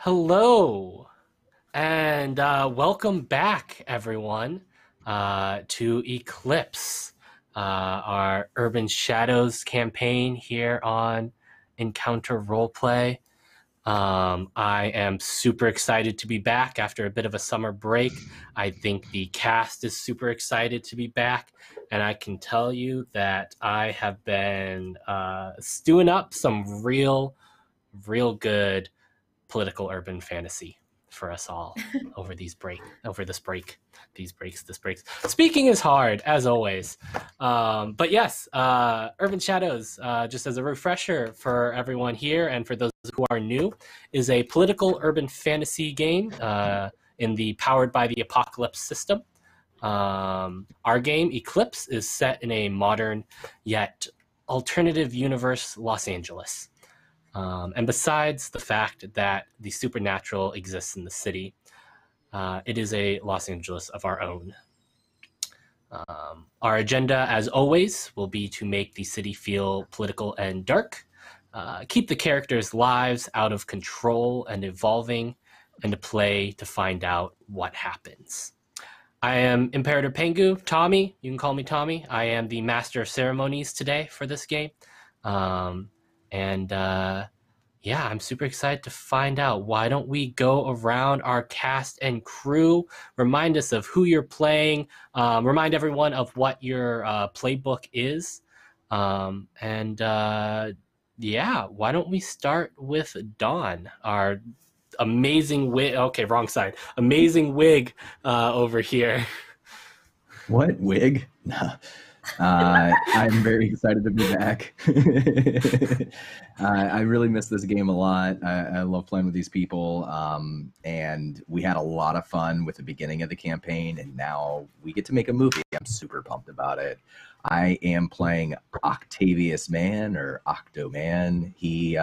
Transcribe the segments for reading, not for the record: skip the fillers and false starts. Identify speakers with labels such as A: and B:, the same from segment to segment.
A: Hello, and welcome back, everyone, to Eclipse, our Urban Shadows campaign here on Encounter Roleplay. I am super excited to be back after a bit of a summer break. I think the cast is super excited to be back, and I can tell you that I have been stewing up some real good political urban fantasy for us all over this break. Speaking is hard as always, but yes, Urban Shadows, just as a refresher for everyone here and for those who are new, is a political urban fantasy game in the Powered by the Apocalypse system. Our game Eclipse is set in a modern yet alternative universe, Los Angeles. And besides the fact that the supernatural exists in the city, it is a Los Angeles of our own. Our agenda, as always, will be to make the city feel political and dark, keep the characters' lives out of control and evolving, and to play to find out what happens. I am Imperator Pengu, Tommy. You can call me Tommy. I am the Master of Ceremonies today for this game. Yeah, I'm super excited to find out. Why don't we go around our cast and crew, remind us of who you're playing, remind everyone of what your playbook is. Yeah, why don't we start with Dawn, our amazing wig. Okay, wrong side. Amazing wig over here.
B: What wig? I'm very excited to be back. I really miss this game a lot. I love playing with these people, and we had a lot of fun with the beginning of the campaign, and now we get to make a movie. I'm super pumped about it. I am playing Octavius Man, or Octo Man. He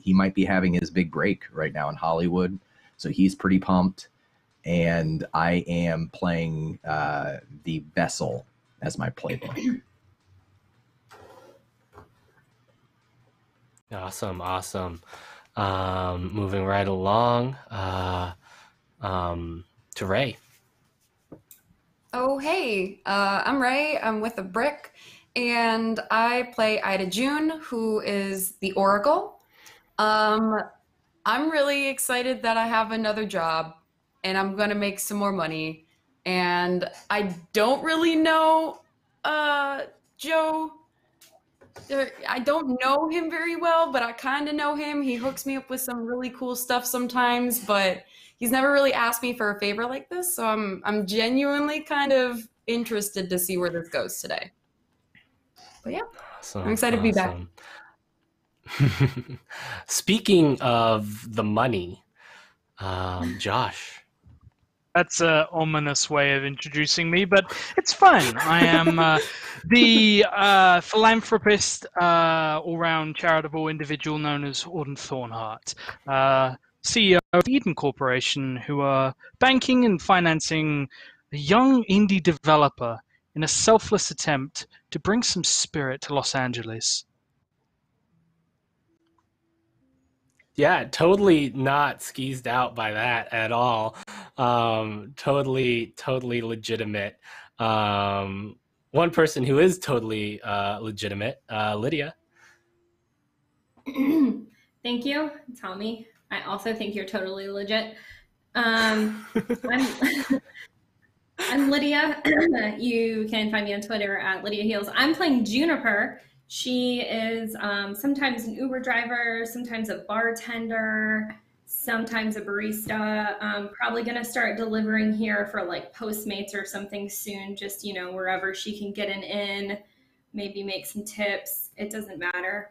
B: might be having his big break right now in Hollywood, so he's pretty pumped. And I am playing the Vessel as my playbook.
A: Awesome. Moving right along to Ray.
C: Oh, hey, I'm Ray. I'm with a brick, and I play Ida June, who is the Oracle. I'm really excited that I have another job, and I'm gonna make some more money. And I don't really know Joe. I don't know him very well, but I kind of know him. He hooks me up with some really cool stuff sometimes, but he's never really asked me for a favor like this, so I'm genuinely kind of interested to see where this goes today. But yeah, I'm excited to be back.
A: Speaking of the money, Josh.
D: That's an ominous way of introducing me, but it's fine. I am the philanthropist, all-round charitable individual known as Auden Thornhart, CEO of Eden Corporation, who are banking and financing a young indie developer in a selfless attempt to bring some spirit to Los Angeles.
A: Yeah, totally not skeezed out by that at all. Totally legitimate. One person who is totally legitimate, Lydia.
E: Thank you, Tommy. I also think you're totally legit. I'm Lydia. You can find me on Twitter at Lydia Heels. I'm playing Juniper. She is sometimes an Uber driver, sometimes a bartender, sometimes a barista. I'm probably going to start delivering here for like Postmates or something soon, just, wherever she can get an in, maybe make some tips. It doesn't matter.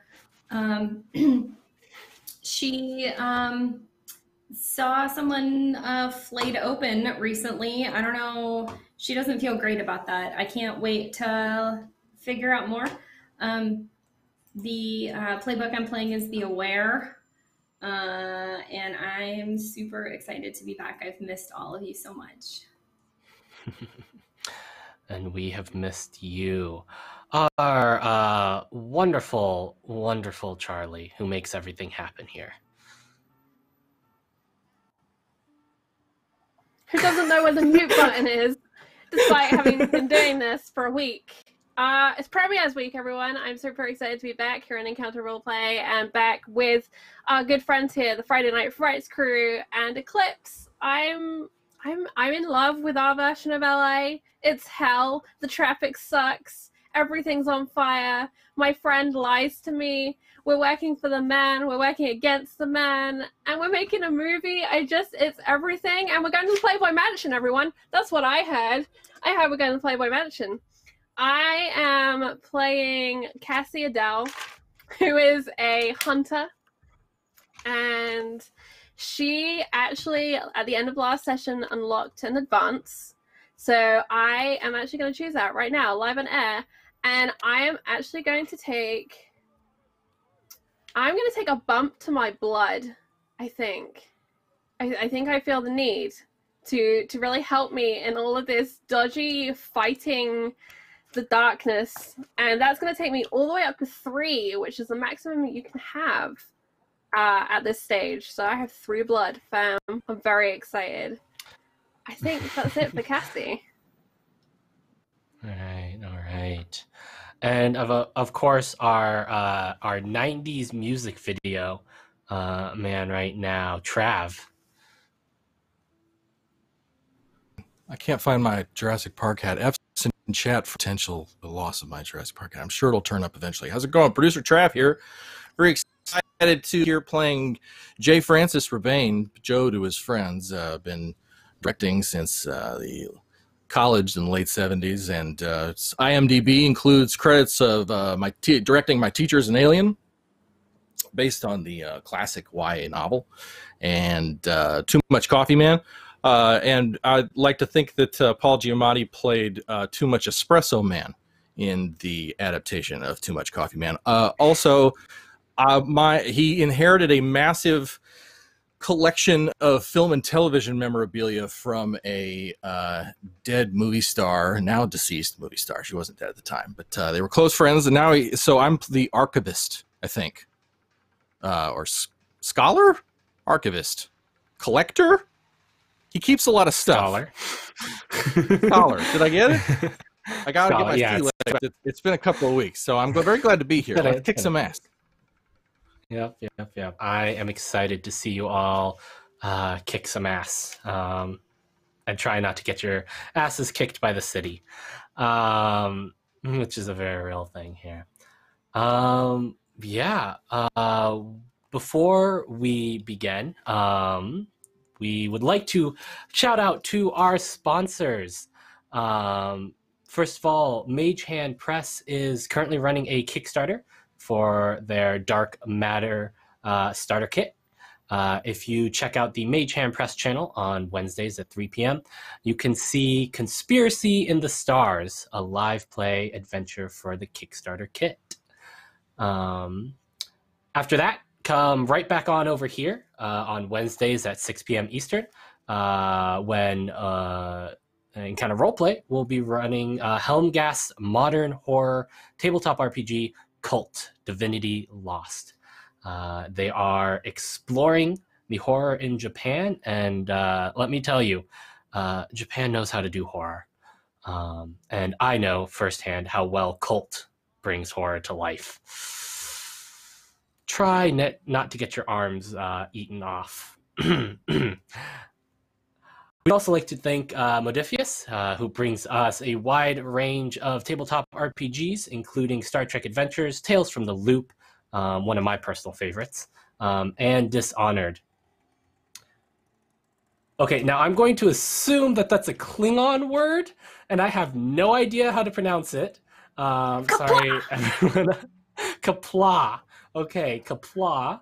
E: She saw someone flayed open recently. I don't know. She doesn't feel great about that. I can't wait to figure out more. The playbook I'm playing is The Aware, and I'm super excited to be back. I've missed all of you so much.
A: And we have missed you. Our wonderful Charlie, who makes everything happen here.
F: who doesn't know where the mute button is, despite having been doing this for a week. It's premieres week, everyone. I'm super excited to be back here in Encounter Roleplay and back with our good friends here, the Friday Night Frights crew and Eclipse. I'm in love with our version of LA. It's hell. The traffic sucks. Everything's on fire. My friend lies to me. We're working for the man. We're working against the man. And we're making a movie. It's everything. And we're going to the Playboy Mansion, everyone. That's what I heard. I heard we're going to the Playboy Mansion. I am playing Cassie Adele, who is a hunter. And she actually, at the end of last session, unlocked an advance. So I am actually going to choose that right now, live on air. And I am actually going to take... I'm going to take a bump to my blood, I think. I think I feel the need to really help me in all of this dodgy fighting the darkness. And that's going to take me all the way up to 3, which is the maximum you can have at this stage. So I have 3 blood, fam. I'm very excited. I think that's it for Cassie.
A: All right. And of course, our 90s music video man right now, Trav.
G: I can't find my Jurassic Park hat. F's in chat for potential loss of my Jurassic Park hat. I'm sure it'll turn up eventually. How's it going? Producer Trav here. Very excited to hear playing J. Francis Rebane, Joe to his friends. Been directing since the college in the late 70s, and IMDb includes credits of directing My Teacher's an Alien, based on the classic YA novel, and Too Much Coffee Man. And I'd like to think that Paul Giamatti played Too Much Espresso Man in the adaptation of Too Much Coffee Man. Also, he inherited a massive collection of film and television memorabilia from a dead movie star, now deceased movie star. She wasn't dead at the time, but they were close friends. And now, so I'm the archivist, I think, or scholar, archivist, collector. He keeps a lot of stuff. Scholar. Did I get it? I gotta get my sea legs. It's been a couple of weeks, so I'm very glad to be here. Let's kick some ass.
A: Yep. I am excited to see you all kick some ass and try not to get your asses kicked by the city, which is a very real thing here. Before we begin, we would like to shout out to our sponsors. First of all, Mage Hand Press is currently running a Kickstarter for their Dark Matter starter kit. If you check out the Mage Hand Press channel on Wednesdays at 3 p.m., you can see Conspiracy in the Stars, a live play adventure for the Kickstarter kit. After that, come right back on over here on Wednesdays at 6 p.m. Eastern, when in kind of roleplay, we'll be running Helmgas Modern Horror Tabletop RPG Cult Divinity Lost. They are exploring the horror in Japan, and let me tell you, Japan knows how to do horror. And I know firsthand how well Cult brings horror to life. Try not to get your arms eaten off. We'd also like to thank Modifius, who brings us a wide range of tabletop RPGs, including Star Trek Adventures, Tales from the Loop, one of my personal favorites, and Dishonored. Okay, now I'm going to assume that that's a Klingon word, and I have no idea how to pronounce it. Sorry, everyone. Kapla. Okay, Kapla.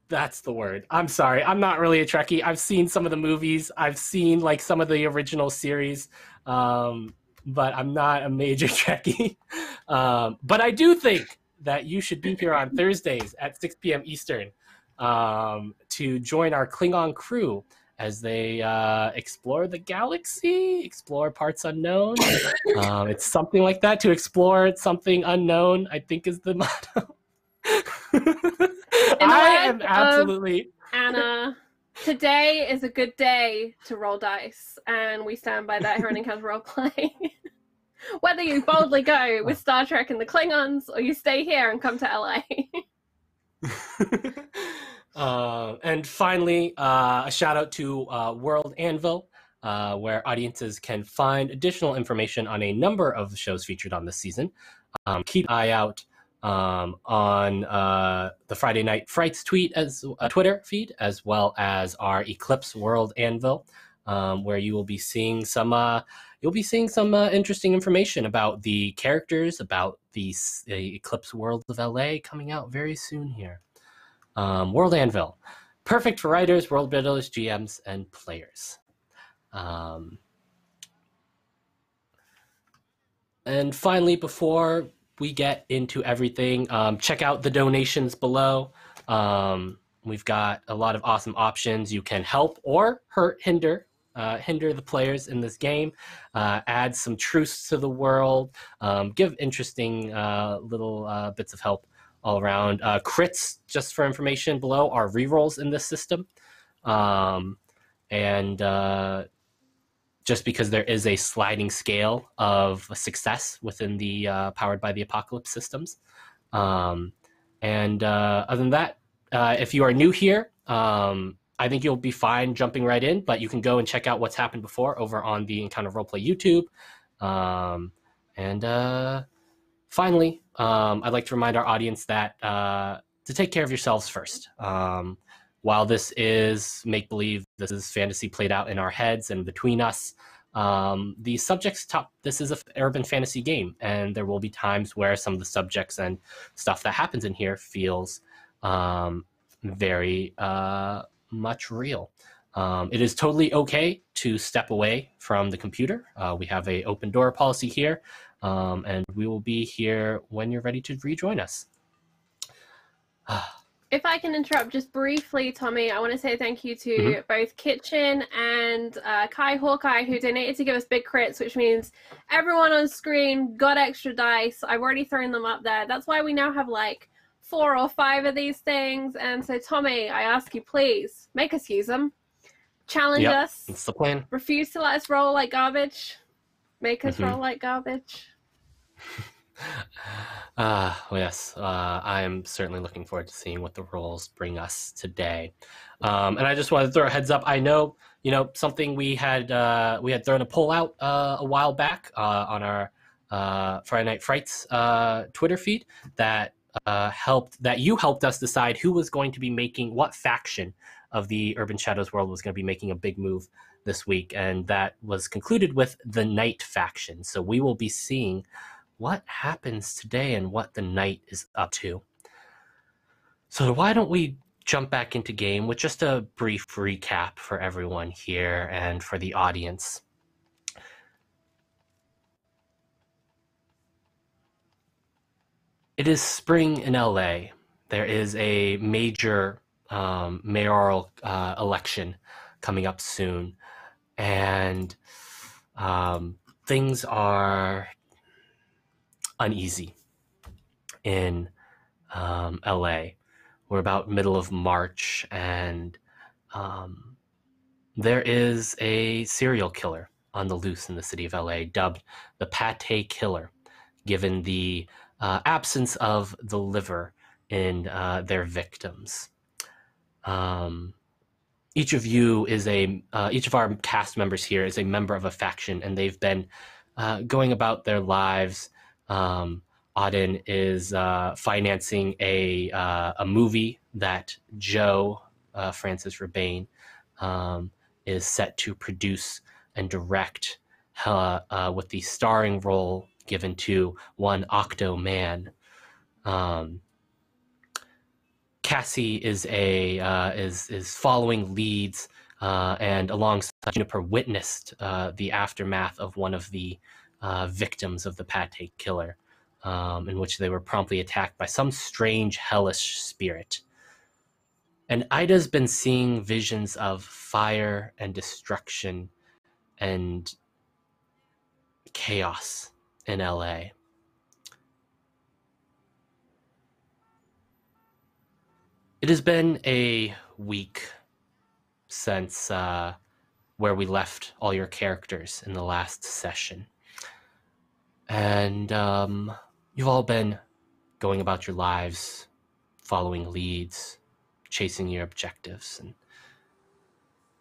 A: That's the word. I'm sorry. I'm not really a Trekkie. I've seen some of the movies. I've seen like some of the original series, but I'm not a major Trekkie. But I do think that you should be here on Thursdays at 6 p.m. Eastern to join our Klingon crew as they explore the galaxy, explore parts unknown. It's something like that. To explore something unknown, I think, is the motto. I am absolutely
F: Anna. Today is a good day to roll dice, and we stand by that here on Encounter Roleplay. Whether you boldly go with Star Trek and the Klingons, or you stay here and come to LA.
A: And finally, a shout out to World Anvil, where audiences can find additional information on a number of the shows featured on this season. Keep an eye out on the Friday Night Frights Twitter feed, as well as our Eclipse World Anvil, where you will be seeing some interesting information about the characters, about the Eclipse World of LA coming out very soon here. World Anvil, perfect for writers, world builders, GMs, and players. And finally, before we get into everything, check out the donations below. We've got a lot of awesome options. You can help or hinder the players in this game, add some truths to the world, give interesting little bits of help all around. Crits, just for information below, are rerolls in this system. Just because there is a sliding scale of success within the Powered by the Apocalypse systems. Other than that, if you are new here, I think you'll be fine jumping right in, but you can go and check out what's happened before over on the Encounter Roleplay YouTube. Finally, I'd like to remind our audience that to take care of yourselves first. While this is make-believe, this is fantasy played out in our heads and between us, the subjects this is an urban fantasy game, and there will be times where some of the subjects and stuff that happens in here feels very much real. It is totally okay to step away from the computer. We have an open door policy here, and we will be here when you're ready to rejoin us.
F: If I can interrupt just briefly, Tommy, I want to say thank you to both Kitchen and Kai Hawkeye, who donated to give us big crits, which means everyone on screen got extra dice. I've already thrown them up there. That's why we now have like 4 or 5 of these things. And so, Tommy, I ask you, please, make us use them. Challenge us.
A: That's the plan.
F: Refuse to let us roll like garbage. Make us roll like garbage.
A: Yes, I am certainly looking forward to seeing what the rolls bring us today. And I just wanted to throw a heads up. I know, something we had thrown a poll out a while back on our Friday Night Frights Twitter feed that you helped us decide who was going to be making what faction of the Urban Shadows world was going to be making a big move this week, and that was concluded with the Night faction. So we will be seeing what happens today and what the Knight is up to. So why don't we jump back into game with just a brief recap for everyone here and for the audience. It is spring in LA. There is a major mayoral election coming up soon, and things are uneasy in LA. We're about middle of March, and there is a serial killer on the loose in the city of LA, dubbed the Pate Killer, given the absence of the liver in their victims. Each of our cast members here is a member of a faction, and they've been going about their lives. Auden is financing a movie that Joe Francis Rebane is set to produce and direct, with the starring role given to one Octo Man. Cassie is is following leads, and alongside Juniper witnessed the aftermath of one of the victims of the Pate Killer, in which they were promptly attacked by some strange hellish spirit. And Ida's been seeing visions of fire and destruction and chaos in LA. It has been a week since where we left all your characters in the last session. And you've all been going about your lives, following leads, chasing your objectives. And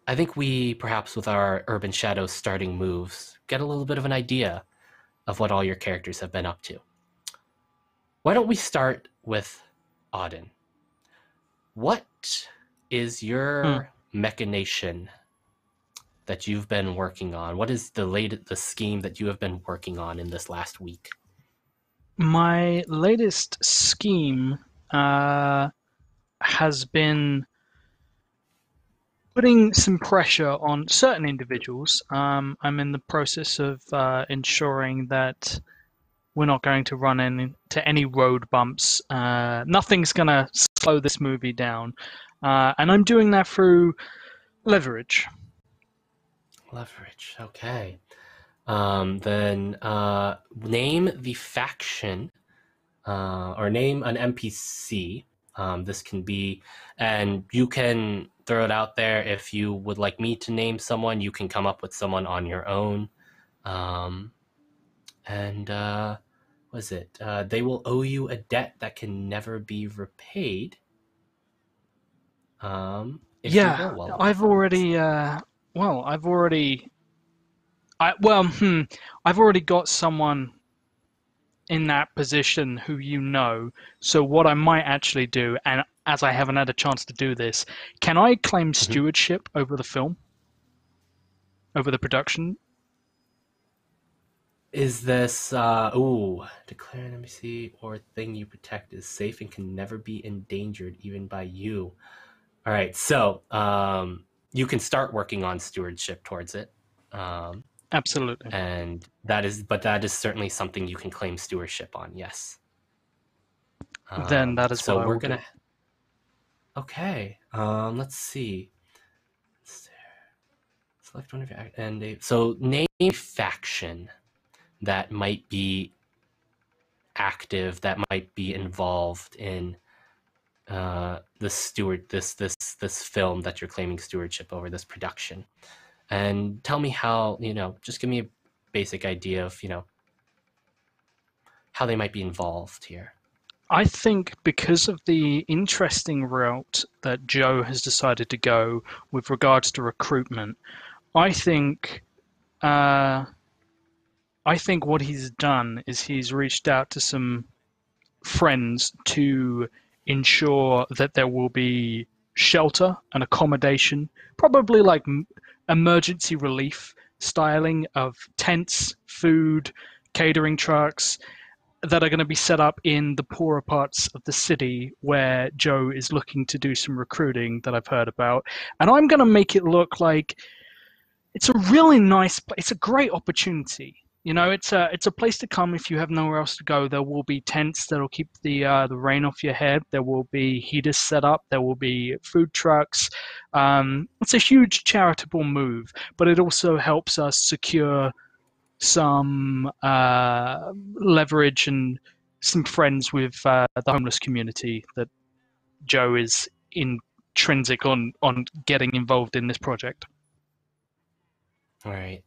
A: I think we, perhaps with our Urban Shadows starting moves, get a little bit of an idea of what all your characters have been up to. Why don't we start with Auden? What is your machination that you've been working on? What is the scheme that you have been working on in this last week?
D: My latest scheme has been putting some pressure on certain individuals. I'm in the process of ensuring that we're not going to run into any road bumps. Nothing's going to slow this movie down. And I'm doing that through leverage.
A: Leverage, okay. Then name the faction or name an NPC. This can be, and you can throw it out there if you would like me to name someone. You can come up with someone on your own. What is it? They will owe you a debt that can never be repaid. If you roll well enough.
D: I've already got someone in that position who you know. So what I might actually do, and as I haven't had a chance to do this, can I claim stewardship over the film? Over the production?
A: Is this declare an NPC or thing you protect is safe and can never be endangered even by you. All right, so you can start working on stewardship towards it.
D: Absolutely.
A: And that is certainly something you can claim stewardship on, yes.
D: Then that is
A: so
D: what I
A: we're
D: will
A: gonna
D: do.
A: Okay. Let's see. Select one of your so name a faction that might be active, that might be involved in this film that you're claiming stewardship over, this production. And tell me how, just give me a basic idea of, how they might be involved here.
D: I think because of the interesting route that Joe has decided to go with regards to recruitment, I think what he's done is he's reached out to some friends to ensure that there will be shelter and accommodation, probably like emergency relief styling of tents, food, catering trucks that are going to be set up in the poorer parts of the city where Joe is looking to do some recruiting that I've heard about. And I'm going to make it look like it's a really nice place. It's a great opportunity. It's a place to come if you have nowhere else to go. There will be tents that'll keep the rain off your head. There will be heaters set up. There will be food trucks. It's a huge charitable move, but it also helps us secure some leverage and some friends with the homeless community that Joe is intrinsic on getting involved in this project.
A: All right.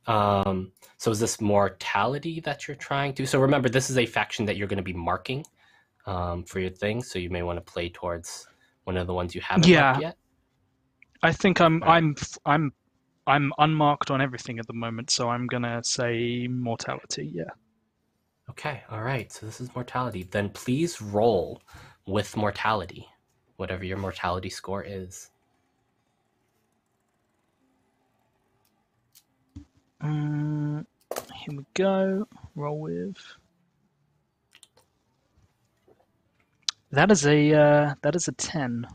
A: So is this mortality that you're trying to? So remember, this is a faction that you're going to be marking for your thing. So you may want to play towards one of the ones you haven't marked yet.
D: I think I'm unmarked on everything at the moment, so I'm gonna say mortality. Yeah.
A: Okay. All right. So this is mortality. Then please roll with mortality, whatever your mortality score is.
D: Here we go. Roll with. That is a 10.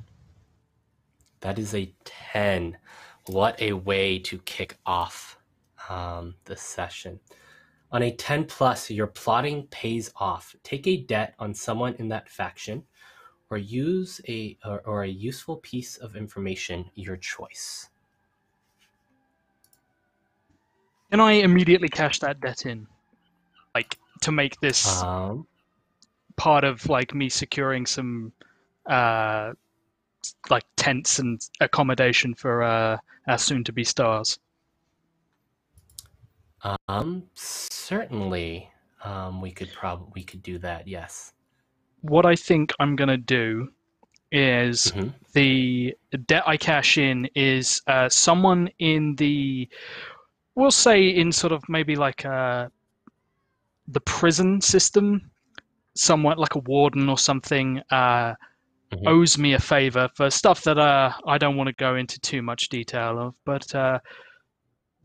A: That is a 10. What a way to kick off this session. On a 10 plus, your plotting pays off. Take a debt on someone in that faction, or use a useful piece of information, your choice.
D: Can I immediately cash that debt in, like to make this part of like me securing some like tents and accommodation for our soon-to-be stars?
A: Certainly. We could do that. Yes.
D: What I think I'm gonna do is
A: Mhm.
D: the debt I cash in is someone in we'll say in sort of maybe like the prison system, somewhat like a warden or something, owes me a favor for stuff that I don't want to go into too much detail of, but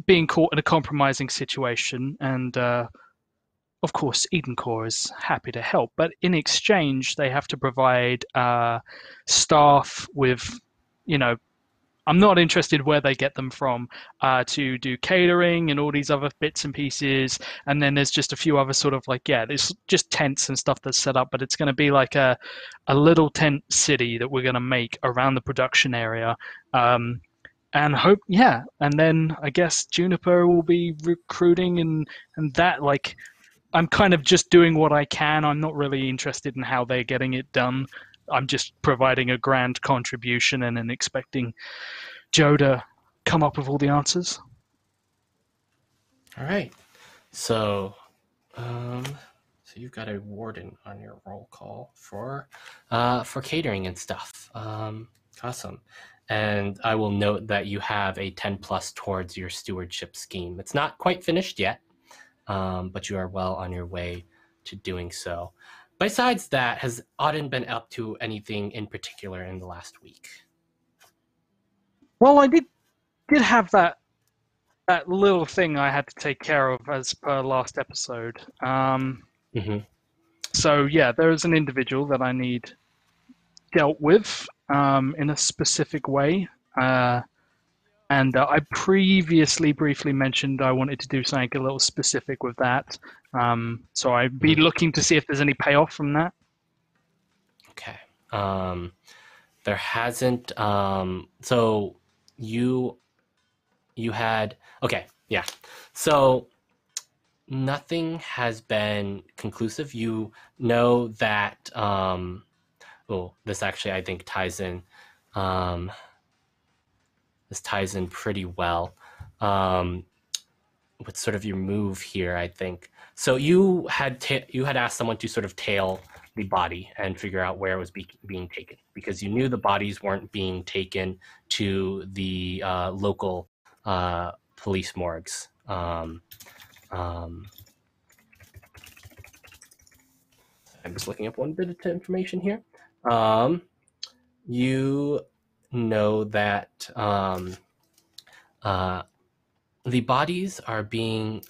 D: being caught in a compromising situation, and of course Edencore is happy to help, but in exchange they have to provide staff with, you know, I'm not interested where they get them from, to do catering and all these other bits and pieces. And then there's just a few other sort of like, yeah, there's just tents and stuff that's set up, but it's going to be like a little tent city that we're going to make around the production area. And hope, yeah. And then I guess Juniper will be recruiting and that, like, I'm kind of just doing what I can. I'm not really interested in how they're getting it done. I'm just providing a grand contribution and then expecting Joe to come up with all the answers.
A: All right. So you've got a warden on your roll call for catering and stuff. Awesome. And I will note that you have a 10+ towards your stewardship scheme. It's not quite finished yet, but you are well on your way to doing so. Besides that, has Auden been up to anything in particular in the last week?
D: Well, I did have that little thing I had to take care of as per last episode. So yeah, there is an individual that I need dealt with in a specific way. And I previously briefly mentioned I wanted to do something a little specific with that. So I'd be looking to see if there's any payoff from that.
A: Okay. There hasn't. So you had. Okay. Yeah. So nothing has been conclusive. You know that. This actually I think ties in. This ties in pretty well with sort of your move here, I think. So you had asked someone to sort of tail the body and figure out where it was being taken, because you knew the bodies weren't being taken to the local police morgues. I'm just looking up one bit of information here. You know that the bodies are being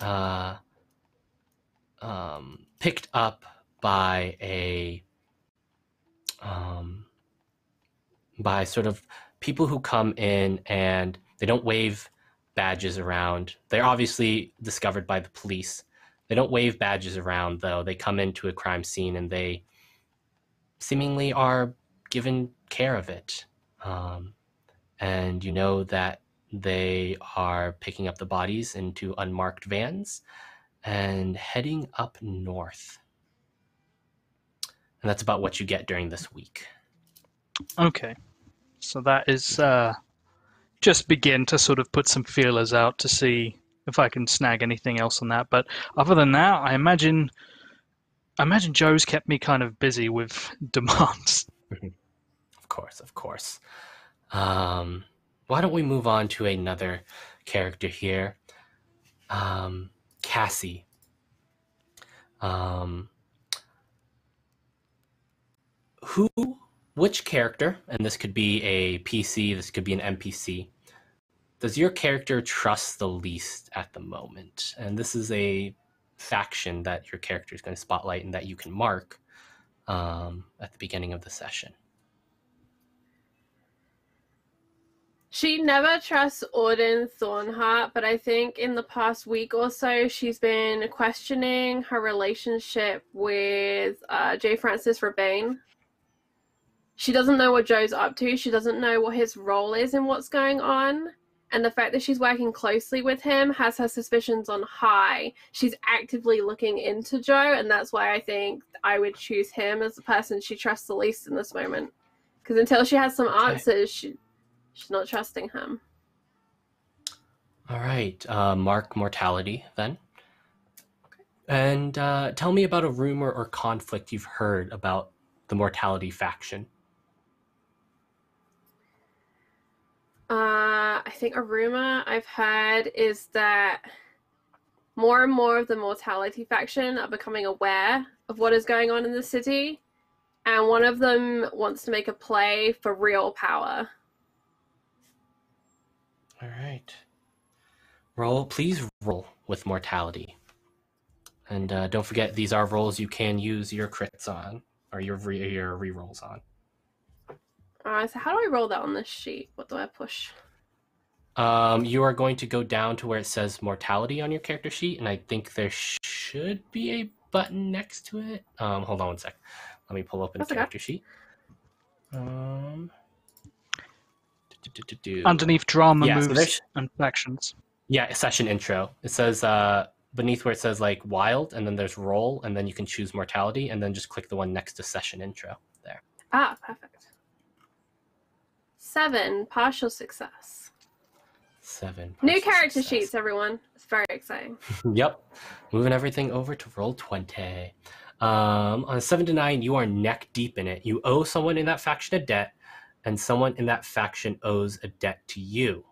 A: picked up by by sort of people who come in and they don't wave badges around. They're obviously discovered by the police. They don't wave badges around, though. They come into a crime scene and they seemingly are given care of it. And you know that they are picking up the bodies into unmarked vans and heading up north. And that's about what you get during this week.
D: Okay. So that is just begin to sort of put some feelers out to see if I can snag anything else on that. But other than that, I imagine Joe's kept me kind of busy with demands.
A: Of course. Why don't we move on to another character here? Cassie. Which character, and this could be a PC, this could be an NPC, does your character trust the least at the moment? And this is a faction that your character is going to spotlight and that you can mark at the beginning of the session.
F: She never trusts Auden Thornheart, but I think in the past week or so, she's been questioning her relationship with J. Francis Rabane. She doesn't know what Joe's up to. She doesn't know what his role is in what's going on. And the fact that she's working closely with him has her suspicions on high. She's actively looking into Joe, and that's why I think I would choose him as the person she trusts the least in this moment. Because until she has some
A: Okay.
F: answers, she's not trusting him.
A: All right. Mark mortality then. And tell me about a rumor or conflict you've heard about the mortality faction.
F: I think a rumor I've heard is that more and more of the mortality faction are becoming aware of what is going on in the city, and one of them wants to make a play for real power.
A: All right. Please roll with mortality. And don't forget, these are rolls you can use your crits on, or your rerolls on.
F: So how do I roll that on this sheet? What do I push?
A: You are going to go down to where it says mortality on your character sheet, and I think there should be a button next to it. Hold on one sec. Let me pull open the character sheet.
D: Underneath drama
A: Yeah, so
D: moves
A: there's-
D: and factions.
A: Yeah, session intro. It says beneath where it says like wild, and then there's roll, and then you can choose mortality, and then just click the one next to session intro there.
F: Ah, perfect. 7, partial success.
A: 7.
F: New
A: partial
F: character
A: success.
F: sheets, everyone. It's very exciting.
A: Yep. Moving everything over to roll 20. On 7 to 9, you are neck deep in it. You owe someone in that faction a debt, and someone in that faction owes a debt to you.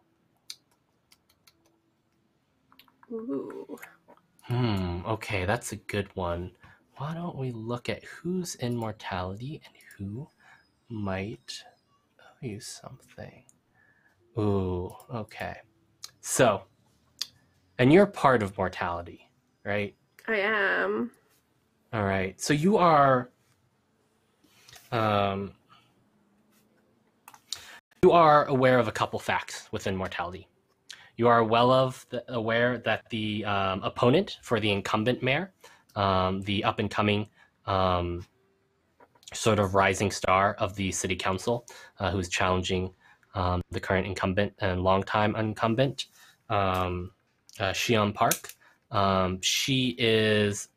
F: Ooh.
A: Okay, that's a good one. Why don't we look at who's in mortality and who might owe you something? Ooh, okay. So, and you're part of mortality, right?
F: I am.
A: All right. So you are aware of a couple facts within mortality. You are aware that the opponent for the incumbent mayor, the up-and-coming sort of rising star of the city council, who's challenging the current incumbent and longtime incumbent, Shion Park. She is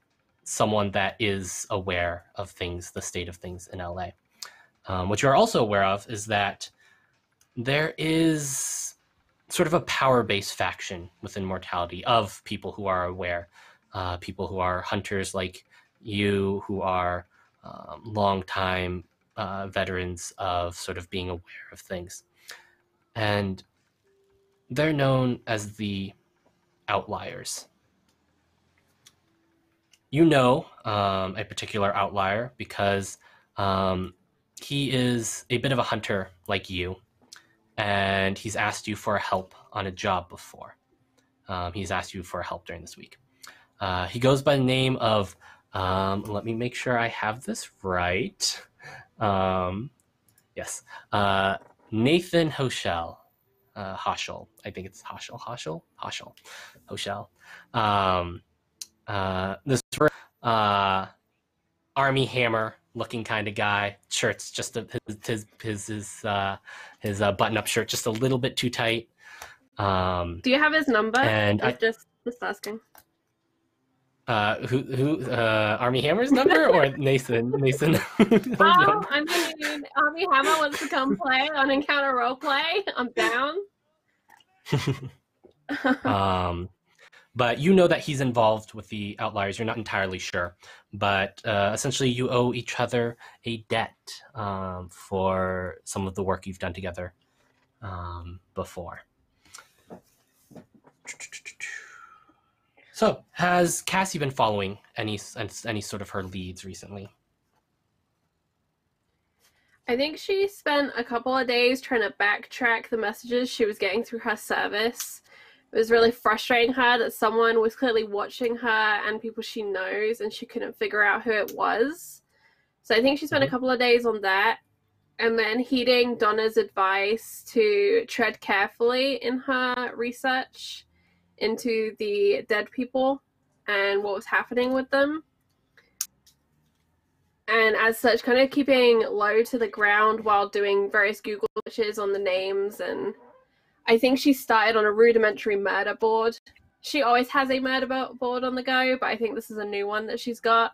A: someone that is aware of things, the state of things in LA. What you are also aware of is that there is sort of a power-based faction within mortality of people who are aware, people who are hunters like you, who are long-time veterans of sort of being aware of things. And they're known as the outliers. You know a particular outlier because he is a bit of a hunter like you, and he's asked you for help on a job before. He's asked you for help during this week. He goes by the name of, let me make sure I have this right. Yes, Nathan Hoschel. Hoschel. I think it's Hoschel. This Army Hammer looking kind of guy. Shirt's just his button-up shirt just a little bit too tight.
F: Do you have his number?
A: And
F: just asking.
A: Who Army Hammer's number or Nathan?
F: Oh, I mean, Army Hammer wants to come play on Encounter Roleplay. I'm down.
A: But you know that he's involved with the outliers. You're not entirely sure, but essentially you owe each other a debt for some of the work you've done together before. So, has Cassie been following any sort of her leads recently?
F: I think she spent a couple of days trying to backtrack the messages she was getting through her service. It was really frustrating her that someone was clearly watching her and people she knows, and she couldn't figure out who it was. So I think she spent a couple of days on that, and then heeding Donna's advice to tread carefully in her research into the dead people and what was happening with them. And as such, kind of keeping low to the ground while doing various Google searches on the names. And I think she started on a rudimentary murder board. She always has a murder board on the go, but I think this is a new one that she's got.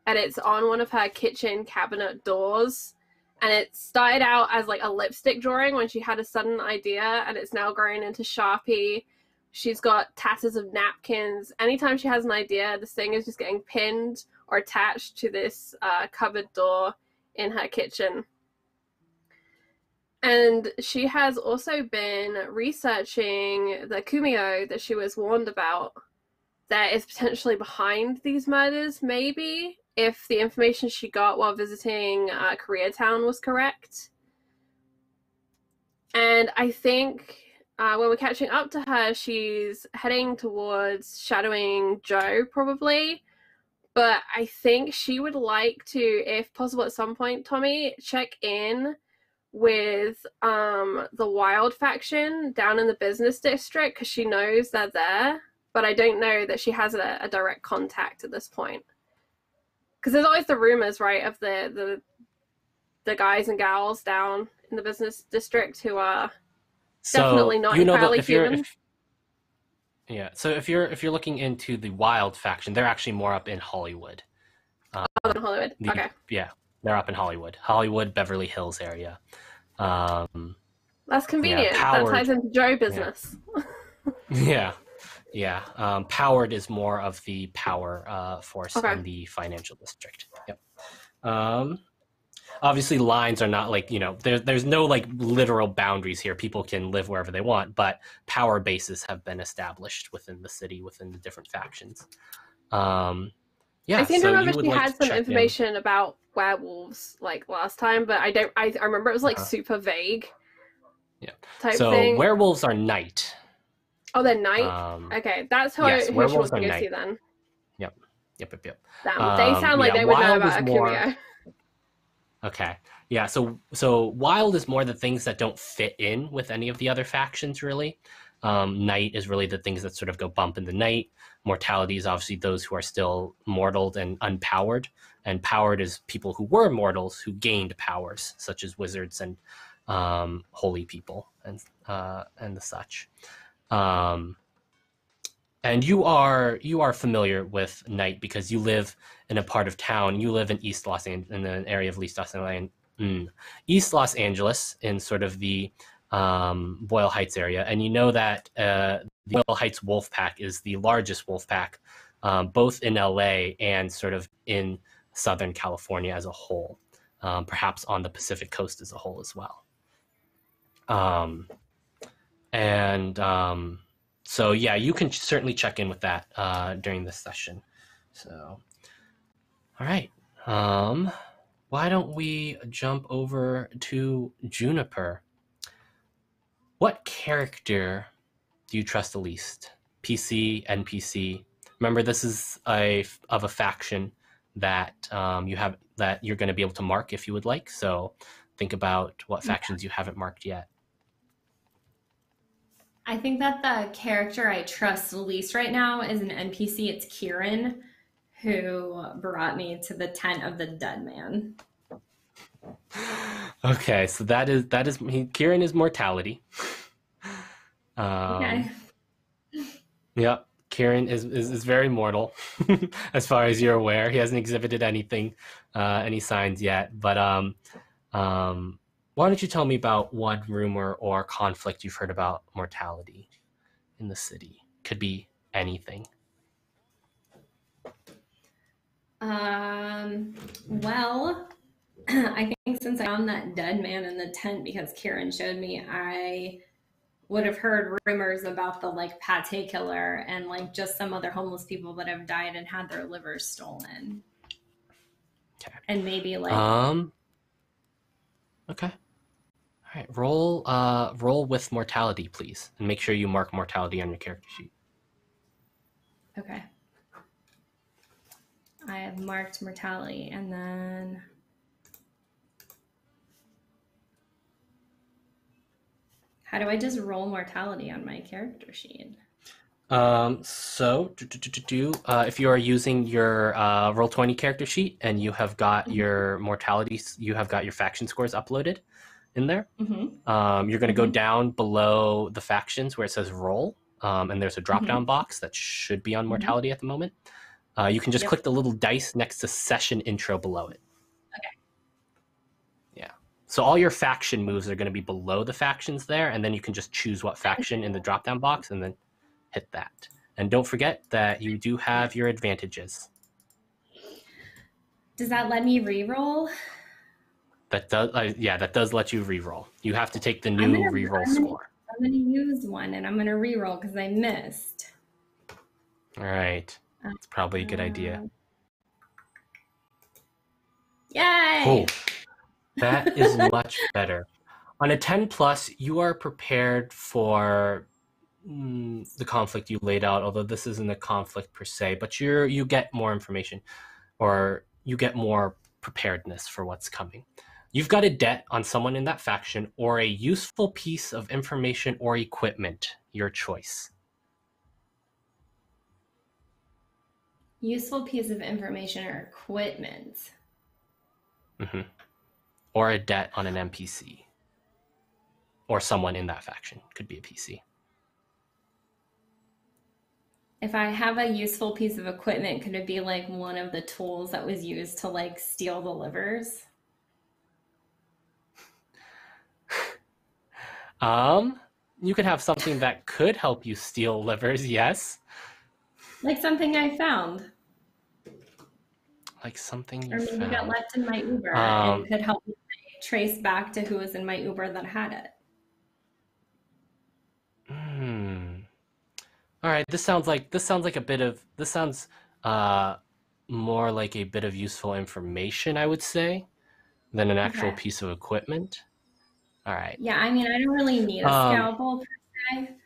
F: And it's on one of her kitchen cabinet doors. And it started out as like a lipstick drawing when she had a sudden idea, and it's now grown into Sharpie. She's got tatters of napkins. Anytime she has an idea, this thing is just getting pinned or attached to this cupboard door in her kitchen. And she has also been researching the Kumio that she was warned about that is potentially behind these murders, maybe, if the information she got while visiting Koreatown was correct. And I think when we're catching up to her, she's heading towards shadowing Joe, probably. But I think she would like to, if possible at some point, Tommy, check in with the Wild faction down in the business district, because she knows they're there. But I don't know that she has a direct contact at this point. Because there's always the rumors, right, of the guys and gals down in the business district who are definitely not entirely human.
A: So if you're looking into the Wild faction, they're actually more up in Hollywood.
F: In Hollywood. Okay.
A: Yeah, they're up in Hollywood, Beverly Hills area.
F: That's convenient.
A: Powered,
F: that ties into Joe business.
A: Yeah. Powered is more of the power force in the financial district. Yep. Obviously, lines are not like, there's no like literal boundaries here. People can live wherever they want, but power bases have been established within the city, within the different factions. I
F: seem to remember she had some information about werewolves like last time, but I remember it was like super vague.
A: Yeah.
F: Type thing.
A: Werewolves are night.
F: Oh, they're night? Okay, that's who she wants to go see then.
A: Yep.
F: They sound like they would know about Kumio.
A: Okay. Yeah, so Wild is more the things that don't fit in with any of the other factions, really. Night is really the things that sort of go bump in the night. Mortality is obviously those who are still mortal and unpowered. And powered is people who were mortals who gained powers, such as wizards and holy people and the such. And you are familiar with Night because you live in a part of town. You live in East Los Angeles, in an area of East Los Angeles, in sort of the Boyle Heights area, and you know that the Boyle Heights wolf pack is the largest wolf pack, both in LA and sort of in Southern California as a whole, perhaps on the Pacific Coast as a whole as well. So yeah, you can certainly check in with that during this session. So, all right. Why don't we jump over to Juniper? What character do you trust the least? PC, NPC? Remember, this is of a faction that that you're going to be able to mark if you would like. So think about what factions you haven't marked yet.
E: I think that the character I trust the least right now is an NPC. It's Kieran, who brought me to the tent of the dead man.
A: Okay, so that is Kieran is mortality.
E: Okay.
A: Yeah, Kieran is very mortal, as far as you're aware. He hasn't exhibited anything, any signs yet. But why don't you tell me about one rumor or conflict you've heard about mortality in the city? Could be anything.
E: Well, I think since I found that dead man in the tent because Kieran showed me, I would have heard rumors about the like pate killer and like just some other homeless people that have died and had their livers stolen.
A: Okay.
E: And maybe like
A: okay. All right, roll with mortality, please, and make sure you mark mortality on your character sheet.
E: Okay. I have marked mortality, and then how do I just roll mortality on my character sheet?
A: So if you are using your Roll20 character sheet and you have got your mortality, you have got your faction scores uploaded in there.
E: Mm-hmm.
A: You're going to go down below the factions where it says roll, and there's a drop-down box that should be on mortality at the moment. You can just click the little dice next to session intro below it.
E: Okay.
A: Yeah. So all your faction moves are going to be below the factions there, and then you can just choose what faction in the drop-down box and then hit that. And don't forget that you do have your advantages.
E: Does that let me re-roll?
A: That does, yeah, that does let you re-roll. You have to take the new re-roll score.
E: I'm going to use one, and I'm going to re-roll because I missed.
A: All right. It's probably a good idea.
E: Yay!
A: Oh, that is much better. On a 10 plus, you are prepared for the conflict you laid out, although this isn't a conflict per se, but you get more information, or you get more preparedness for what's coming. You've got a debt on someone in that faction, or a useful piece of information or equipment, your choice.
E: Useful piece of information or equipment.
A: Mm-hmm. Or a debt on an NPC. Or someone in that faction. Could be a PC.
E: If I have a useful piece of equipment, could it be like one of the tools that was used to like steal the livers?
A: You could have something that could help you steal livers, yes.
E: Like something I found.
A: Like something you
E: Or maybe
A: found.
E: got left in my Uber and could help me trace back to who was in my Uber that had it.
A: All right, this sounds more like a bit of useful information, I would say, than an actual piece of equipment. All right.
E: Yeah, I mean, I don't really need a scalpel per se.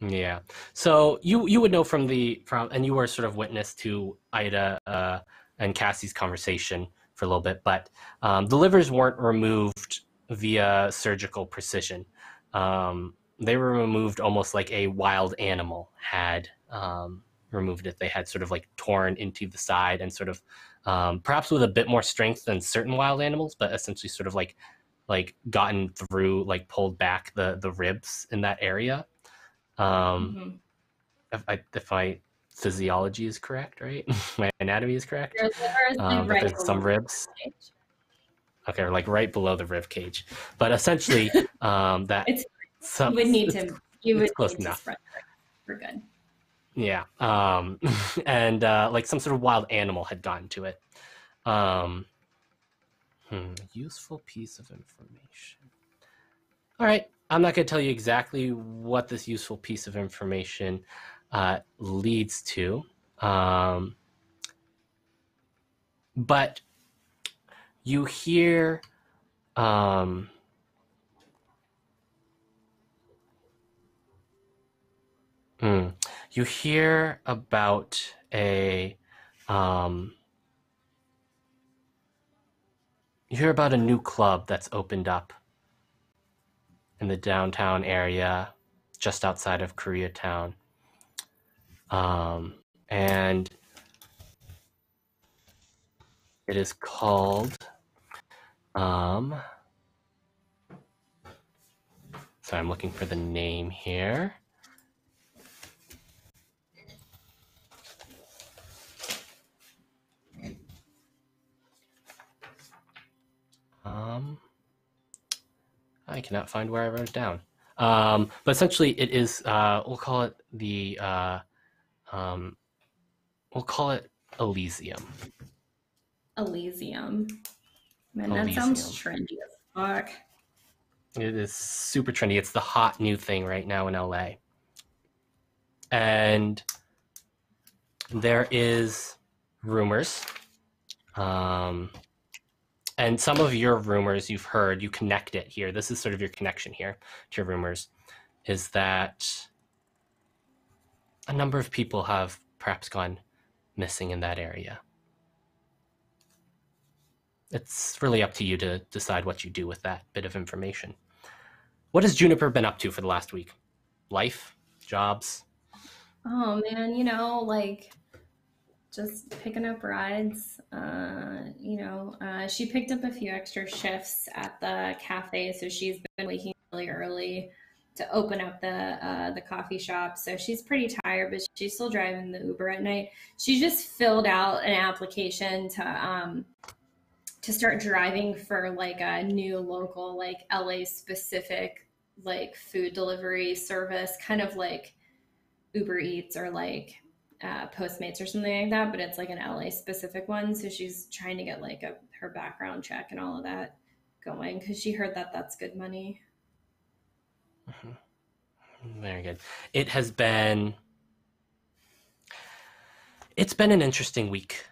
A: Yeah. So you would know from and you were sort of witness to Ida and Cassie's conversation for a little bit, but the livers weren't removed via surgical precision. They were removed almost like a wild animal had removed it. They had sort of like torn into the side and sort of perhaps with a bit more strength than certain wild animals, but essentially sort of like gotten through, like pulled back the ribs in that area. If my physiology is correct, right? My anatomy is correct. But there's some ribs. Okay, like right below the rib cage. But essentially, that
E: you would need to. You would
A: close
E: need
A: enough.
E: to spread it. We're good.
A: Yeah, and like some sort of wild animal had gotten to it. Useful piece of information. All right, I'm not going to tell you exactly what this useful piece of information leads to, but you hear you hear about a new club that's opened up in the downtown area, just outside of Koreatown. And it is called, sorry, I'm looking for the name here. I cannot find where I wrote it down. But essentially, it is. We'll call it the. We'll call it Elysium.
E: Elysium. Man,
A: Elysium.
E: that sounds trendy as fuck.
A: It is super trendy. It's the hot new thing right now in LA. And there is rumors. And some of your rumors you've heard, you connect it here. This is sort of your connection here to your rumors, is that a number of people have perhaps gone missing in that area. It's really up to you to decide what you do with that bit of information. What has Juniper been up to for the last week? Life? Jobs?
E: Oh man, like just picking up rides. She picked up a few extra shifts at the cafe, so she's been waking really early to open up the coffee shop. So she's pretty tired, but she's still driving the Uber at night. She just filled out an application to to start driving for like a new local, like LA specific, like food delivery service, kind of like Uber Eats or like Postmates or something like that, but it's like an LA specific one. So she's trying to get like her background check and all of that going because she heard that that's good money.
A: Very good. It's been an interesting week.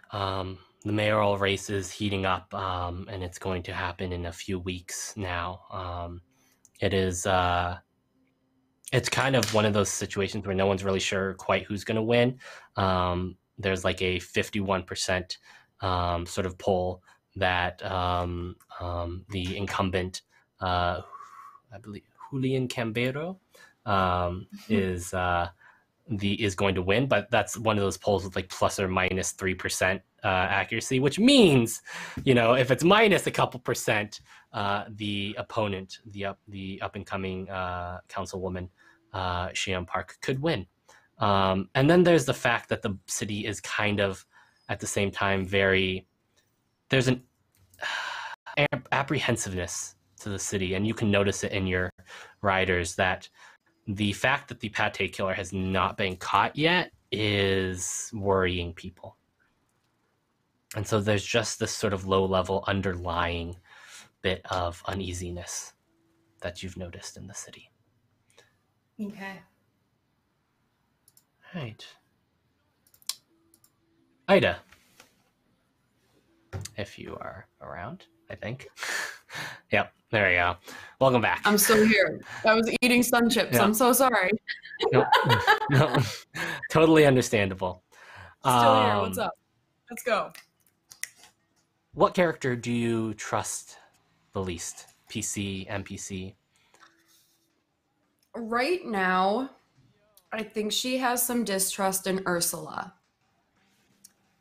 A: The mayoral race is heating up, and it's going to happen in a few weeks now. It's kind of one of those situations where no one's really sure quite who's going to win. There's like a 51% sort of poll that the incumbent, I believe Julian Cambero, is going to win, but that's one of those polls with like plus or minus 3% accuracy, which means, if it's minus a couple percent, the opponent, the up and coming councilwoman, Shion Park, could win. And then there's the fact that the city is kind of at the same time there's an apprehensiveness to the city, and you can notice it in your riders that the fact that the pate killer has not been caught yet is worrying people. And so there's just this sort of low-level underlying bit of uneasiness that you've noticed in the city.
E: Okay.
A: Right. Ida, if you are around, I think. Yep, there you go. Welcome back.
C: I'm still here. I was eating sun chips.
A: Yeah.
C: I'm so sorry.
A: No, totally understandable.
C: Still here. What's up? Let's go.
A: What character do you trust the least? PC, NPC?
C: Right now, I think she has some distrust in Ursula.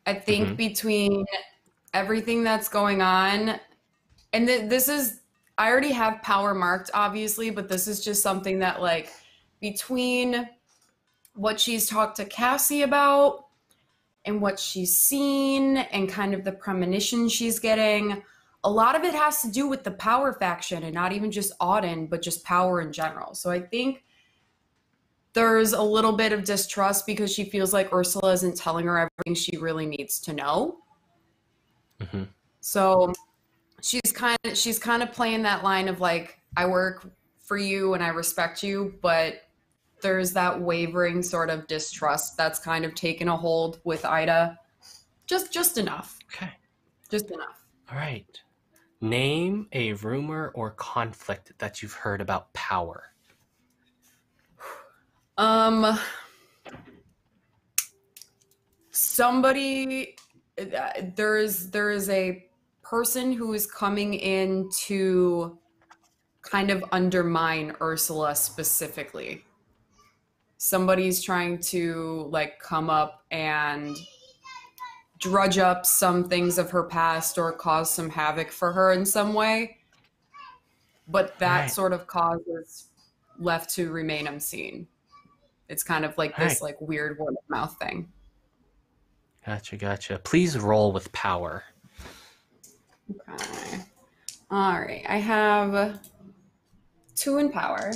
C: I think between everything that's going on, and this is, I already have power marked, obviously, but this is just something that, like, between what she's talked to Cassie about and what she's seen and kind of the premonition she's getting, a lot of it has to do with the power faction, and not even just Auden, but just power in general. So I think there's a little bit of distrust because she feels like Ursula isn't telling her everything she really needs to know. So she's kind of playing that line of like, I work for you and I respect you, but there's that wavering sort of distrust that's kind of taken a hold with Ida. Just enough.
A: Okay.
C: Just enough.
A: All right. Name a rumor or conflict that you've heard about power.
C: Somebody, there is a person who is coming in to kind of undermine Ursula specifically. Somebody's trying to like come up and drudge up some things of her past or cause some havoc for her in some way. But that sort of cause is left to remain unseen. It's kind of like this like weird word of mouth thing.
A: Gotcha. Please roll with power.
C: Okay. All right. I have 2 in power.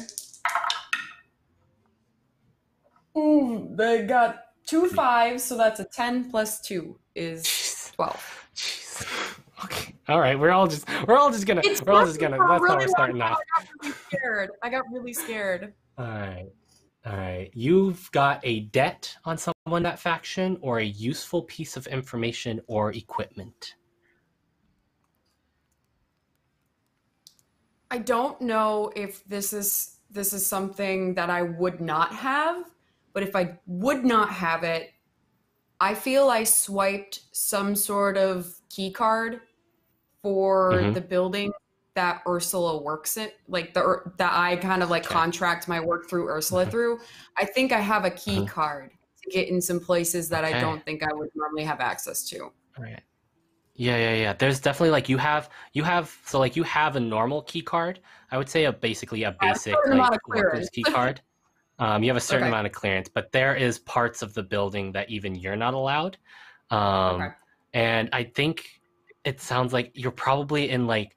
C: Ooh, they got 2 5s, so that's a 10 plus 2 is 12.
A: Jeez. Okay. All right. We're all just gonna. That's how we're starting off.
C: I got really scared.
A: All right. You've got a debt on someone in that faction, or a useful piece of information or equipment.
C: I don't know if this is something that I would not have, but if I would not have it, I feel I swiped some sort of key card for the building that Ursula works in, like that I kind of like contract my work through Ursula through. I think I have a key card to get in some places that I don't think I would normally have access to.
A: All right. Yeah. There's definitely like you have a normal key card. I would say basically a basic like workers key card. You have a certain amount of clearance, but there is parts of the building that even you're not allowed. And I think it sounds like you're probably in like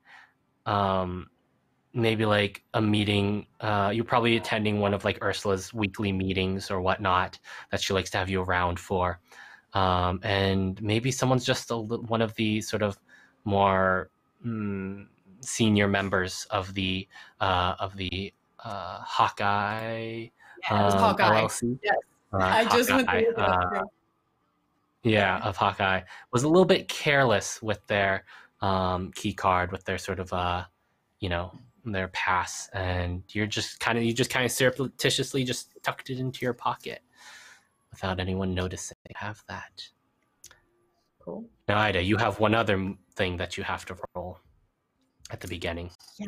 A: maybe like a meeting. You're probably attending one of like Ursula's weekly meetings or whatnot that she likes to have you around for. And maybe someone's just one of the sort of more senior members of the Hawkeye
C: Yeah, it was Hawkeye.
A: LLC.
C: Yes. I just went through that.
A: Yeah, of Hawkeye was a little bit careless with their key card, with their sort of their pass, and you just kind of surreptitiously just tucked it into your pocket without anyone noticing. Have that.
C: Cool.
A: Now, Ida, you have one other thing that you have to roll at the beginning.
C: Yeah.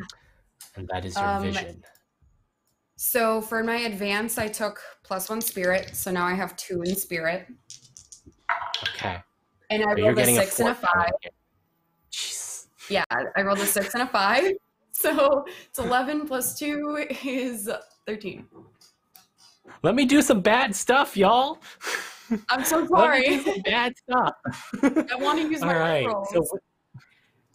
A: And that is your vision.
C: So for my advance, I took +1 spirit, so now I have 2 in spirit.
A: Okay.
C: And I rolled a 6 and a 5. Jeez. Yeah, I rolled a 6 and a 5. So it's 11 plus 2 is 13.
A: Let me do some bad stuff, y'all.
C: I'm so sorry.
A: Let me do some bad stuff.
C: I want to use my rolls.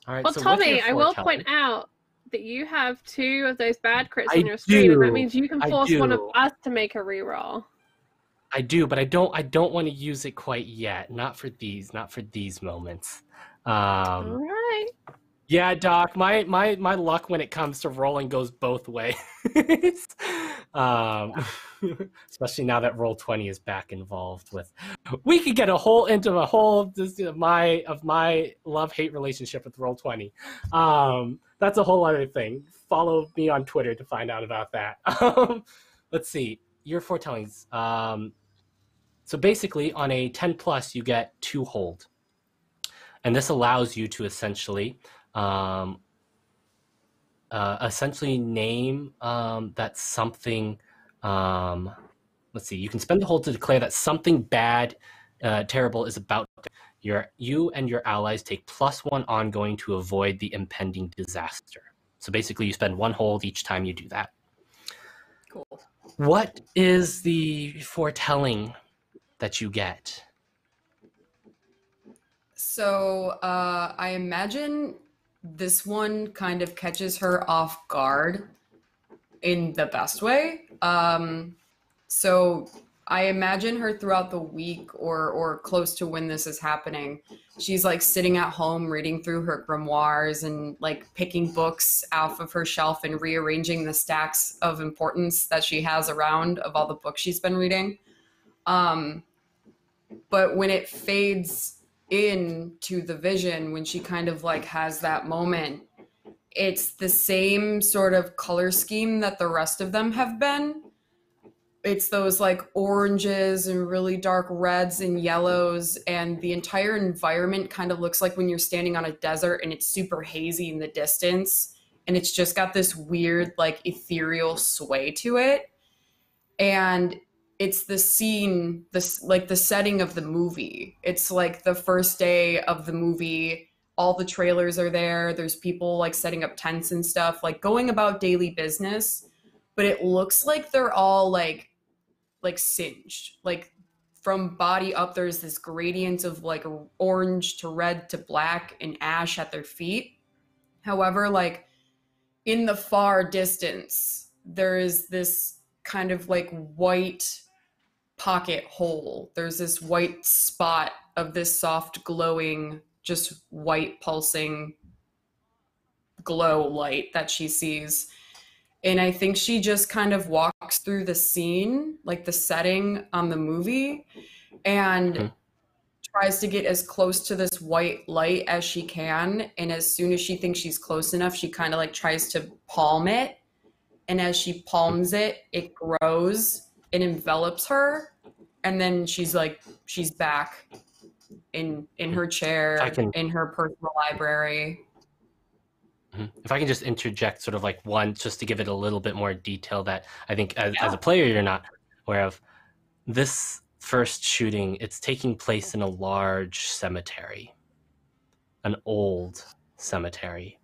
F: Well, Tommy, I will point out that you have 2 of those bad crits on your screen, and that means you can force one of us to make a reroll.
A: I do, but I don't want to use it quite yet. Not for these moments.
F: All right.
A: Yeah, Doc, my luck when it comes to rolling goes both ways. Especially now that Roll20 is back involved with. We could get into a whole my love-hate relationship with Roll20. That's a whole other thing. Follow me on Twitter to find out about that. Let's see. Your foretellings. So basically, on a 10 plus, you get 2 hold. And this allows you to essentially name that something. Let's see. You can spend the hold to declare that something bad, terrible is about. You and your allies take +1 ongoing to avoid the impending disaster. So basically, you spend 1 hold each time you do that.
C: Cool.
A: What is the foretelling that you get?
C: So I imagine this one kind of catches her off guard in the best way. So I imagine her throughout the week or close to when this is happening. She's like sitting at home reading through her grimoires and like picking books off of her shelf and rearranging the stacks of importance that she has around of all the books she's been reading. But when it fades into the vision, when she kind of like has that moment, it's the same sort of color scheme that the rest of them have been. It's those like oranges and really dark reds and yellows, and the entire environment kind of looks like when you're standing on a desert and it's super hazy in the distance, and it's just got this weird like ethereal sway to it. And it's the scene, like the setting of the movie. It's like the first day of the movie. All the trailers are there. There's people like setting up tents and stuff, like going about daily business. But it looks like they're all like singed. Like from body up, there's this gradient of like orange to red to black and ash at their feet. However, like in the far distance, there is this kind of like white pocket hole. There's this white spot of this soft glowing, just white pulsing glow light that she sees. And I think she just kind of walks through the scene, like the setting on the movie, and tries to get as close to this white light as she can. And as soon as she thinks she's close enough, she kind of like tries to palm it. And as she palms it, it grows and envelops her. And then she's back in her chair, in her personal library.
A: If I can just interject sort of like one, just to give it a little bit more detail that I think as a player you're not aware of. This first shooting, it's taking place in a large cemetery, an old cemetery.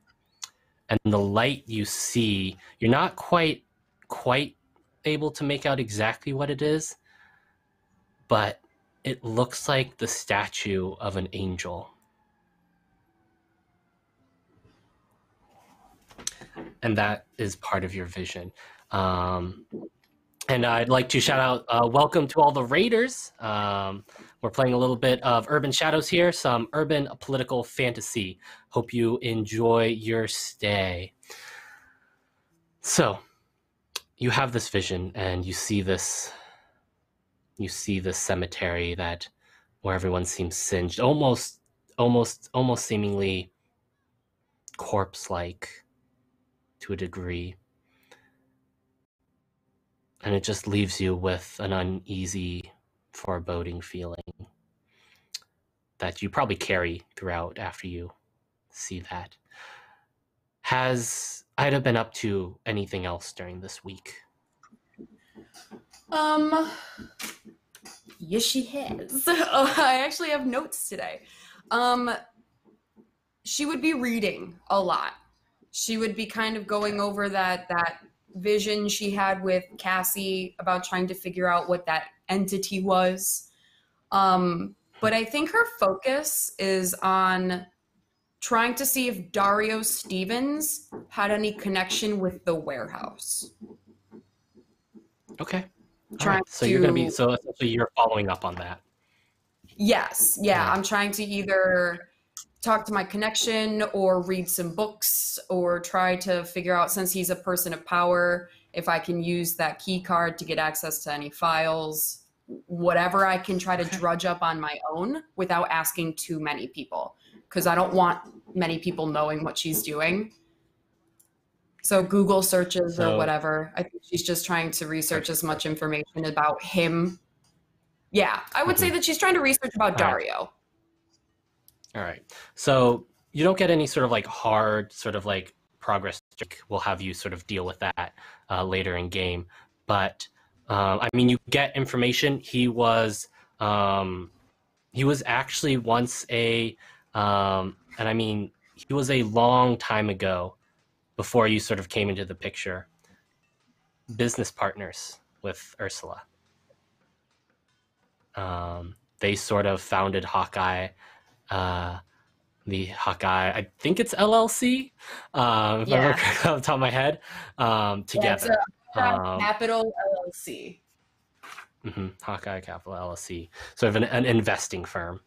A: And the light you see, you're not quite able to make out exactly what it is, but it looks like the statue of an angel. and that is part of your vision. And I'd like to shout out, welcome to all the raiders. We're playing a little bit of Urban Shadows here, some urban political fantasy. Hope you enjoy your stay. So, you have this vision, and you see this cemetery where everyone seems singed, almost seemingly corpse-like to a degree. And it just leaves you with an uneasy, foreboding feeling that you probably carry throughout after you see that. Has Ida been up to anything else during this week?
C: Yes, she has. I actually have notes today. She would be reading a lot. She would be kind of going over that vision she had with Cassie about trying to figure out what that entity was. But I think her focus is on trying to see if Dario Stevens had any connection with the warehouse.
A: Okay.
C: Trying
A: So you're going to be, so essentially you're following up on that.
C: Yes. Yeah. I'm trying to either talk to my connection or read some books or try to figure out, since he's a person of power, if I can use that key card to get access to any files, whatever I can try to drudge up on my own without asking too many people, because I don't want many people knowing what she's doing. So Google searches or whatever. I think she's just trying to research as much information about him. Yeah, I would say that she's trying to research about Dario.
A: All right. So you don't get any sort of like hard sort of like progress check. We'll have you sort of deal with that later in game. But I mean, you get information. He was actually once and I mean, he was a long time ago, before you sort of came into the picture, business partners with Ursula. They sort of founded Hawkeye, the Hawkeye, I think it's LLC, if I remember correctly off the top of my head, together.
C: Yeah, Capital LLC.
A: Hawkeye Capital LLC, sort of an investing firm,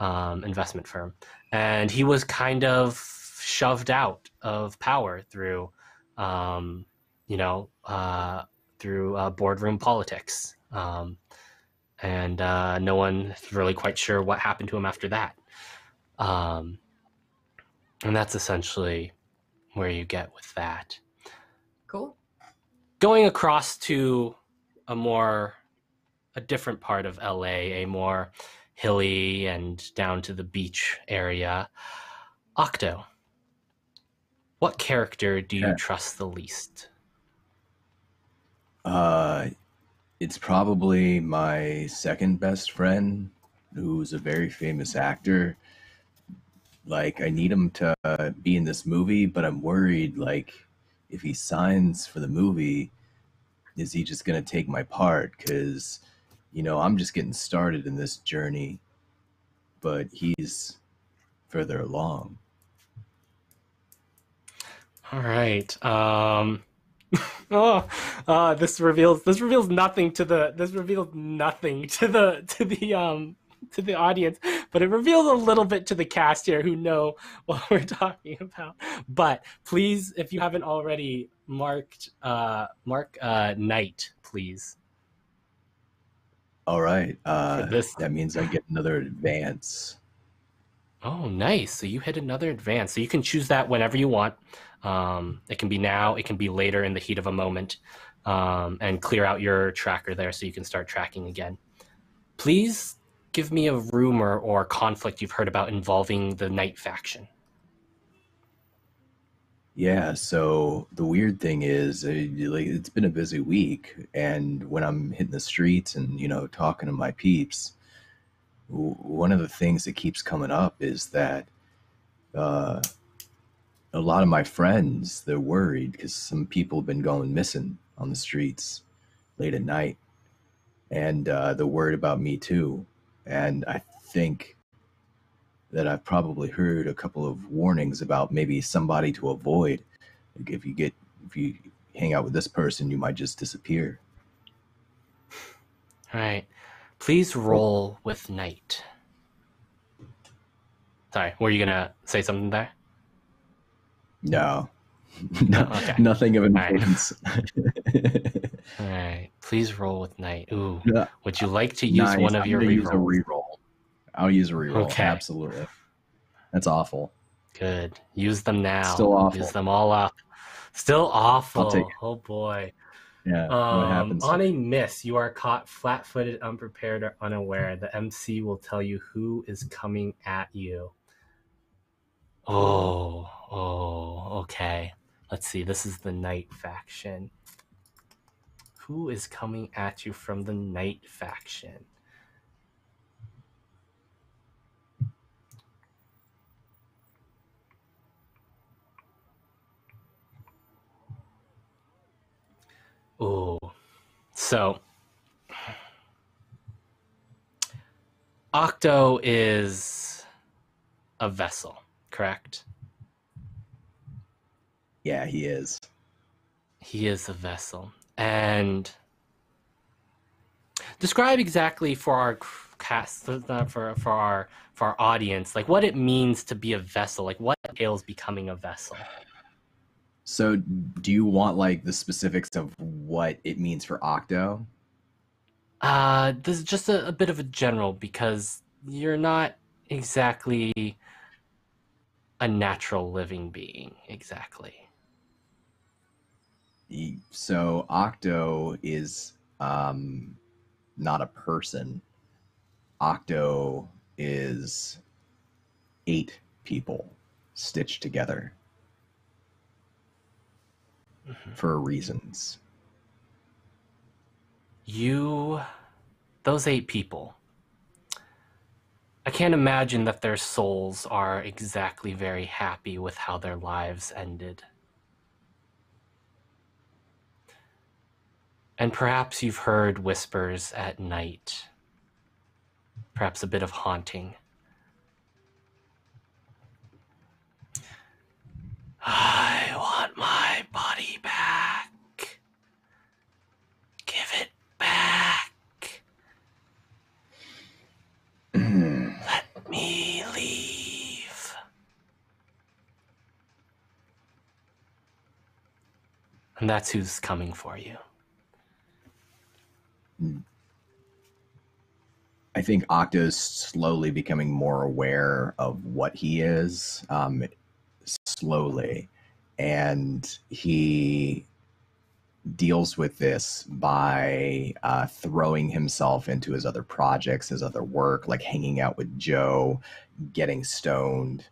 A: investment firm. And he was kind of shoved out of power through, through boardroom politics. And no one's really quite sure what happened to him after that. And that's essentially where you get with that.
C: Cool.
A: Going across to a different part of LA, a more hilly and down to the beach area. Octo, what character do you trust the least?
B: It's probably my second best friend, who's a very famous actor. Like, I need him to be in this movie, but I'm worried, like, if he signs for the movie, is he just going to take my part? Because, I'm just getting started in this journey, but he's further along.
A: All right. This reveals nothing to the audience, but it reveals a little bit to the cast here who know what we're talking about. But please, if you haven't already, mark Knight, please.
B: All right. That means I get another advance.
A: Oh, nice. So you hit another advance. So you can choose that whenever you want. It can be now, it can be later in the heat of a moment, and clear out your tracker there so you can start tracking again. Please give me a rumor or conflict you've heard about involving the Knight faction.
B: Yeah, so the weird thing is, it's been a busy week, and when I'm hitting the streets and, talking to my peeps, one of the things that keeps coming up is that a lot of my friends, they're worried because some people have been going missing on the streets late at night, and they're worried about me too. And I think that I've probably heard a couple of warnings about maybe somebody to avoid. Like, if you get if you hang out with this person, you might just disappear.
A: All right. Please roll with night. Sorry, were you gonna say something there?
B: No.
A: No, okay.
B: Nothing of
A: All right.
B: importance.
A: All right. Please roll with night. Ooh.
B: Yeah.
A: Would you like to use
B: Nice.
A: one of
B: I'm
A: your
B: gonna use a
A: rerolls?
B: reroll. I'll use a reroll.
A: Okay.
B: Absolutely. That's awful.
A: Good. Use them now.
B: Still awful.
A: Use them all up. Still awful.
B: I'll take it.
A: Oh boy.
B: Yeah. What happens?
A: On a miss, you are caught flat-footed, unprepared, or unaware. The MC will tell you who is coming at you. Oh, okay. Let's see. This is the Night faction. Who is coming at you from the Night faction? Oh, so Octo is a vessel, correct?
B: Yeah, he is.
A: He is a vessel. And describe exactly for our cast, for our audience, like what it means to be a vessel, like what entails becoming a vessel.
B: So do you want like the specifics of what it means for Octo?
A: This is just a bit of a general, because you're not exactly a natural living being, exactly.
B: So Octo is not a person. Octo is 8 people stitched together for reasons.
A: Those 8 people, I can't imagine that their souls are exactly very happy with how their lives ended. And perhaps you've heard whispers at night, perhaps a bit of haunting. I want my body back. Give it back. Let me leave. And that's who's coming for you.
B: I think Octo's slowly becoming more aware of what he is, slowly, and he deals with this by throwing himself into his other projects, his other work, like hanging out with Joe, getting stoned,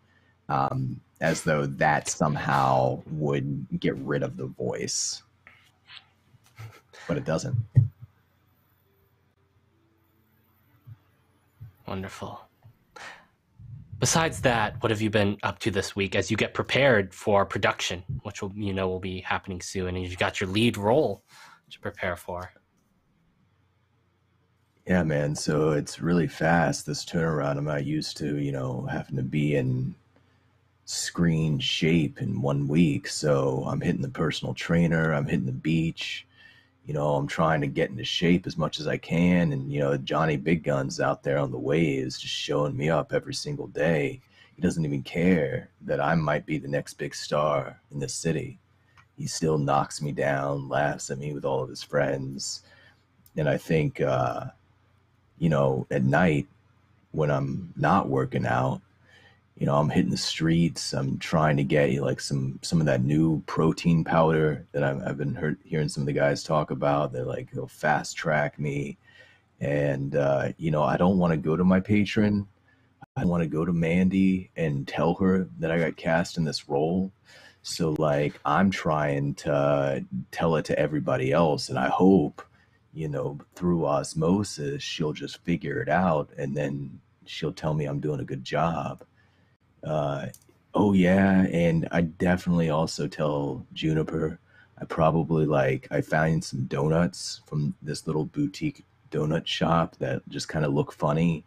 B: as though that somehow would get rid of the voice. But it doesn't.
A: Wonderful. Besides that, what have you been up to this week as you get prepared for production, which will be happening soon, and you've got your lead role to prepare for?
B: Yeah, man. So it's really fast, this turnaround. I'm not used to, having to be in screen shape in 1 week. So I'm hitting the personal trainer. I'm hitting the beach. I'm trying to get into shape as much as I can. And, Johnny Big Gun's out there on the waves, just showing me up every single day. He doesn't even care that I might be the next big star in this city. He still knocks me down, laughs at me with all of his friends. And I think, at night when I'm not working out, I'm hitting the streets. I'm trying to get like some of that new protein powder that I've been hearing some of the guys talk about. They're like, they'll fast track me. And, I don't want to go to my patron. I want to go to Mandy and tell her that I got cast in this role. So like, I'm trying to tell it to everybody else. And I hope, through osmosis, she'll just figure it out. And then she'll tell me I'm doing a good job. Oh yeah, and I definitely also tell Juniper. I find some donuts from this little boutique donut shop that just kind of look funny.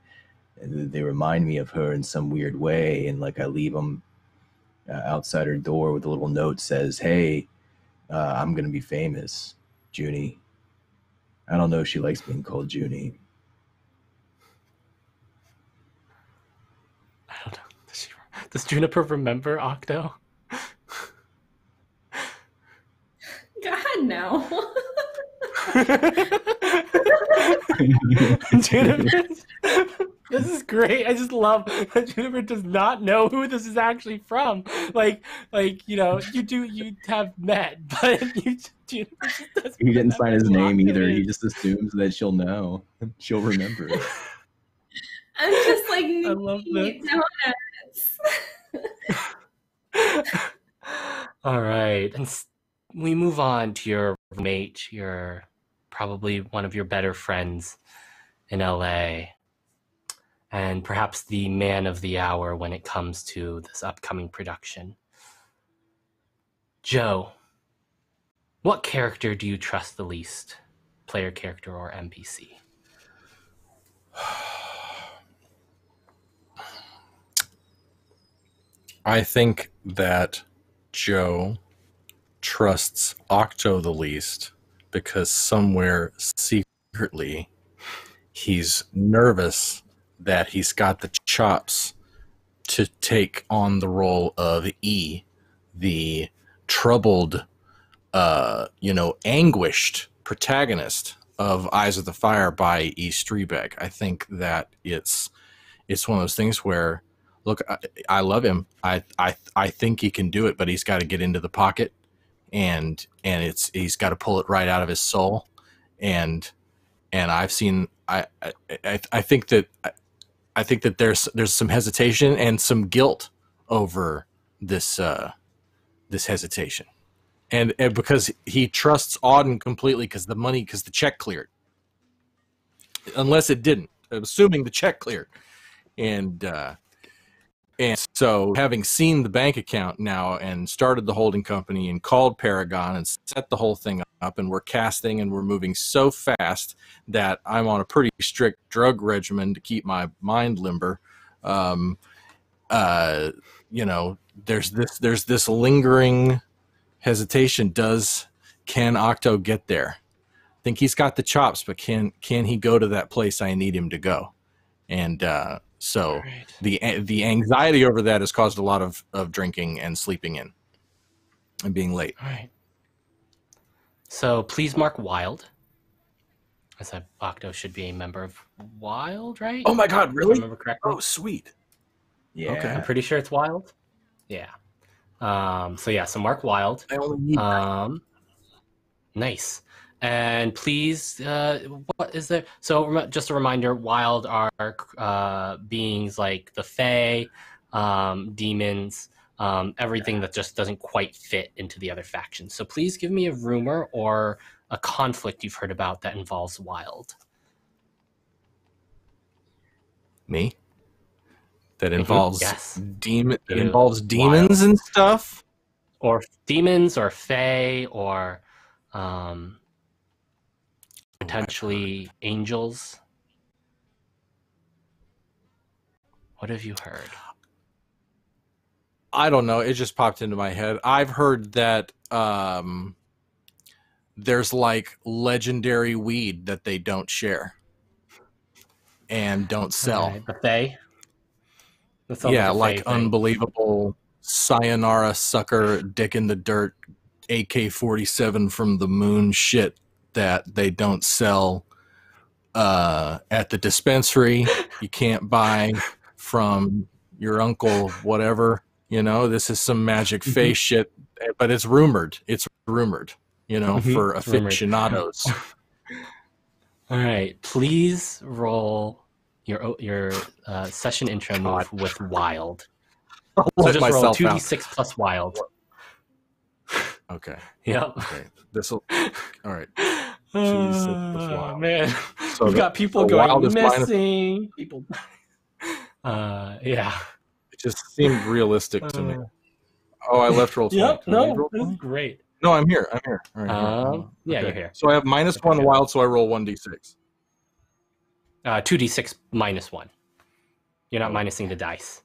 B: And they remind me of her in some weird way, and like I leave them outside her door with a little note says, "Hey, I'm gonna be famous, Junie. I don't know if she likes being called Junie.
A: I don't know. Does Juniper remember Octo?
E: God, no.
A: Juniper, this is great. I just love that Juniper does not know who this is actually from. Like you have met, but Juniper just doesn't.
B: He didn't sign his
A: remember who
B: name
A: Octo
B: either.
A: is.
B: He just assumes that she'll know. She'll remember it.
E: I'm just like,
A: I love this.
E: donuts.
A: All right, and we move on to your roommate, your probably one of your better friends in LA, and perhaps the man of the hour when it comes to this upcoming production. Joe, what character do you trust the least? Player character or NPC?
G: I think that Joe trusts Octo the least because somewhere secretly he's nervous that he's got the chops to take on the role of E, the troubled, anguished protagonist of Eyes of the Fire by E. Streebeck. I think that it's one of those things where, look, I love him. I think he can do it, but he's got to get into the pocket, and he's got to pull it right out of his soul. And I've seen I think that there's some hesitation and some guilt over this hesitation, and because he trusts Auden completely because the check cleared, unless it didn't, assuming the check cleared, and so having seen the bank account now and started the holding company and called Paragon and set the whole thing up, and we're casting and we're moving so fast that I'm on a pretty strict drug regimen to keep my mind limber. There's this lingering hesitation. Can Octo get there? I think he's got the chops, but can he go to that place I need him to go? And so
A: Right.
G: the anxiety over that has caused a lot of drinking and sleeping in and being late.
A: All right. So please mark Wild. I said Octo should be a member of Wild, right?
G: Oh my God,
A: If I
G: really?
A: remember correctly.
G: Oh, sweet.
B: Yeah.
G: Okay.
A: I'm pretty sure it's Wild. Yeah. So mark Wild.
G: I only need
A: Nice. And please, what is there? So just a reminder, Wild are beings like the Fae, demons, everything that just doesn't quite fit into the other factions. So please give me a rumor or a conflict you've heard about that involves Wild.
G: me. That involves
A: Yes.
G: involves demons and stuff.
A: Or demons or Fae or potentially angels. What have you heard?
G: I don't know. It just popped into my head. I've heard that there's like legendary weed that they don't share and don't sell.
A: Right, the Fae? That sounds
G: Yeah,
A: a
G: like
A: Fae thing.
G: unbelievable sayonara sucker, dick in the dirt, AK-47 from the moon shit that they don't sell at the dispensary. You can't buy from your uncle, whatever. You know, this is some magic face shit, but it's rumored. It's rumored, for
A: It's rumored.
G: aficionados.
A: All right, please roll your session intro move with Wild. So
G: Let
A: just roll
G: myself out.
A: 2d6 plus Wild.
G: Okay.
A: Yep.
G: Okay. This'll. All right. 2d6 plus Wild.
A: Man,
G: So
A: we've
G: the-
A: got people
G: the Wild
A: going
G: is minus-
A: missing. People. Yeah.
G: It just seemed realistic to me. Oh, I left roll 20.
A: Yep.
G: Can I leave
A: No,
G: roll
A: this is
G: 20?
A: great.
G: No, I'm here. All right,
A: Yeah,
G: Okay.
A: you're here.
G: So I have -1
A: Okay.
G: Wild, so I roll 1d6.
A: 2d6 minus 1. You're not
G: Oh.
A: minusing the dice.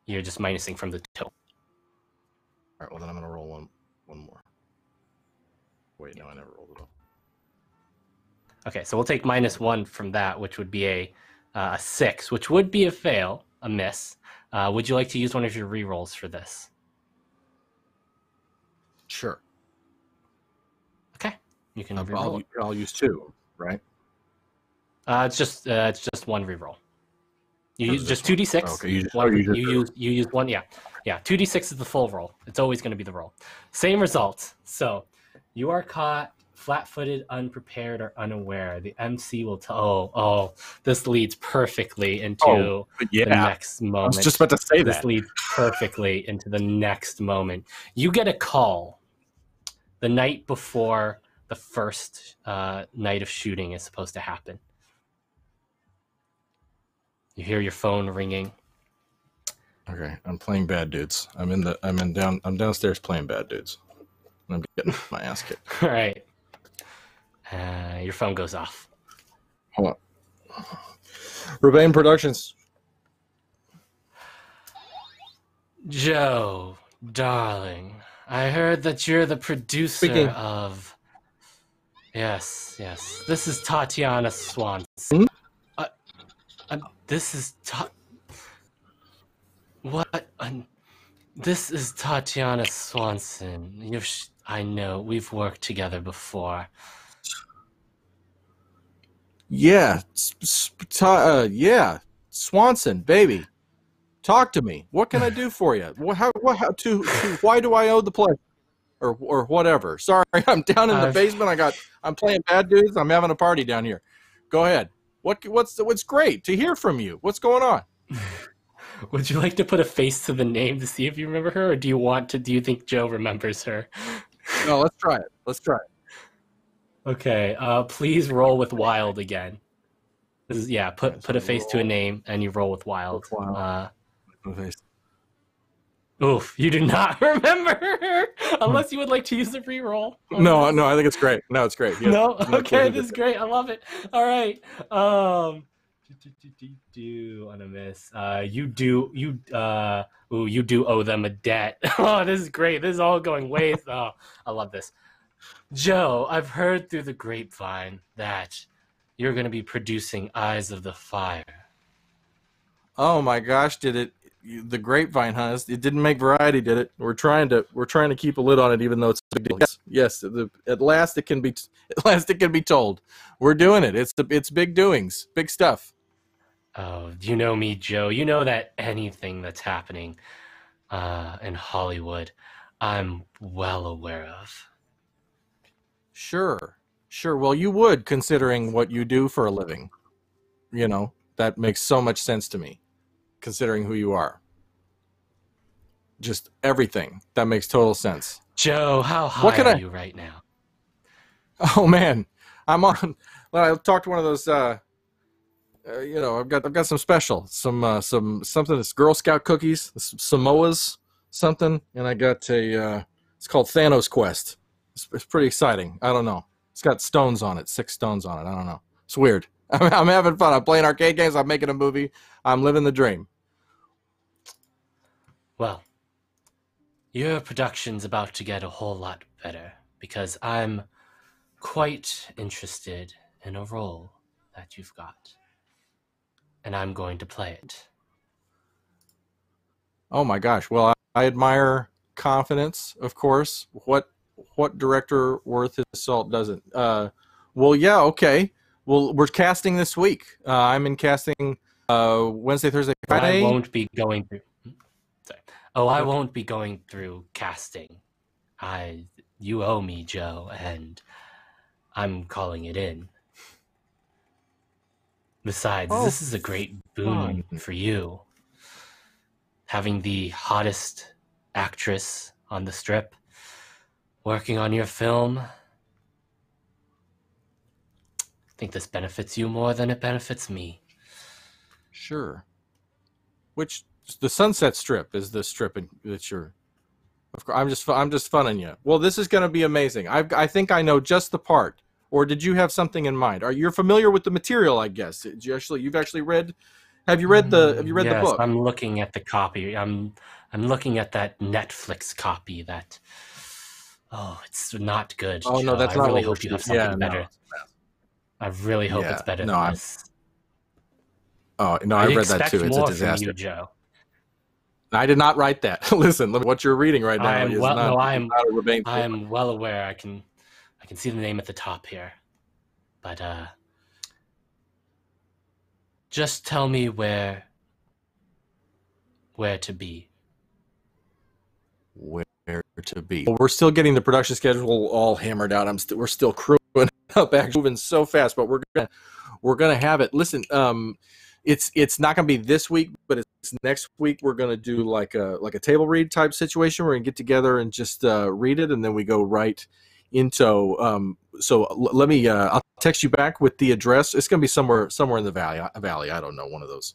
A: You're just minusing from the total.
G: All right, well then I'm gonna roll one more. Wait, no, I never rolled it off.
A: Okay, so we'll take -1 from that, which would be a 6, which would be a fail, a miss. Would you like to use one of your rerolls for this?
G: Sure.
A: Okay, you can reroll.
G: I'll use 2, right?
A: It's just one reroll. You use just 2d6.
G: Okay,
A: you use one. Yeah. 2d6 is the full roll. It's always going to be the roll. Same result. So you are caught flat-footed, unprepared, or unaware. The MC will tell. Oh, this leads perfectly into the next moment.
G: I was just about to say
A: this leads perfectly into the next moment. You get a call the night before the first night of shooting is supposed to happen. You hear your phone ringing.
G: Okay, I'm playing Bad Dudes. I'm downstairs playing Bad Dudes. I'm getting my ass kicked.
A: All right. Your phone goes off.
G: Hold on. Rebane Productions.
A: Joe, darling, I heard that you're the producer of... Yes. This is Tatiana Swanson. This is This is Tatiana Swanson. I know, we've worked together before.
G: Yeah, Swanson, baby, talk to me. What can I do for you? Why do I owe the pleasure, or whatever? Sorry, I'm down in the basement. I'm playing Bad Dudes. I'm having a party down here. Go ahead. What's great to hear from you? What's going on?
A: Would you like to put a face to the name to see if you remember her, or do you think Joe remembers her?
G: No, let's try it.
A: Okay, please roll with wild again. This is put a face to a name and you roll with wild. Oof, you do not remember her unless you would like to use the reroll.
G: No, I think it's great. No, it's great. Yeah.
A: No, okay, this is great. I love it. All right. On a miss. You do owe them a debt. Oh, this is great. This is all going way. Oh, I love this. Joe, I've heard through the grapevine that you're going to be producing Eyes of the Fire.
G: Oh my gosh, did it? The grapevine, huh? It didn't make Variety, did it? We're trying to keep a lid on it, even though it's a big deal. Yes. At last it can be told. We're doing it. It's big doings, big stuff.
A: Oh, you know me, Joe. You know that anything that's happening in Hollywood, I'm well aware of.
G: Sure. Well, you would, considering what you do for a living. You know, that makes so much sense to me, considering who you are. Just everything. That makes total sense.
A: Joe, how high are you right now?
G: Oh man, I'm on. Well, I talked to one of those. I've got some special, something that's Girl Scout cookies, Samoas, something, and I got it's called Thanos Quest. It's pretty exciting. I don't know. It's got stones on it, 6 stones on it. I don't know. It's weird. I'm having fun. I'm playing arcade games. I'm making a movie. I'm living the dream.
A: Well, your production's about to get a whole lot better because I'm quite interested in a role that you've got. And I'm going to play it.
G: Oh my gosh. Well, I admire confidence, of course. What director worth his salt doesn't? Well, yeah, okay. Well, we're casting this week. I'm in casting Wednesday, Thursday, Friday.
A: I won't be going through. Sorry. I won't be going through casting. You owe me, Joe, and I'm calling it in. Besides, this is a great boon for you. Having the hottest actress on the strip working on your film. I think this benefits you more than it benefits me.
G: Sure. Which the Sunset Strip is the strip that you're. Of course, I'm just funning you. Well, this is going to be amazing. I think I know just the part. Or did you have something in mind? Are you familiar with the material? I guess you've actually read. Have you read the book?
A: I'm looking at the copy. I'm looking at that Netflix copy that Oh, it's not good,
G: Oh no,
A: Joe.
G: that's
A: I
G: not
A: really
G: what we're
A: hope you have
G: shooting.
A: something
G: Yeah,
A: better.
G: no.
A: I really hope it's
G: Yeah,
A: better
G: no,
A: than this.
G: Oh no,
A: I
G: I read that
A: expect
G: too. It's a
A: more from
G: disaster.
A: you, Joe.
G: I did not write that. Listen, what you're reading right now is not a Rebane
A: I am well aware. I can see the name at the top here, but just tell me where to be.
G: Where to be? Well, we're still getting the production schedule all hammered out. We're still crewing up, actually moving so fast, but we're gonna have it. Listen, it's not gonna be this week, but it's next week. We're gonna do like a table read type situation. We're gonna get together and just read it, and then we go right into. So let me. I'll text you back with the address. It's gonna be somewhere in the valley. I don't know, one of those,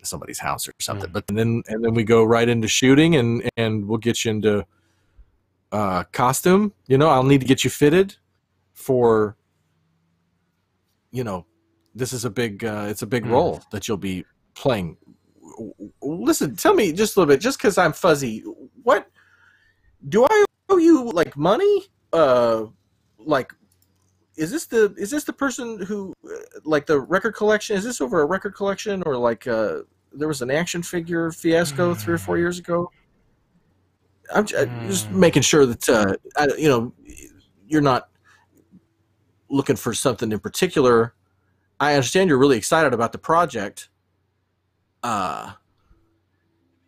G: somebody's house or something. But then we go right into shooting, and we'll get you into costume. I'll need to get you fitted for. This is a big role that you'll be playing. Listen, tell me just a little bit, just because I'm fuzzy. What do I owe you, like, money? Like, is this the person who, like, the record collection? Is this over a record collection, or like there was an action figure fiasco 3 or 4 years ago? I'm just making sure that you're not looking for something in particular. I understand you're really excited about the project.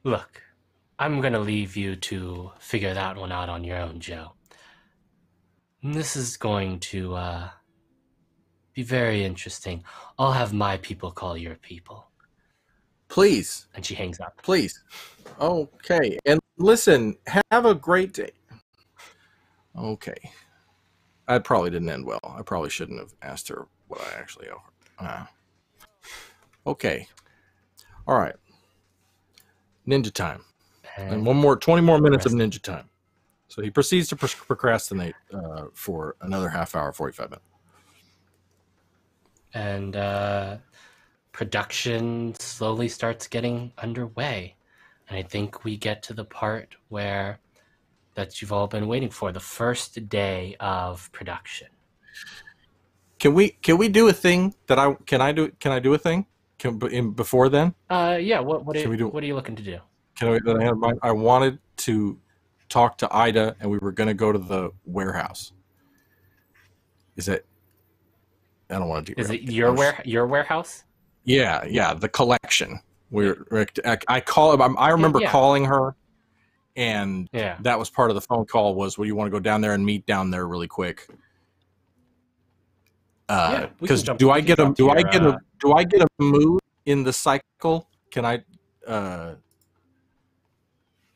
A: Look, I'm gonna leave you to figure that one out on your own, Joe. This is going to be very interesting. I'll have my people call your people.
G: Please.
A: And she hangs up.
G: Please. Okay. And listen, have a great day. Okay. I probably didn't end well. I probably shouldn't have asked her what I actually owe her. Okay. All right. Ninja time. And 20 more minutes of ninja time. So he proceeds to procrastinate for another half hour, 45 minutes.
A: And production slowly starts getting underway. And I think we get to the part that you've all been waiting for, the first day of production.
G: Can we do a thing that can I do a thing before then?
A: Yeah. What are you looking to do?
G: I wanted to talk to Ida, and we were going to go to the warehouse. Is it? I don't want to do.
A: Is it your warehouse?
G: Yeah, the collection. I remember calling her, and that was part of the phone call. Was, well, you want to go down there and meet down there really quick? Because do I get a mood in the cycle? Can I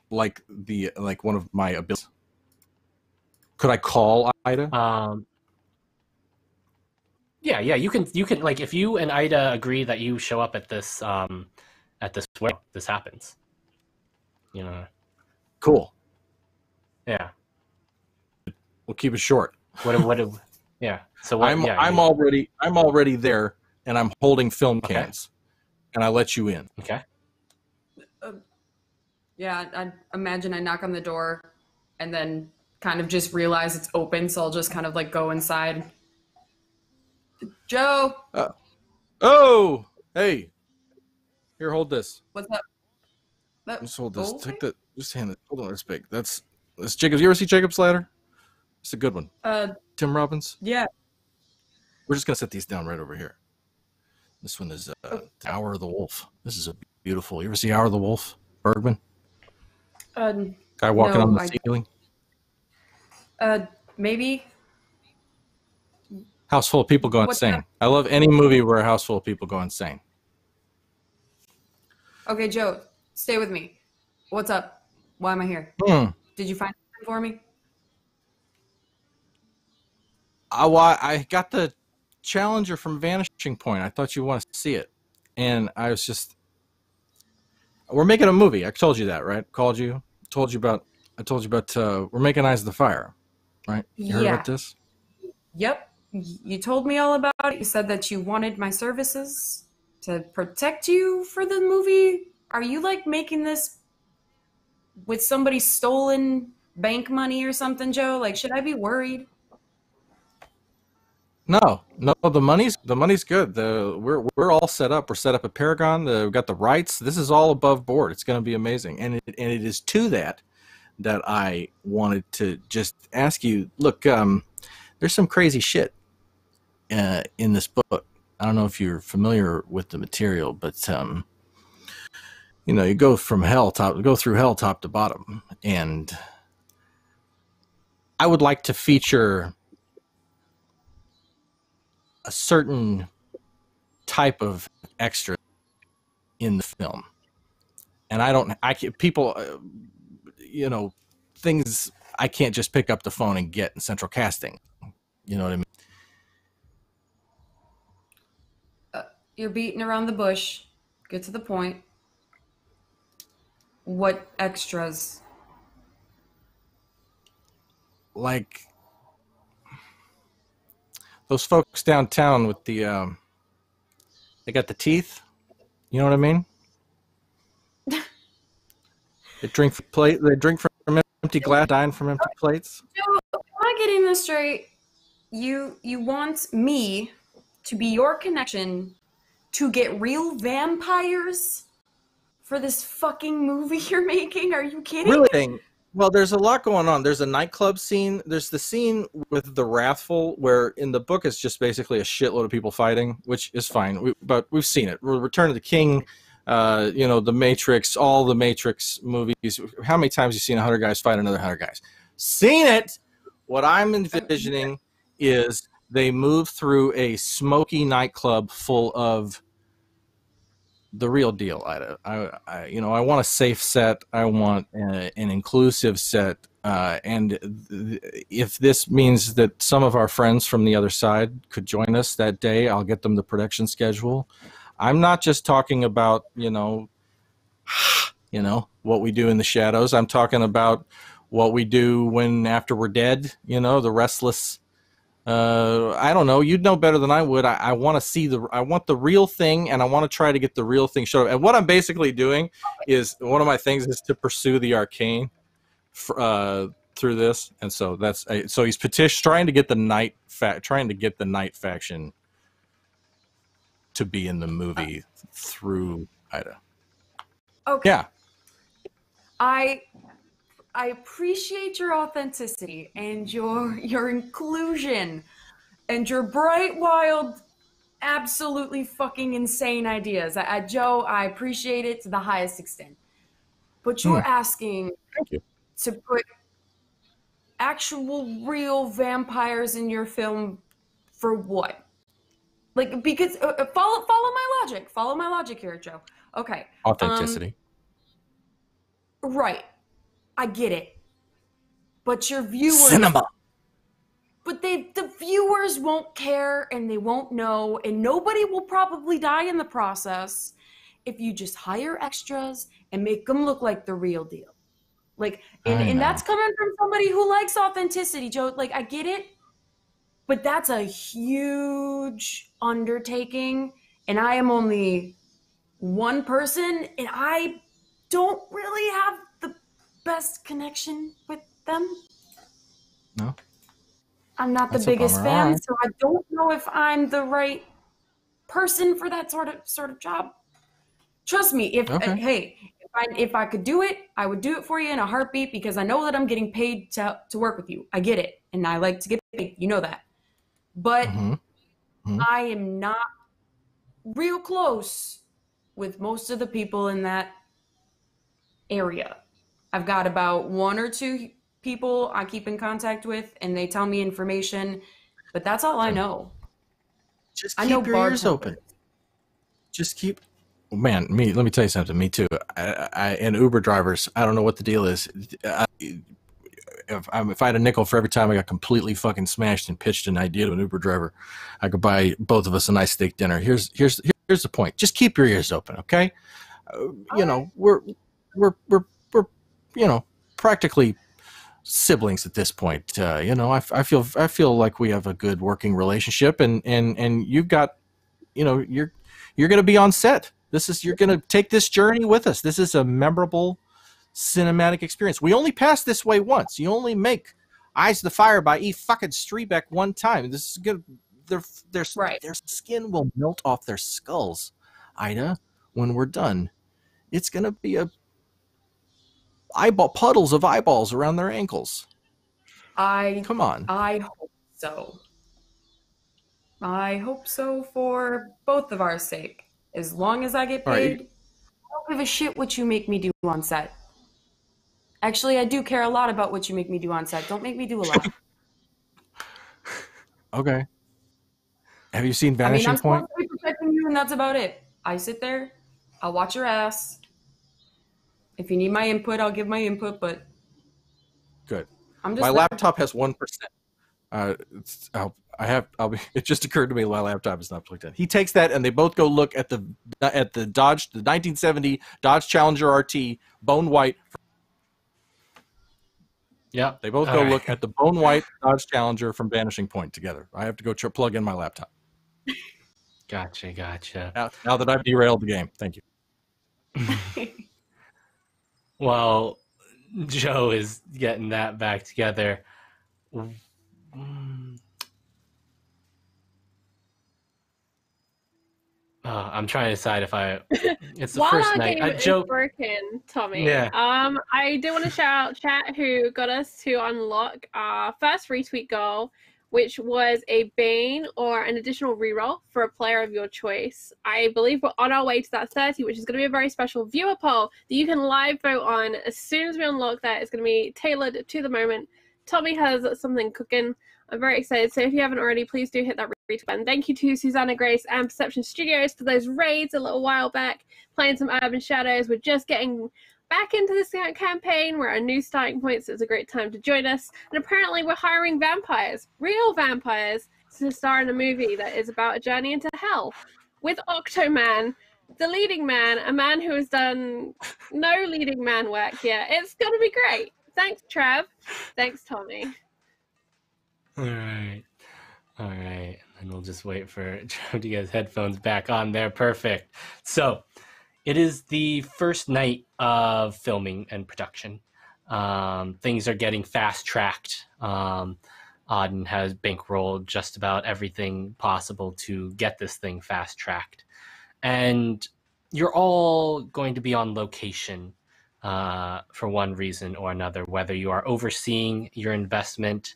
G: like one of my abilities? Could I call Ida?
A: Yeah, you can like, if you and Ida agree that you show up at this where this happens.
G: Cool.
A: Yeah.
G: We'll keep it short.
A: Yeah. So
G: I'm already there, and I'm holding film cans, and I let you in.
A: Okay.
C: Yeah, I imagine I knock on the door, and then kind of just realize it's open, so I'll just kind of like go inside. Joe.
G: Oh, hey. Here, hold this.
C: What's up?
G: Just hold this. Take that. Just hand it. Hold on. That's big. That's Jacob's. You ever see Jacob's Ladder? It's a good one. Tim Robbins.
C: Yeah.
G: We're just gonna set these down right over here. This one is the Hour of the Wolf. This is a beautiful. You ever see Hour of the Wolf, Bergman? Guy walking on the ceiling.
C: Maybe.
G: House full of people go insane. I love any movie where a house full of people go insane.
C: Okay, Joe, stay with me. What's up? Why am I here? Did you find something for me?
G: I got the Challenger from Vanishing Point. I thought you wanted to see it, and I was just. We're making a movie. I told you that, right? Told you about. We're making Eyes of the Fire, right? You heard about this?
C: Yep. You told me all about it. You said that you wanted my services to protect you for the movie. Are you like making this with somebody's stolen bank money or something, Joe? Like, should I be worried?
G: No, the money's good. We're all set up. We're set up at Paragon. We've got the rights. This is all above board. It's going to be amazing, and it is to that I wanted to just ask you. Look, there's some crazy shit in this book. I don't know if you're familiar with the material, but you go through hell top to bottom, and I would like to feature a certain type of extra in the film, and things I can't just pick up the phone and get in central casting. You know what I mean?
C: You're beating around the bush. Get to the point. What extras?
G: Like those folks downtown with the they got the teeth. You know what I mean? They drink from empty glass, dine from empty plates.
C: Joe, am I getting this straight? You want me to be your connection to get real vampires for this fucking movie you're making? Are you kidding?
G: Really? Well, there's a lot going on. There's a nightclub scene. There's the scene with the Wrathful, where in the book it's just basically a shitload of people fighting, which is fine. But we've seen it. Return of the King, The Matrix, all the Matrix movies. How many times have you seen 100 guys fight another 100 guys? Seen it. What I'm envisioning is they move through a smoky nightclub full of the real deal. I want a safe set. I want an inclusive set. And if this means that some of our friends from the other side could join us that day, I'll get them the production schedule. I'm not just talking about, what we do in the shadows. I'm talking about what we do after we're dead, the restless. I don't know. You'd know better than I would. I want to I want the real thing, and I want to try to get the real thing showed up. And what I'm basically doing is, one of my things is to pursue the arcane through this. And so so he's trying to get the night faction to be in the movie through Ida.
C: Okay.
G: Yeah.
C: I appreciate your authenticity and your inclusion and your bright, wild, absolutely fucking insane ideas. Joe, I appreciate it to the highest extent. But you're asking
G: Thank you.
C: to put actual real vampires in your film for what? Like, because follow my logic. Follow my logic here, Joe. Okay.
G: Authenticity.
C: Right. I get it. But your viewers...
G: Cinema.
C: But the viewers won't care, and they won't know, and nobody will probably die in the process if you just hire extras and make them look like the real deal. Like, and that's coming from somebody who likes authenticity, Joe. Like, I get it, but that's a huge undertaking, and I am only one person, and I don't really have the best connection with them.
G: No.
C: I'm not the
G: That's a
C: biggest
G: bummer.
C: fan,
G: Alright.
C: so I don't know if I'm the right person for that sort of job. Trust me, if I could do it, I would do it for you in a heartbeat, because I know that I'm getting paid to work with you. I get it, and I like to get paid. You know that. But I am not real close with most of the people in that area. I've got about one or two people I keep in contact with, and they tell me information, but that's all I know.
G: Just
C: I
G: keep
C: know
G: your ears open. Just keep... Man, let me tell you something. Me too. And Uber drivers, I don't know what the deal is. If I had a nickel for every time I got completely fucking smashed and pitched an idea to an Uber driver, I could buy both of us a nice steak dinner. Here's the point. Just keep your ears open, okay? We're practically siblings at this point. I feel like we have a good working relationship, and you've got, you're going to be on set. You're going to take this journey with us. This is a memorable cinematic experience. We only pass this way once. You only make Eyes of the Fire by fucking Streebeck one time. This is good. Their skin will melt off their skulls, Ida, when we're done. It's gonna be puddles of eyeballs around their ankles. Come on.
C: I hope so. I hope so for both of our sake. As long as I get paid, I don't give a shit what you make me do on set. Actually, I do care a lot about what you make me do on set. Don't make me do a lot.
G: Okay. Have you seen Vanishing
C: I'm
G: Point?
C: supposed to be protecting you, and that's about it. I sit there, I'll watch your ass. If you need my input, I'll give my input, but...
G: Good.
C: I'm just
G: my laptop has 1%. It just occurred to me my laptop is not plugged in. He takes that, and they both go look at the Dodge, the 1970 Dodge Challenger RT, bone white.
A: Yeah,
G: they both go look at the bone white Dodge Challenger from Vanishing Point together. I have to go plug in my laptop.
A: Gotcha.
G: Now that I've derailed the game, thank you.
A: Well, Joe is getting that back together. I'm trying to decide if it's the
F: While
A: first
F: our
A: night.
F: game is
A: Joe,
F: broken, Tommy.
A: Yeah.
F: I do want to shout out chat who got us to unlock our first retweet goal, which was a Bane or an additional reroll for a player of your choice. I believe we're on our way to that 30, which is going to be a very special viewer poll that you can live vote on. As soon as we unlock that, it's going to be tailored to the moment. Tommy has something cooking. I'm very excited. So if you haven't already, please do hit that retweet button. Thank you to Susanna Grace and Perception Studios for those raids a little while back, playing some Urban Shadows. We're just getting back into this campaign. We're at a new starting point, so it's a great time to join us. And apparently we're hiring vampires, real vampires, to star in a movie that is about a journey into hell with Octoman, the leading man, a man who has done no leading man work yet. It's going to be great. Thanks, Trav. Thanks, Tommy.
A: All right. And we'll just wait for Joe to get his headphones back on there. Perfect. So it is the first night of filming and production. Things are getting fast-tracked. Auden has bankrolled just about everything possible to get this thing fast-tracked. And you're all going to be on location for one reason or another, whether you are overseeing your investment,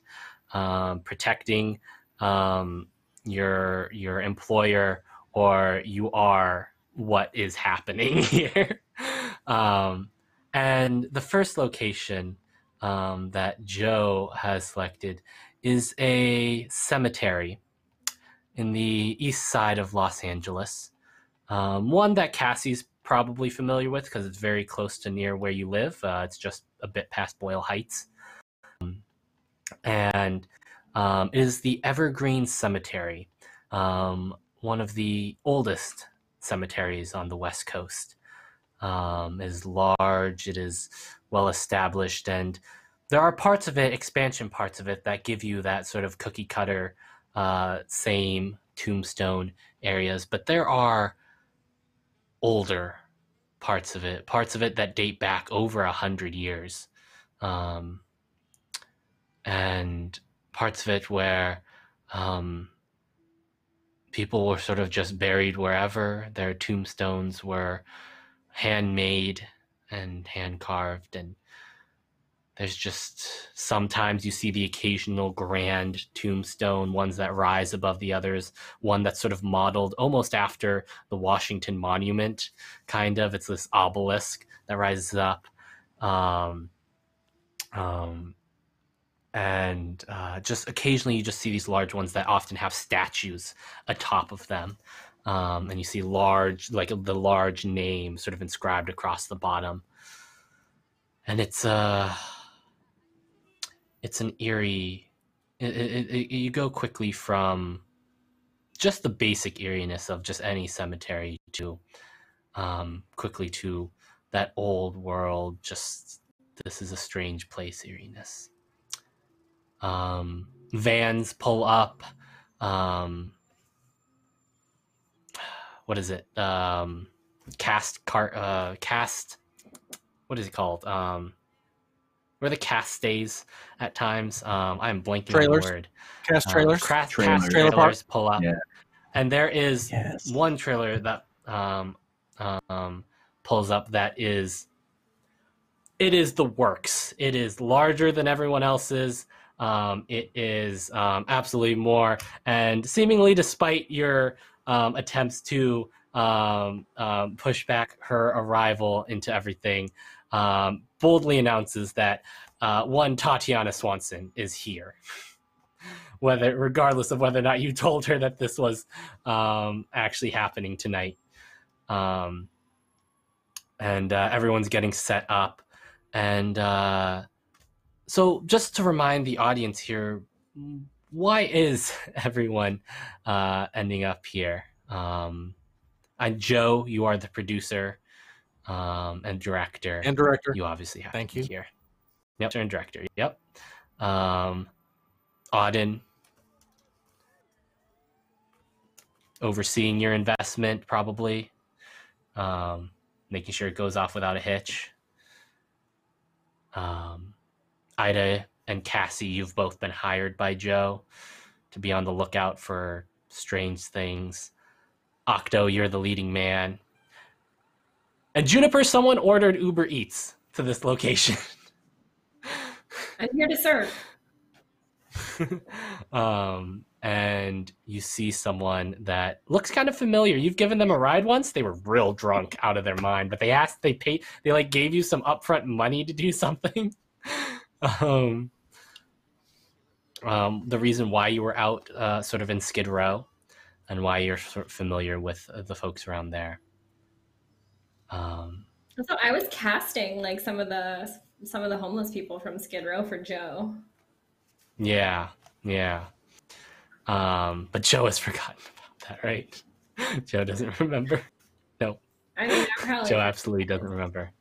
A: protecting your employer, or you are what is happening here. And the first location that Joe has selected is a cemetery in the east side of Los Angeles. One that Cassie's probably familiar with because it's very close to near where you live. It's just a bit past Boyle Heights. And it is the Evergreen Cemetery, one of the oldest cemeteries on the West Coast. It is large, it is well established, and there are parts of it, expansion parts of it, that give you that sort of cookie cutter, same tombstone areas, but there are older parts of it that date back over 100 years. And parts of it where people were sort of just buried wherever. Their tombstones were handmade and hand-carved, and there's just sometimes you see the occasional grand tombstone, ones that rise above the others, one that's sort of modeled almost after the Washington Monument, kind of. It's this obelisk that rises up. And just occasionally you just see these large ones that often have statues atop of them. And you see large, like the large name sort of inscribed across the bottom. And it's an eerie, you go quickly from just the basic eeriness of just any cemetery to quickly to that old world, just this is a strange place eeriness. Vans pull up. What is it? Cast what is it called? Where the cast stays at times. I'm blanking
G: Trailers?
A: on the word.
G: Cast trailers.
A: Cast
B: Trailers.
G: Trailer park?
A: trailers pull up,
B: Yeah.
A: and there is
B: Yes.
A: one trailer that pulls up that is. It is the works. It is larger than everyone else's. It is absolutely more, and seemingly, despite your attempts to push back her arrival into everything, boldly announces that one Tatiana Swanson is here. Regardless of whether or not you told her that this was actually happening tonight, and everyone's getting set up. And so just to remind the audience here, why is everyone ending up here? And Joe, you are the producer and director.
G: And director.
A: You obviously have
G: Thank
A: to be
G: you.
A: here. Yep, and director. Yep. Auden, overseeing your investment, probably. Making sure it goes off without a hitch. Ida and Cassie, you've both been hired by Joe to be on the lookout for strange things. Octo, you're the leading man. And Juniper, someone ordered Uber Eats to this location.
E: I'm here to serve.
A: And you see someone that looks kind of familiar. You've given them a ride once. They were real drunk out of their mind, but they gave you some upfront money to do something. The reason why you were out sort of in Skid Row and why you're sort of familiar with the folks around there.
E: So I was casting like some of the homeless people from Skid Row for Joe.
A: Yeah. But Joe has forgotten about that, right? Joe doesn't remember. No.
E: I mean, I probably
A: Joe absolutely doesn't remember.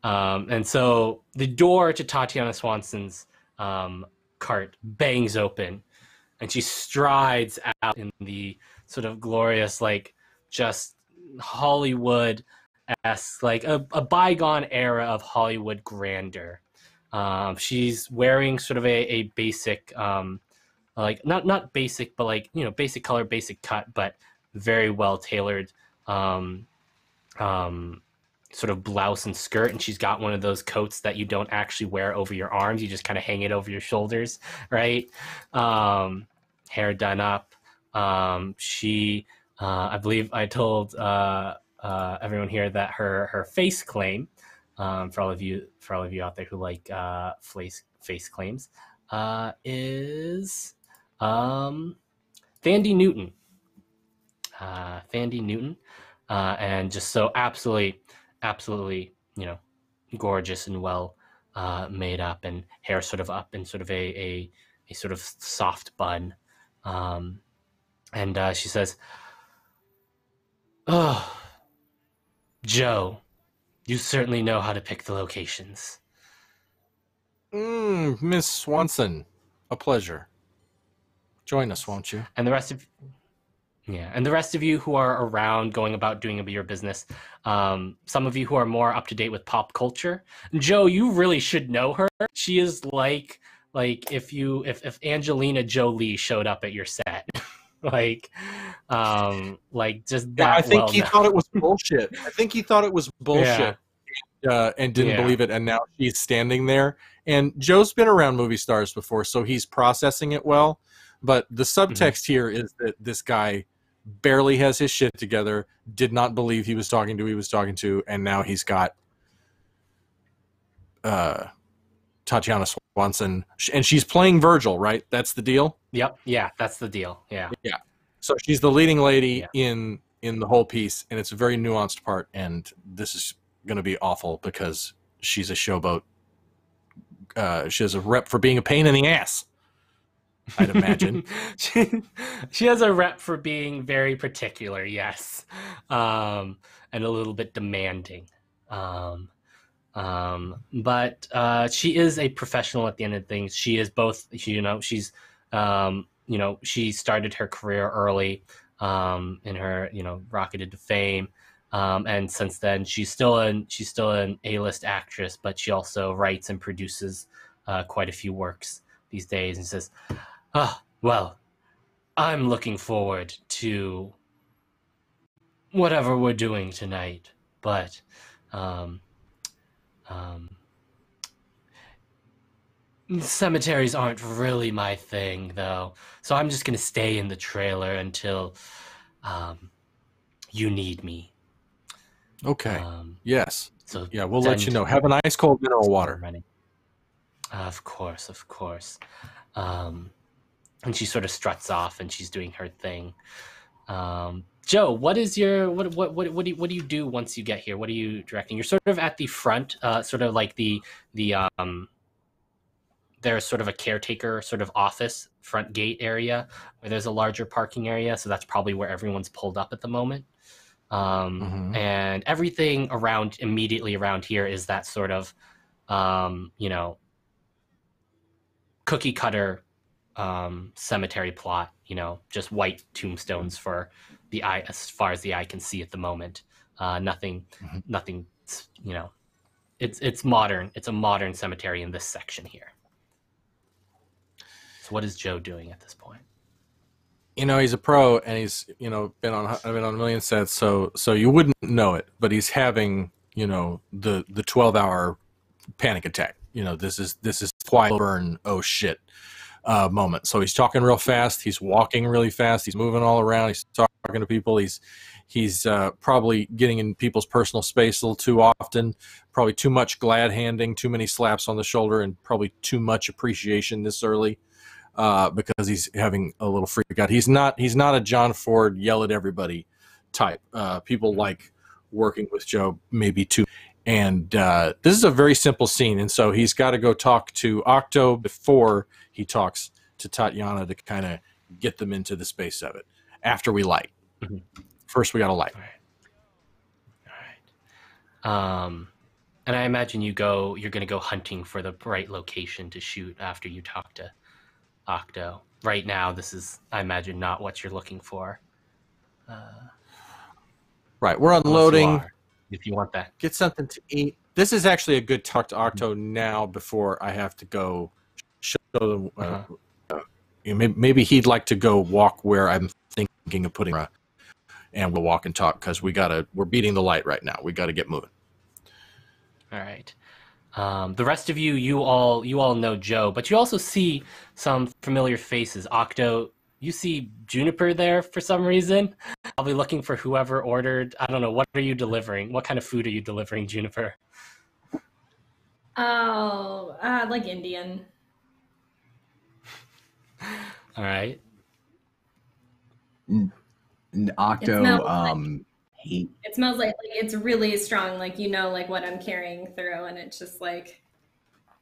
A: And so the door to Tatiana Swanson's cart bangs open, and she strides out in the sort of glorious, like, just Hollywood-esque, like a bygone era of Hollywood grandeur. She's wearing sort of a basic, like not basic, but like, you know, basic color, basic cut, but very well tailored sort of blouse and skirt. And she's got one of those coats that you don't actually wear over your arms. You just kind of hang it over your shoulders, right? Hair done up. She, I believe I told everyone here that her face claim, for all of you out there who like face claims, is Thandie Newton. Thandie Newton, and just so absolutely, you know, gorgeous and well made up, and hair sort of up in sort of a sort of soft bun, and she says, "Oh, Joe, you certainly know how to pick the locations."
G: Miss Swanson, a pleasure. Join us, won't you?
A: And the rest of you who are around going about doing your business, some of you who are more up to date with pop culture. Joe, you really should know her. She is like if Angelina Jolie showed up at your set. like just that.
G: Yeah, I think
A: well
G: he
A: known.
G: thought it was bullshit. I think he thought it was bullshit. And didn't
A: Yeah.
G: believe it, and now she's standing there. And Joe's been around movie stars before, so he's processing it well. But the subtext here is that this guy barely has his shit together, did not believe he was talking to, and now he's got Tatiana Swanson, and she's playing Virgil, right? That's the deal?
A: Yep. Yeah, that's the deal. Yeah.
G: Yeah. So she's the leading lady
A: Yeah.
G: in the whole piece, and it's a very nuanced part, and this is going to be awful because she's a showboat. She has a rep for being a pain in the ass, I'd imagine.
A: she has a rep for being very particular, yes, and a little bit demanding. But she is a professional at the end of things. She is both. She's she started her career early, in her rocketed to fame. and since then she's still an A-list actress, but she also writes and produces quite a few works these days, and says, "Ah, well, I'm looking forward to whatever we're doing tonight, but cemeteries aren't really my thing, though, so I'm just gonna stay in the trailer until you need me."
G: Okay. Yes.
A: So
G: Yeah, we'll let you know. Have an ice cold mineral water.
A: Of course. And she sort of struts off, and she's doing her thing. Joe, what is your what do you do once you get here? What are you directing? You're sort of at the front, sort of like the there's sort of a caretaker sort of office front gate area where there's a larger parking area, so that's probably where everyone's pulled up at the moment. And everything around immediately around here is that sort of cookie cutter cemetery plot, just white tombstones for the eye, as far as the eye can see at the moment. Nothing, it's modern. It's a modern cemetery in this section here. So what is Joe doing at this point?
G: He's a pro, and he's been on a million sets, so you wouldn't know it, but he's having the 12-hour panic attack. This is quiet burn, oh shit moment. So he's talking real fast, he's walking really fast, he's moving all around, he's talking to people, he's probably getting in people's personal space a little too often, probably too much glad handing, too many slaps on the shoulder, and probably too much appreciation this early. Because he's having a little freak out. He's not a John Ford yell at everybody type. People like working with Joe maybe too. And this is a very simple scene, and so he's got to go talk to Octo before he talks to Tatiana to kind of get them into the space of it. After we light, first we got to light.
A: All right. And I imagine you're going to go hunting for the right location to shoot after you talk to Octo. Right now, this is, I imagine, not what you're looking for.
G: Right, we're unloading.
A: If you want that.
G: Get something to eat. This is actually a good talk to Octo now before I have to go show them. Maybe he'd like to go walk where I'm thinking of putting her, and we'll walk and talk because we're beating the light right now. We got to get moving.
A: All right. The rest of you all know Joe, but you also see some familiar faces. Octo, you see Juniper there for some reason. Probably looking for whoever ordered. I don't know. What are you delivering? What kind of food are you delivering, Juniper?
E: Oh, like Indian.
A: All right.
B: Octo,
E: it smells like it's really strong, like like what I'm carrying through, and it's just like,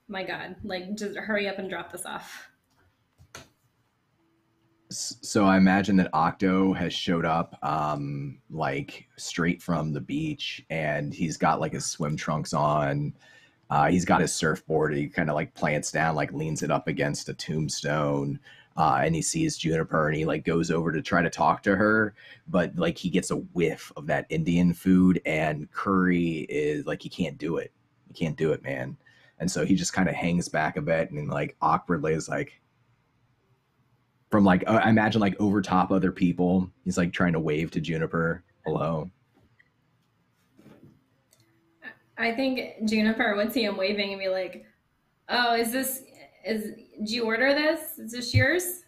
E: my God, like just hurry up and drop this off.
B: So I imagine that Octo has showed up like straight from the beach, and he's got like his swim trunks on. He's got his surfboard. He kind of like plants down, like leans it up against a tombstone. And he sees Juniper, and he like goes over to try to talk to her, but like he gets a whiff of that Indian food, and curry is like, he can't do it. He can't do it, man. And so he just kind of hangs back a bit, and like awkwardly is like, from like, I imagine like over top other people, he's like trying to wave to Juniper. Hello.
E: I think Juniper would see him waving and be like, oh, did you order this? Is this yours?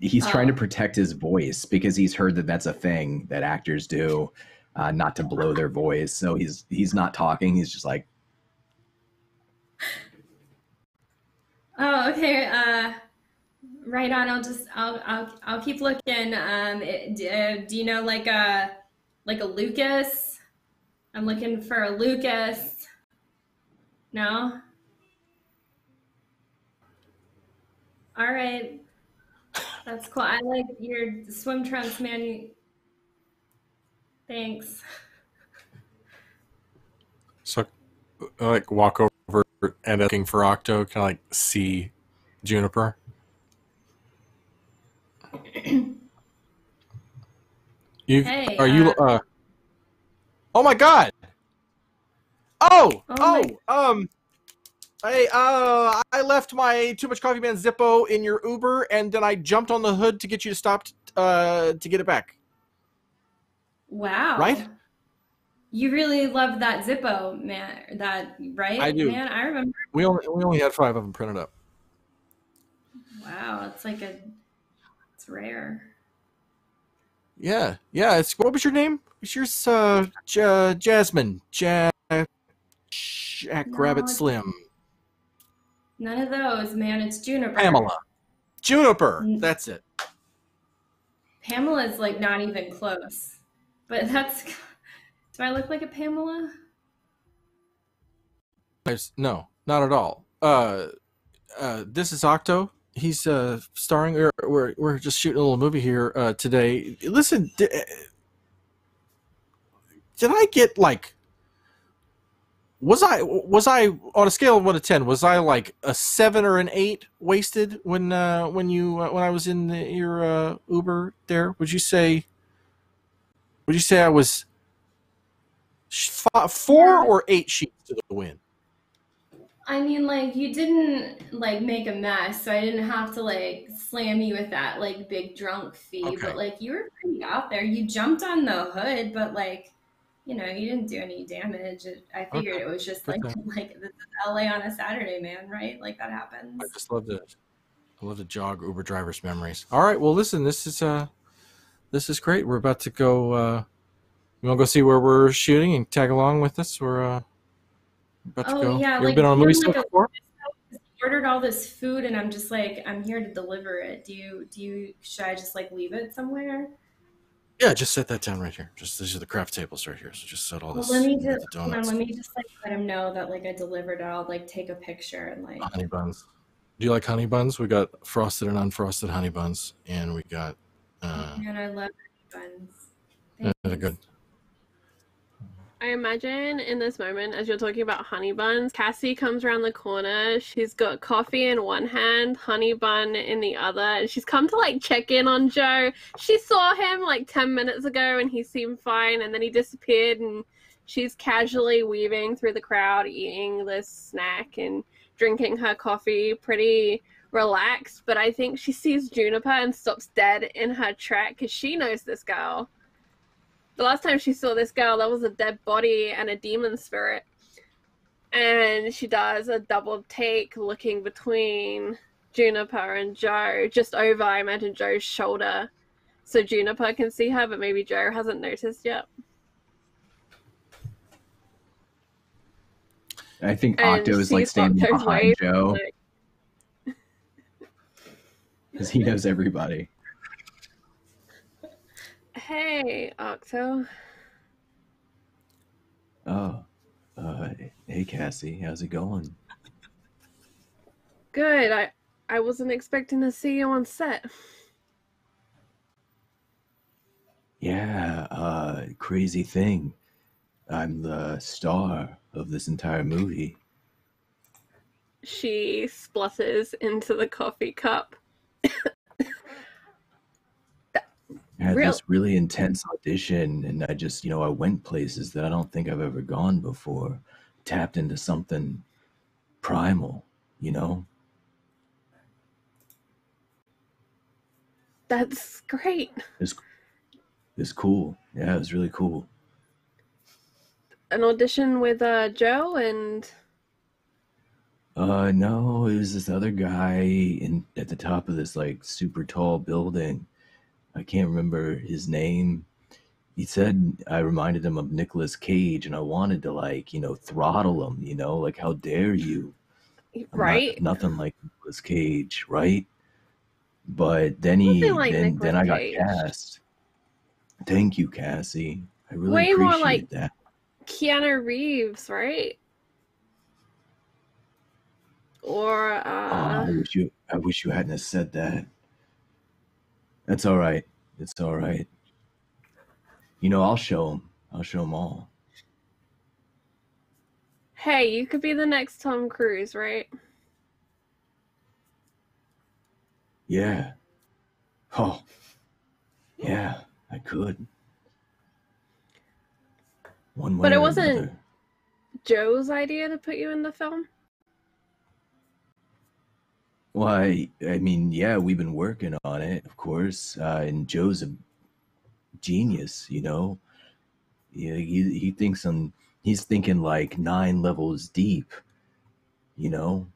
B: He's trying to protect his voice because he's heard that that's a thing that actors do, not to blow their voice. So he's not talking. He's just like,
E: oh, okay. Right on. I'll keep looking. Do you know like a Lucas? I'm looking for a Lucas. No? All right. That's cool. I like your swim trunks, man. Thanks.
G: So I like walk over and looking for Octo, kind of like see Juniper. You
E: Hey,
G: are you? Oh my God! Oh,
E: Oh
G: I left my Too Much Coffee Man Zippo in your Uber, and then I jumped on the hood to get you to stop to get it back.
E: wow.
G: Right?
E: You really love that Zippo, man. Right?
G: I do.
E: Man, I remember.
G: We only had 5 of them printed up.
E: Wow, it's rare.
G: Yeah. What was your name? It's yours, Jasmine. Jack Rabbit
E: No,
G: Slim.
E: none of those, man. It's Juniper.
G: Pamela. Juniper.
E: Mm.
G: That's it.
E: Pamela's like not even close. But that's. Do I look like a Pamela?
G: No, not at all. This is Octo. He's starring. We're just shooting a little movie here today. Listen, did I get like? Was I on a scale of 1 to 10? Was I like a 7 or an 8 wasted when I was in your Uber there? Would you say I was 4 or 8 sheets to the wind?
E: I mean, like, you didn't like make a mess, so I didn't have to like slam you with that like big drunk fee.
G: Okay.
E: But like, you were pretty out there. You jumped on the hood, but like, you didn't do any damage. I figured
G: Okay.
E: it was just
G: Good
E: like
G: thing.
E: like this is LA on a Saturday, man, right? Like that happens.
G: I just love to jog Uber drivers' memories. All right, well, listen, this is great. We're about to go. You want to go see where we're shooting and tag along with us? We're about to
E: Oh
G: go.
E: yeah,
G: You ever
E: like
G: been on a movie set
E: like
G: before?
E: ordered all this food, and I'm just like, I'm here to deliver it. Should I just like leave it somewhere?
G: Yeah, just set that down right here. Just these are the craft tables right here. So just set all
E: Well,
G: this.
E: let me
G: you get
E: just
G: the
E: hold on,
G: donuts,
E: let me just like let him know that like I delivered it. I'll like take a picture and like.
G: honey buns. Do you like honey buns? We got frosted and unfrosted honey buns, and we got.
E: Man, I love buns.
G: They're
E: Thanks.
G: good.
F: I imagine in this moment, as you're talking about honey buns, Cassie comes around the corner. She's got coffee in one hand, honey bun in the other, and she's come to like check in on Joe. She saw him like 10 minutes ago and he seemed fine, and then he disappeared, and she's casually weaving through the crowd, eating this snack and drinking her coffee, pretty relaxed. But I think she sees Juniper and stops dead in her track because she knows this girl. The last time she saw this girl, there was a dead body and a demon spirit. And she does a double take looking between Juniper and Joe, just over, I imagine, Joe's shoulder. So Juniper can see her, but maybe Joe hasn't noticed yet.
B: I think
F: And
B: Octo is
F: she
B: like
F: sees
B: standing
F: Octo's
B: behind
F: wave,
B: Joe
F: like,
B: because he knows everybody.
F: hey, Octo.
B: Oh, hey Cassie, how's it going?
F: Good. I wasn't expecting to see you on set.
B: Yeah, crazy thing. I'm the star of this entire movie.
F: She splutters into the coffee cup.
B: I had
F: Real-
B: this really intense audition, and I just, I went places that I don't think I've ever gone before. Tapped into something primal,
F: That's great.
B: It's cool. Yeah, it was really cool.
F: An audition with Joe and
B: No, it was this other guy at the top of this like super tall building. I can't remember his name. He said I reminded him of Nicolas Cage, and I wanted to like, throttle him, like how dare you?
F: right.
B: Nothing like Nicolas Cage, right? But then
F: Nothing like
B: then I got
F: Nicolas Cage.
B: cast. Thank you, Cassie. I really
F: Way
B: appreciate
F: more like
B: that.
F: Keanu Reeves, right? Or
B: I wish you hadn't have said that. That's all right. It's all right. I'll show him. I'll show them all.
F: hey, you could be the next Tom Cruise, right?
B: Yeah. Oh, yeah, I could. one way
F: But it
B: or
F: wasn't
B: another.
F: Joe's idea to put you in the film?
B: Well, I mean, yeah, we've been working on it, of course. And Joe's a genius, you know. Yeah, he thinks on. He's thinking like 9 levels deep, you know,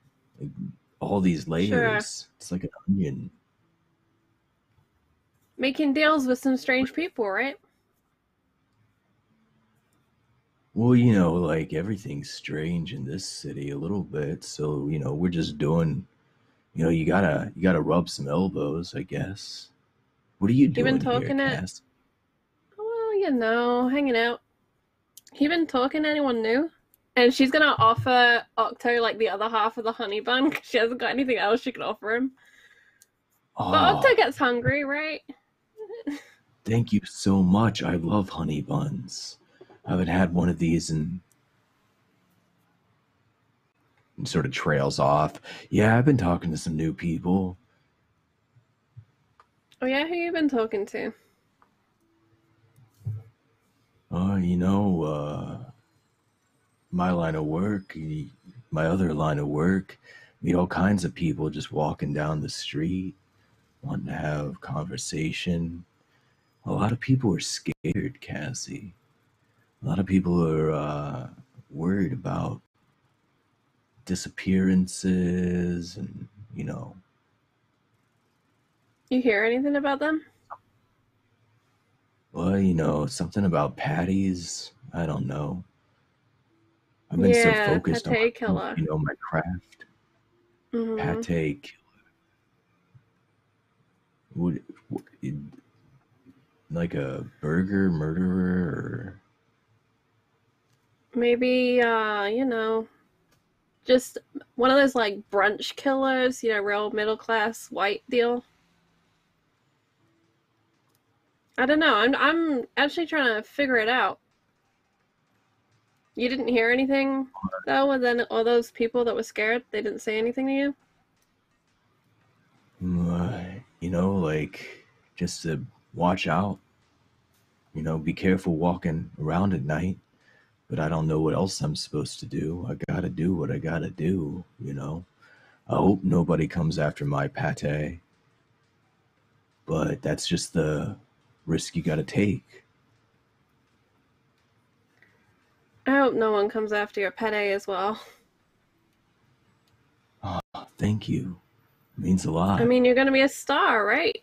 B: like all these
F: Sure.
B: layers. It's like an onion.
F: Making deals with some strange people, right?
B: Well, you know, like everything's strange in this city a little bit. So, you know, we're just doing. You know, you gotta rub some elbows, I guess. What are you
F: You been
B: doing here,
F: talking it?
B: Cass?
F: Well, you know, hanging out. You been talking to anyone new? And she's gonna offer Octo like the other half of the honey bun because she hasn't got anything else she can offer him. But Octo
B: Oh,
F: gets hungry, right?
B: thank you so much. I love honey buns. I haven't had one of these in and sort of trails off. Yeah, I've been talking to some new people.
F: Oh yeah, who you been talking to?
B: You know, my line of work, my other line of work, meet all kinds of people just walking down the street, wanting to have conversation. A lot of people are scared, Cassie. A lot of people are worried about disappearances and, you know,
F: You hear anything about them?
B: well, you know, something about patties. I don't know. I've been so
F: Yeah,
B: focused on,
F: pate killer.
B: you know, my craft.
F: Mm-hmm.
B: Pate killer. Would like a burger murderer or
F: Maybe, you know, just one of those like brunch killers, you know, real middle class white deal. I don't know. I'm actually trying to figure it out. You didn't hear anything though, and then all those people that were scared, they didn't say anything to you?
B: you know, like just to watch out. You know, be careful walking around at night. But I don't know what else I'm supposed to do. I gotta do what I gotta do, you know. I hope nobody comes after my pate, but that's just the risk you gotta take.
F: I hope no one comes after your pet as well.
B: Oh, thank you. It means a lot.
F: I mean, you're gonna be a star, right?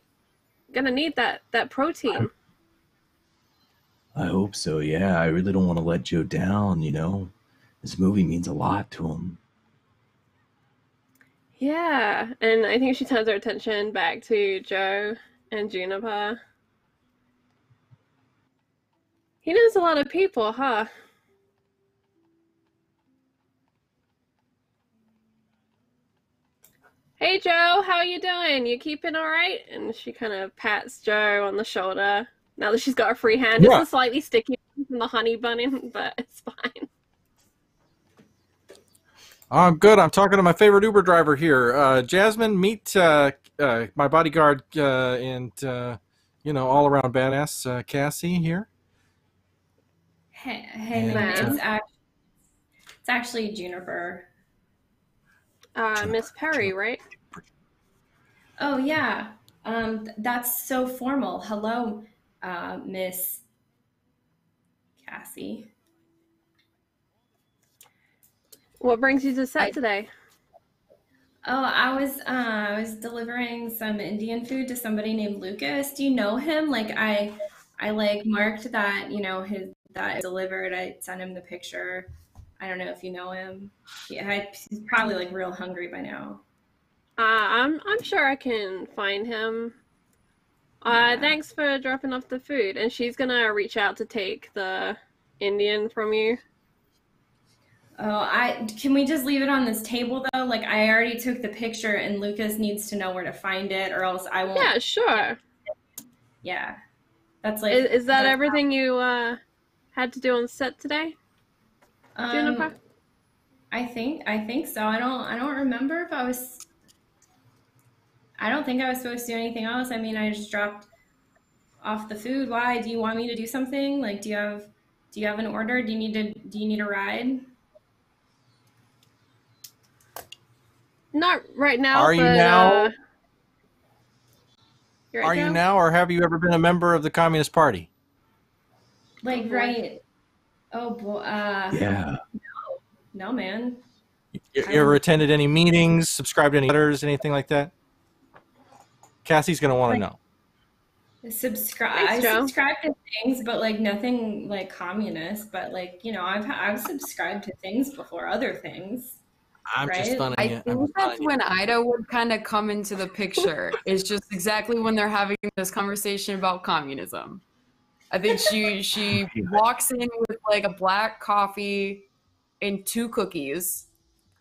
F: Gonna need that protein.
B: I hope so, yeah. I really don't want to let Joe down, you know. This movie means a lot to him.
F: Yeah, and I think she turns her attention back to Joe and Juniper. He knows a lot of people, huh? Hey Joe, how are you doing? You keeping all right? And she kind of pats Joe on the shoulder. Now that she's got a free hand,
G: Yeah.
F: it's a slightly sticky from the honey bun, but it's fine.
G: I'm good. I'm talking to my favorite Uber driver here. Jasmine, meet my bodyguard and, you know, all around badass Cassie here.
E: Hey,
G: And,
E: man, it's actually Juniper.
F: Miss Perry, right?
E: Oh yeah, that's so formal. Hello, Miss Cassie.
F: What brings you to set today?
E: Oh, I was delivering some Indian food to somebody named Lucas. Do you know him? Like I like marked that, you know, that it delivered. I sent him the picture. I don't know if you know him. He's probably like real hungry by now.
F: I'm sure I can find him.
E: Yeah.
F: Thanks for dropping off the food. And she's gonna reach out to take the Indian from you.
E: Oh, can we just leave it on this table though? Like I already took the picture and Lucas needs to know where to find it or else I won't.
F: Yeah, sure.
E: Yeah. That's like
F: Is that everything you had to do on set today, Juniper?
E: I think so. I don't remember if I don't think I was supposed to do anything else. I mean, I just dropped off the food. Why? Do you want me to do something? Like, do you have Do you have an order? Do you need a ride?
F: Not right now.
G: Are you
F: but,
G: now?
F: you're right,
G: Are you
F: Joe?
G: now, or have you ever been a member of the Communist Party?
E: Like,
F: Oh, boy.
E: right. Oh, boy.
B: Yeah.
E: No, man.
G: You ever attended any meetings, subscribed to any letters, anything like that? Cassie's going to want to know.
E: I
F: Thanks, Joe.
E: subscribe to things, but like nothing like communist. But like, you know, I've subscribed to things before, other things.
G: I'm just
E: Right?
G: stunning
C: I
G: you. I'm
C: think
G: just
C: that's
G: stunning you.
C: when Ida would kind of come into the picture. It's just exactly when they're having this conversation about communism. I think she walks in with like a black coffee and 2 cookies.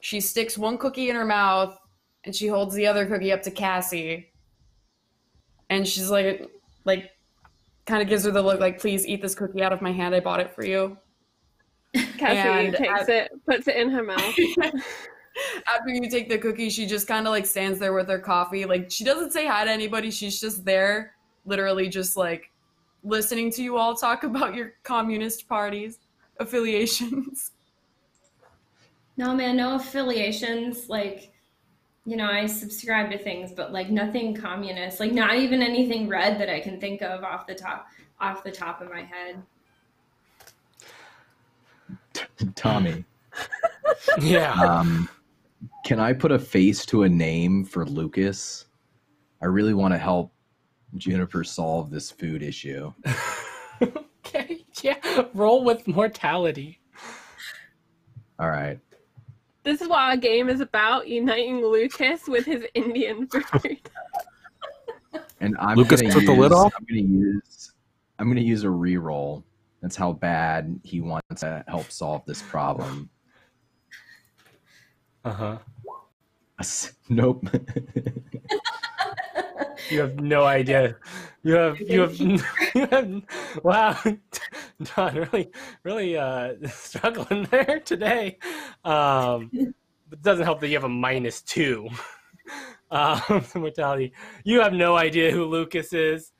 C: She sticks 1 cookie in her mouth and she holds the other cookie up to Cassie. And she's like kind of gives her the look like, please eat this cookie out of my hand. I bought it for you.
F: Cassie
C: And
F: takes it, puts it in her mouth.
C: After you take the cookie, she just kind of like stands there with her coffee. Like she doesn't say hi to anybody. She's just there, literally just like listening to you all talk about your communist parties affiliations.
E: No, man, no affiliations. Like, you know, I subscribe to things, but like nothing communist. Like not even anything red that I can think of off the top of my head.
B: Tommy,
A: Yeah.
B: can I put a face to a name for Lucas? I really want to help Juniper solve this food issue.
A: Okay. Yeah. Roll with mortality.
B: All right.
F: This is what our game is about, uniting Lucas with his Indian food.
B: And I'm
G: Lucas
B: gonna
G: took the lid off?
B: I'm gonna use a reroll. That's how bad he wants to help solve this problem.
A: Uh-huh.
B: Nope.
A: You have no idea. You have wow. Don really struggling there today. It doesn't help that you have a -2 to mortality. You have no idea who Lucas is.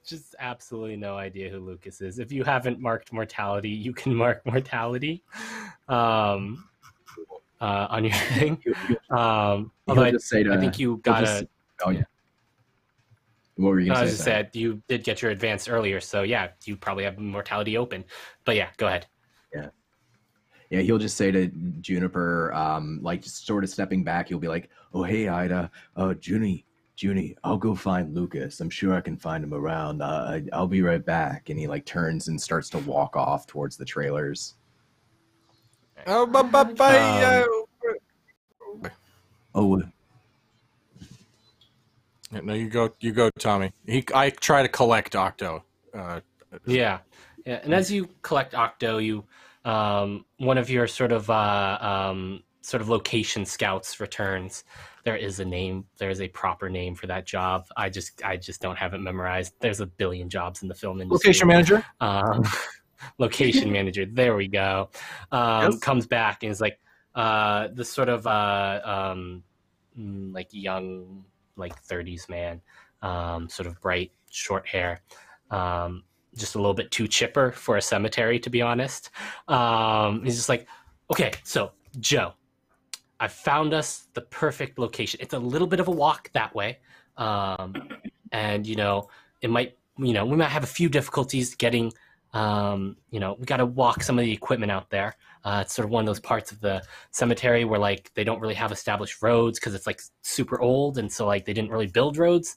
A: Just absolutely no idea who Lucas is. If you haven't marked mortality, you can mark mortality on your thing. Although I think you gotta.
B: Oh yeah. What were you
A: I
B: gonna
A: was
B: say?
A: just said you did get your advanced earlier, so yeah, you probably have mortality open. But yeah, go ahead.
B: Yeah, he'll just say to Juniper, like just sort of stepping back, he'll be like, "Oh hey Ida, Junie, I'll go find Lucas. I'm sure I can find him around. I'll be right back." And he like turns and starts to walk off towards the trailers.
G: Oh, bye.
B: Oh,
G: No, you go, Tommy. I try to collect Octo.
A: Yeah. And as you collect Octo, you one of your sort of location scouts returns. There is a name. There is a proper name for that job. I just don't have it memorized. There's a billion jobs in the film industry.
G: Location manager.
A: Location manager. There we go.
G: Yes.
A: Comes back and is like this sort of like young, like 30s man, sort of bright, short hair. Just a little bit too chipper for a cemetery, to be honest. He's just like, okay, so Joe, I found us the perfect location. It's a little bit of a walk that way. And, it might, we might have a few difficulties getting, we got to walk some of the equipment out there. It's sort of one of those parts of the cemetery where like they don't really have established roads because it's like super old. And so like they didn't really build roads.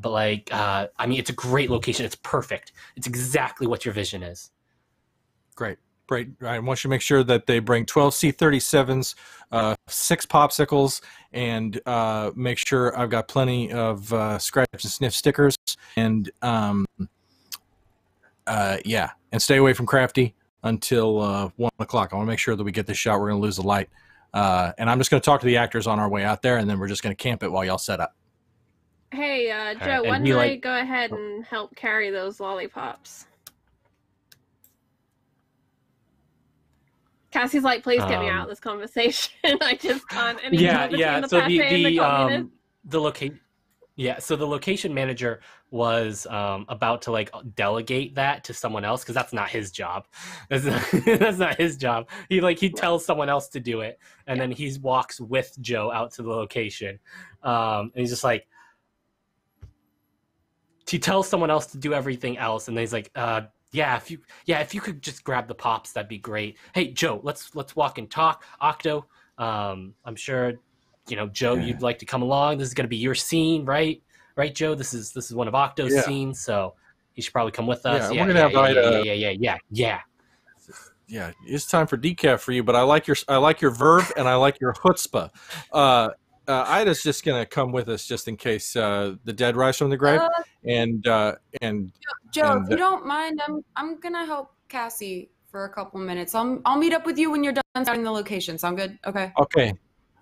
A: But like, it's a great location. It's perfect. It's exactly what your vision is.
G: Great. I want you to make sure that they bring 12 C-37s, 6 popsicles, and make sure I've got plenty of scratch and sniff stickers. And and stay away from Crafty until 1 o'clock. I want to make sure that we get this shot. We're going to lose the light. And I'm just going to talk to the actors on our way out there, and then we're just going to camp it while y'all set up.
F: Hey, Joe,
A: right,
F: why
A: and
F: don't
A: he,
F: I go ahead and help carry those lollipops? Cassie's like, please get me out of this conversation. I just can't anymore.
A: Yeah. So the Yeah, so the location manager was about to like delegate that to someone else because that's not his job. That's not, that's not his job. He tells someone else to do it, and then he walks with Joe out to the location, and he's just like, he tells someone else to do everything else, and then he's like, if you could just grab the pops, that'd be great. Hey, Joe, let's walk and talk. Octo, I'm sure. Joe, you'd like to come along. This is going to be your scene, right? Right, Joe? This is one of Octo's scenes, so he should probably come with us.
G: Yeah, we're gonna have
A: yeah.
G: Yeah, it's time for decaf for you, but I like your verb and I like your chutzpah. Ida's just gonna come with us just in case the dead rise from the grave, and
C: Joe, if you don't mind, I'm gonna help Cassie for a couple minutes. I'll meet up with you when you're done starting the location. Sound good? Okay.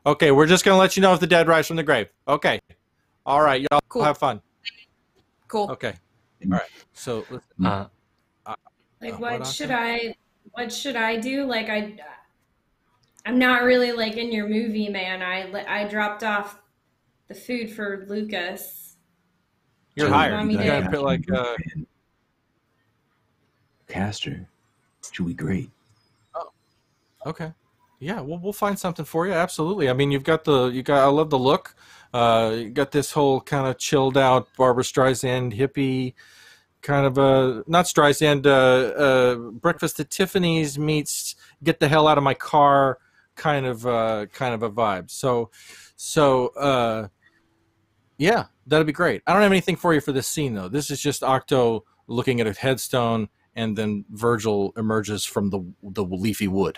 G: Okay, we're just going to let you know if the dead rise from the grave. Okay. All right, y'all
C: Cool.
G: have fun.
C: Cool.
G: Okay. All right. So,
E: what should I do? Like I'm not really like in your movie, man. I dropped off the food for Lucas.
G: You're hired. You got to put like
B: Caster. Should be great.
G: Oh. Okay. Yeah, we'll find something for you. Absolutely. I mean, I love the look. You got this whole kind of chilled out Barbra Streisand hippie kind of not Streisand, Breakfast at Tiffany's meets Get the Hell Out of My Car kind of a vibe. So yeah, that'd be great. I don't have anything for you for this scene though. This is just Octo looking at a headstone, and then Virgil emerges from the leafy wood.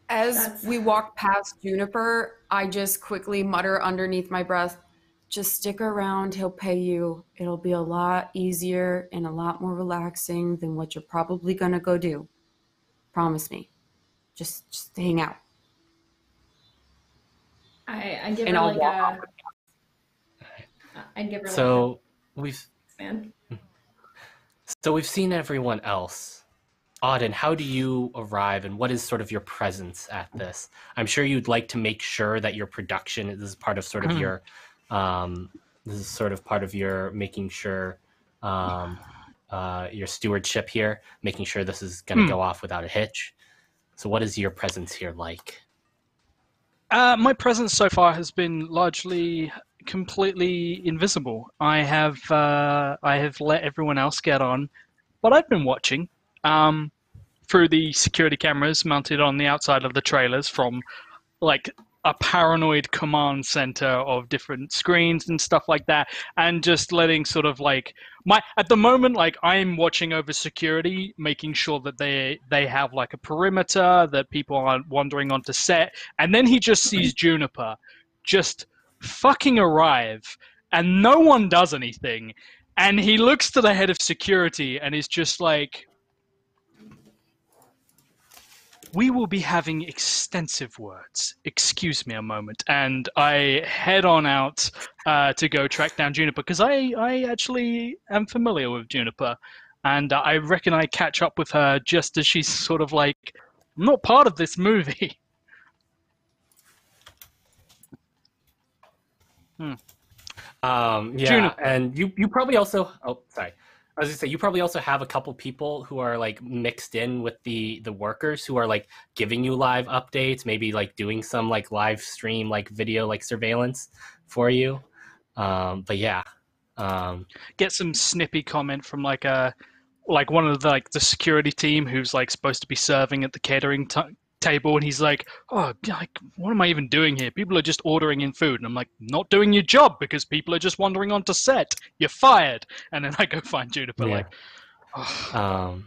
C: As we walk past Juniper, I just quickly mutter underneath my breath, just stick around, he'll pay you. It'll be a lot easier and a lot more relaxing than what you're probably going to go do. Promise me. Just hang out.
E: I give
C: And
E: her
C: I'll
E: like
C: walk
E: I'd give her
A: So
E: like
A: we've seen everyone else. Auden, how do you arrive, and what is sort of your presence at this? I'm sure you'd like to make sure that your production is part of sort of your, this is sort of part of your making sure, your stewardship here, making sure this is going to go off without a hitch. So what is your presence here like?
D: My presence so far has been largely completely invisible. I have let everyone else get on, but I've been watching. Through the security cameras mounted on the outside of the trailers from like a paranoid command center of different screens and stuff like that, and just letting sort of like at the moment, like I'm watching over security, making sure that they have like a perimeter, that people aren't wandering onto set, and then he just sees Juniper just fucking arrive and no one does anything, and he looks to the head of security and is just like, we will be having extensive words. Excuse me a moment. And I head on out to go track down Juniper, because I actually am familiar with Juniper. And I reckon I catch up with her just as she's sort of like, I'm not part of this movie.
A: Yeah,
D: Juniper.
A: and you probably also, oh, sorry. I was gonna say, you probably also have a couple people who are like mixed in with the workers who are like giving you live updates, maybe like doing some like live stream, like video, like surveillance for you. But yeah,
D: Get some snippy comment from like one of the security team who's like supposed to be serving at the catering table, and he's like, oh, like, what am I even doing here? People are just ordering in food. And I'm like, not doing your job, because people are just wandering onto set. You're fired. And then I go find Juniper, like, oh.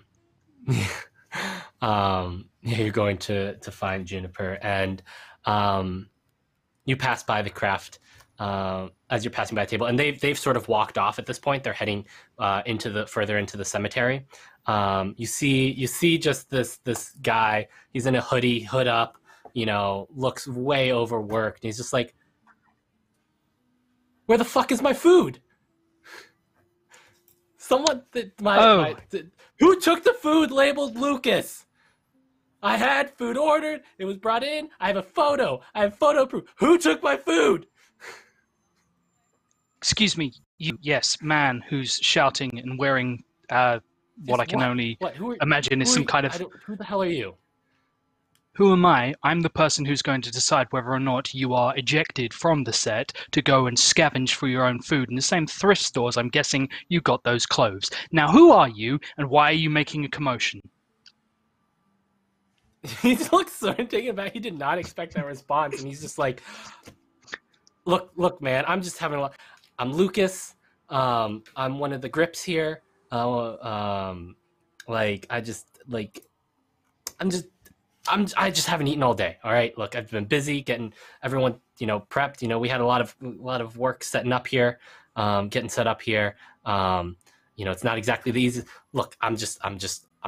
A: You're going to find Juniper, and you pass by the craft as you're passing by the table, and they've sort of walked off at this point. They're heading further into the cemetery. You see just this guy. He's in a hoodie, hood up, looks way overworked. And he's just like, where the fuck is my food? Someone, who took the food labeled Lucas? I had food ordered. It was brought in. I have a photo. I have photo proof. Who took my food?
D: Excuse me, you, yes, man who's shouting and wearing what I can only imagine is some kind of...
A: Who the hell are you?
D: Who am I? I'm the person who's going to decide whether or not you are ejected from the set to go and scavenge for your own food. In the same thrift stores, I'm guessing you got those clothes. Now, who are you, and why are you making a commotion?
A: He looks sort of taken aback. He did not expect that response, and he's just like, "Look, man. I'm just having a lot. I'm Lucas. I'm one of the grips here. I just haven't eaten all day. All right. Look, I've been busy getting everyone, prepped. We had a lot of work setting up here, getting set up here. It's not exactly the easy. Look, I'm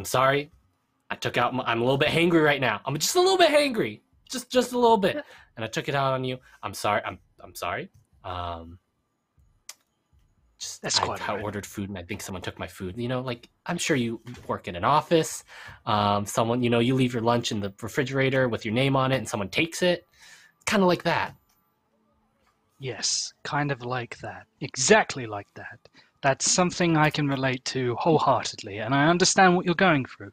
A: sorry. I'm a little bit hangry right now. I'm just a little bit hangry, just a little bit, and I took it out on you. I'm sorry. I'm sorry. I ordered food, and I think someone took my food. I'm sure you work in an office. Someone, you leave your lunch in the refrigerator with your name on it, and someone takes it. Kind of like that.
D: Yes, kind of like that. Exactly like that. That's something I can relate to wholeheartedly, and I understand what you're going through.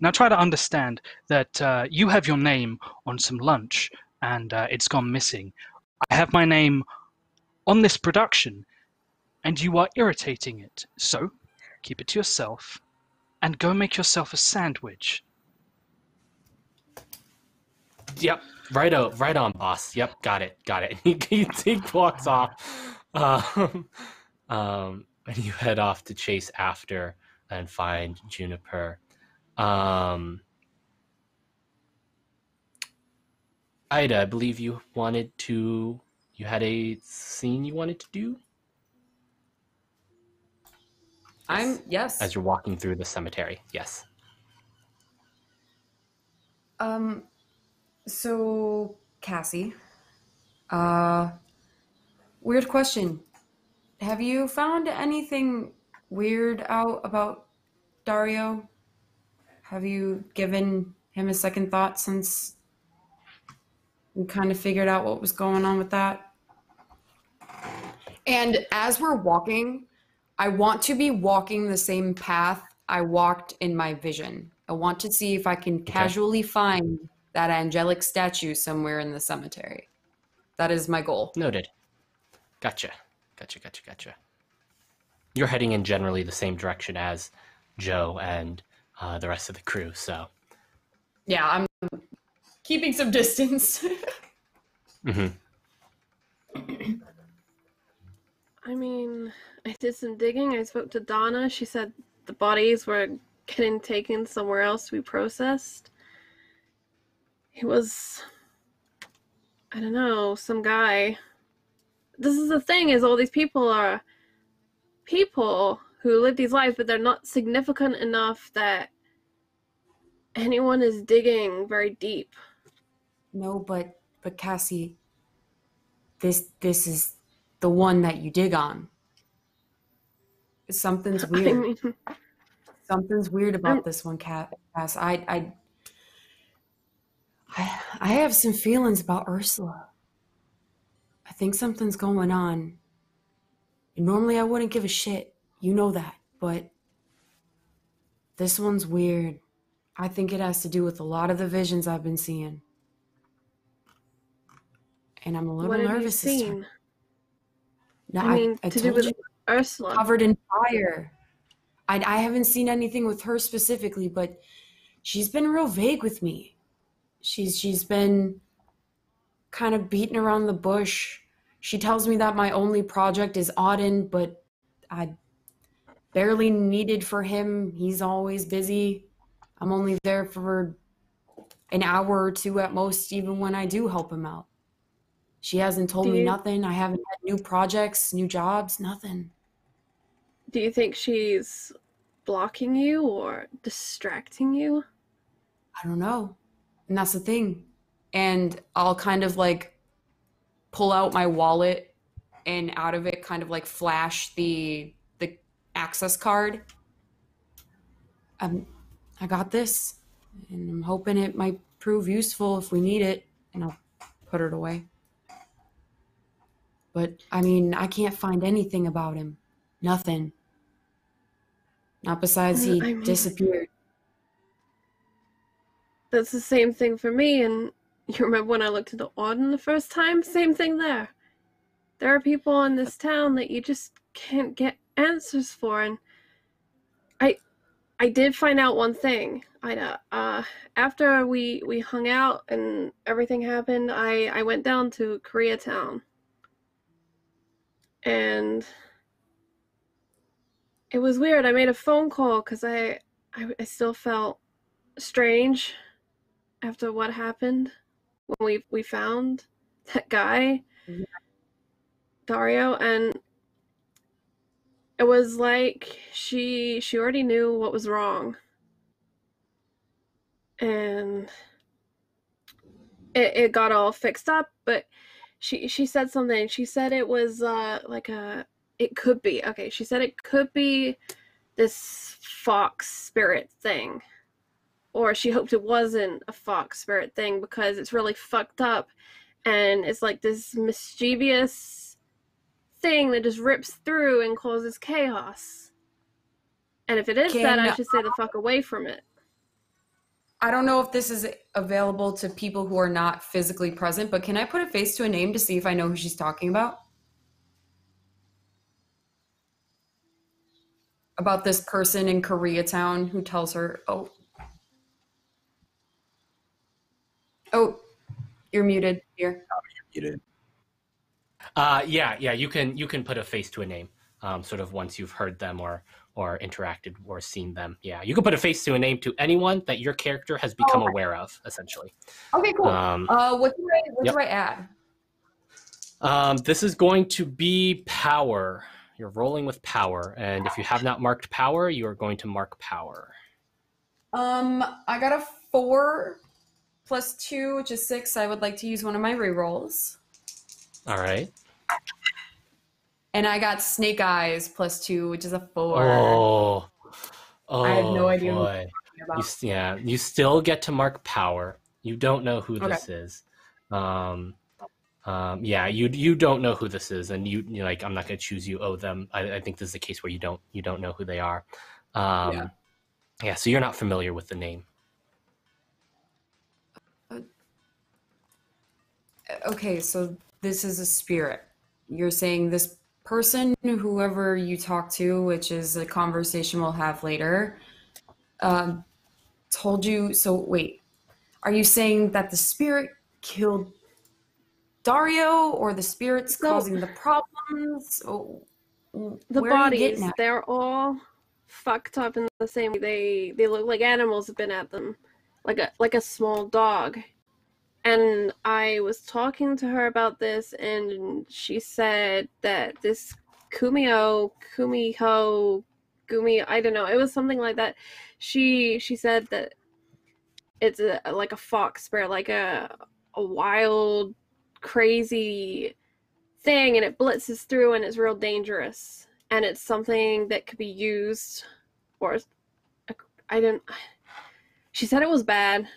D: Now try to understand that you have your name on some lunch, and it's gone missing. I have my name on this production, and you are irritating it. So, keep it to yourself, and go make yourself a sandwich.
A: Yep, right on, boss. Yep, got it. He walks off, and you head off to chase after and find Juniper. Ida, I believe you had a scene you wanted to do?
C: Yes.
A: As you're walking through the cemetery, yes.
C: So Cassie, weird question. Have you found anything weird out about Dario? Have you given him a second thought since we kind of figured out what was going on with that? And as we're walking, I want to be walking the same path I walked in my vision. I want to see if I can casually find that angelic statue somewhere in the cemetery. That is my goal.
A: Noted. Gotcha. You're heading in generally the same direction as Joe and the rest of the crew, so.
C: Yeah, I'm keeping some distance.
A: Mm-hmm.
F: I mean, I did some digging. I spoke to Donna. She said the bodies were getting taken somewhere else to be processed. He was, I don't know, some guy. This is the thing, is all these people are people who live these lives, but they're not significant enough that anyone is digging very deep.
C: No, but Cassie, this is the one that you dig on. Something's weird.
F: I mean,
C: Something's weird about this one, Cass. I have some feelings about Ursula. I think something's going on. And normally I wouldn't give a shit. You know that. But this one's weird. I think it has to do with a lot of the visions I've been seeing. And I'm a little nervous this time. No,
F: I to do with Ursula.
C: Covered in fire. I haven't seen anything with her specifically, but she's been real vague with me. She's been kind of beating around the bush. She tells me that my only project is Auden, but I barely needed for him. He's always busy. I'm only there for an hour or two at most, even when I do help him out. She hasn't told me nothing. I haven't had new projects, new jobs, nothing.
F: Do you think she's blocking you or distracting you?
C: I don't know. And that's the thing. And I'll kind of like pull out my wallet and out of it kind of like flash the access card. I got this, and I'm hoping it might prove useful if we need it, and I'll put it away. But, I mean, I can't find anything about him. Nothing. Not besides he
F: I mean-
C: disappeared.
F: That's the same thing for me, and you remember when I looked into Auden the first time? Same thing there. There are people in this town that you just can't get answers for, and I did find out one thing. After we hung out and everything happened, I went down to Koreatown. And it was weird. I made a phone call because I still felt strange after what happened when we found that guy, Dario, and it was like she already knew what was wrong, and it got all fixed up. But she said something. She said it was it could be okay. She said it could be this fox spirit thing. Or she hoped it wasn't a fox spirit thing because it's really fucked up and it's like this mischievous thing that just rips through and causes chaos. And if it is that, I should stay the fuck away from it.
C: I don't know if this is available to people who are not physically present, but can I put a face to a name to see if I know who she's talking about? About this person in Koreatown who tells her, oh, you're muted here.
B: You did.
A: Yeah, you can put a face to a name, sort of once you've heard them or interacted or seen them. Yeah, you can put a face to a name to anyone that your character has become aware of, essentially.
C: Okay, cool. What do I add?
A: This is going to be power. You're rolling with power, and if you have not marked power, you are going to mark power.
C: I got a 4 plus 2, which is 6. I would like to use one of my rerolls.
A: All right.
C: And I got Snake Eyes plus 2, which is a 4.
A: Oh,
C: I have no idea
A: boy.
C: what you're talking about.
A: You still get to mark power. You don't know who this is. You don't know who this is, and you're like, I'm not going to choose you. Owe them. I think this is a case where you don't know who they are. So you're not familiar with the name.
C: Okay, so this is a spirit. You're saying this person, whoever you talk to, which is a conversation we'll have later, told you. So wait, are you saying that the spirit killed Dario, or the spirit's causing the problems?
F: The bodies, they're all fucked up in the same way. They look like animals have been at them, like a small dog. And I was talking to her about this, and she said that this Kumiho, I don't know, it was something like that. She said that it's like a fox spirit, like a wild, crazy thing, and it blitzes through, and it's real dangerous. And it's something that could be used, or she said it was bad.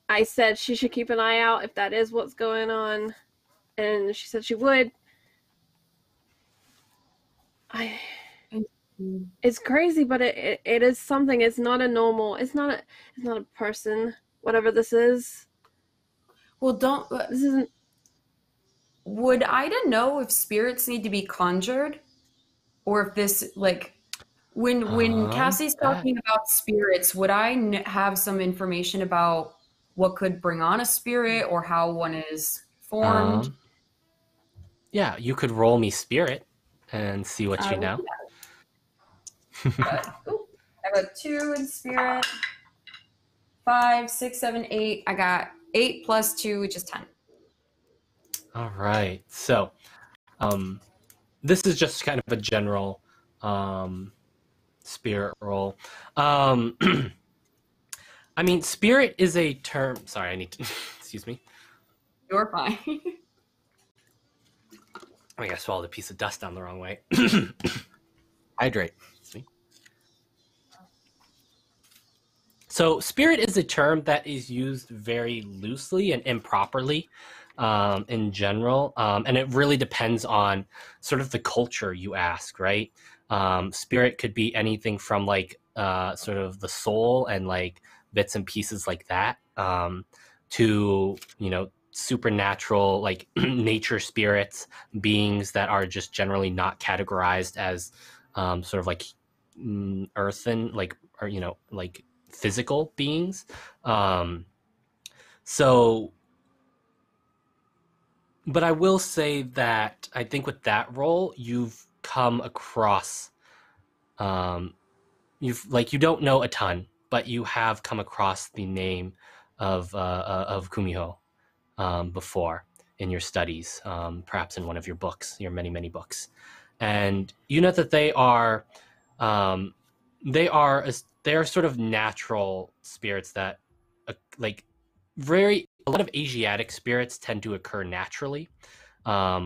F: I said she should keep an eye out if that is what's going on, and she said she would. It's crazy, but it is something. It's not a normal. It's not a person. Whatever this is.
C: Well,
F: this isn't.
C: Would Ida know if spirits need to be conjured, or if this when Cassie's talking about spirits, would I have some information about what could bring on a spirit or how one is formed?
A: Yeah, you could roll me spirit and see what you know.
C: I have a 2 in spirit. 5, 6, 7, 8. I got 8 plus 2, which is 10.
A: All right. So, this is just kind of a general spirit roll. I mean, spirit is a term. Sorry, I need to. Excuse me.
C: You're fine.
A: I think I swallowed a piece of dust down the wrong way. Hydrate. See? So, spirit is a term that is used very loosely and improperly in general, and it really depends on sort of the culture you ask, right? Spirit could be anything from like sort of the soul and like bits and pieces like that, to, you know, supernatural, like nature spirits, beings that are just generally not categorized as sort of like earthen, like, or, you know, like physical beings. So, but I will say that I think with that role, you've come across, you don't know a ton, but you have come across the name of Kumiho before in your studies, perhaps in one of your books, your many books, and you know that um, they are sort of natural spirits that like a lot of Asiatic spirits tend to occur naturally,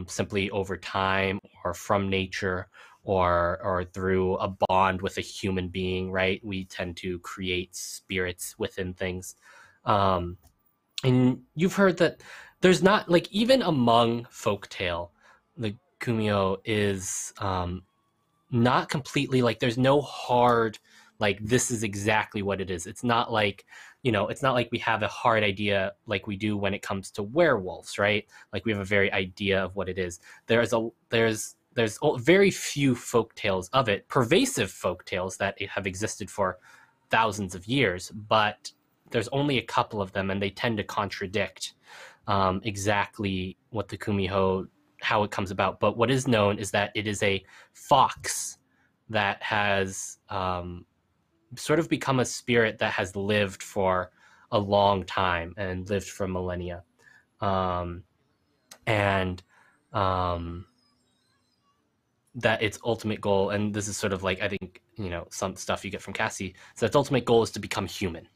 A: simply over time or from nature, or through a bond with a human being, right? We tend to create spirits within things. And you've heard that there's not, like, even among folktale, the Kumio is not completely, like, there's no hard, like, this is exactly what it is. It's not like, you know, it's not like we have a hard idea like we do when it comes to werewolves, right? Like, we have a very idea of what it is. There's very few folk tales of it, pervasive folk tales that have existed for thousands of years, but there's only a couple of them, and they tend to contradict exactly what the Kumiho, how it comes about. But what is known is that it is a fox that has sort of become a spirit that has lived for a long time and lived for millennia. And that its ultimate goal, and this is sort of like, I think, you know, some stuff you get from Cassie, so its ultimate goal is to become human.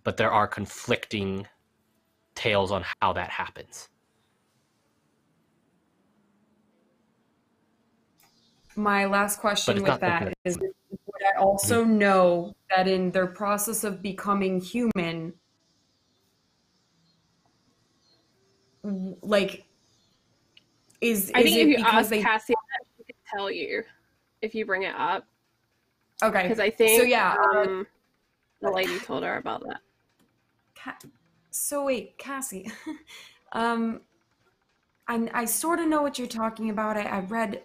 A: But there are conflicting tales on how that happens.
C: My last question with that is, would I also
A: Mm-hmm.
C: know that in their process of becoming human, like,
F: I think
C: it
F: if you
C: because
F: ask
C: they...
F: Cassie, she could tell you if you bring it up.
C: Okay.
F: Because I think
C: so, yeah,
F: the lady told her about that.
C: So wait, Cassie, I sort of know what you're talking about. I read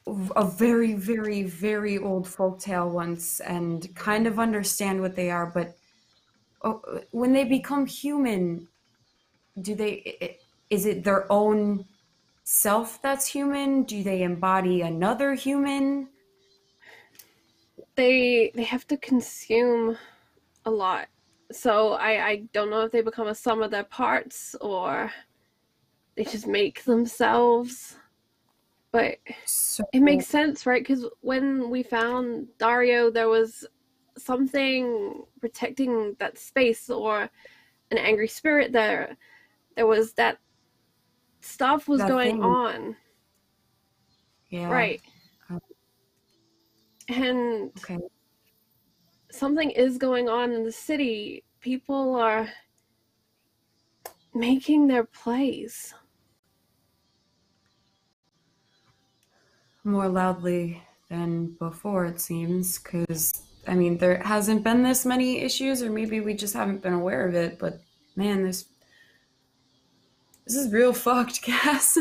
C: a very, very, very old folktale once and kind of understand what they are, but when they become human, is it their own self that's human? Do they embody another human?
F: They have to consume a lot. So I don't know if they become a sum of their parts or they just make themselves. But it makes sense, right? Because when we found Dario, there was something protecting that space, or an angry spirit there. There was that stuff was going on.
C: Yeah.
F: Right. And something is going on in the city. People are making their plays.
C: More loudly than before, it seems, because, I mean, there hasn't been this many issues, or maybe we just haven't been aware of it, but man, this is real fucked, Cass.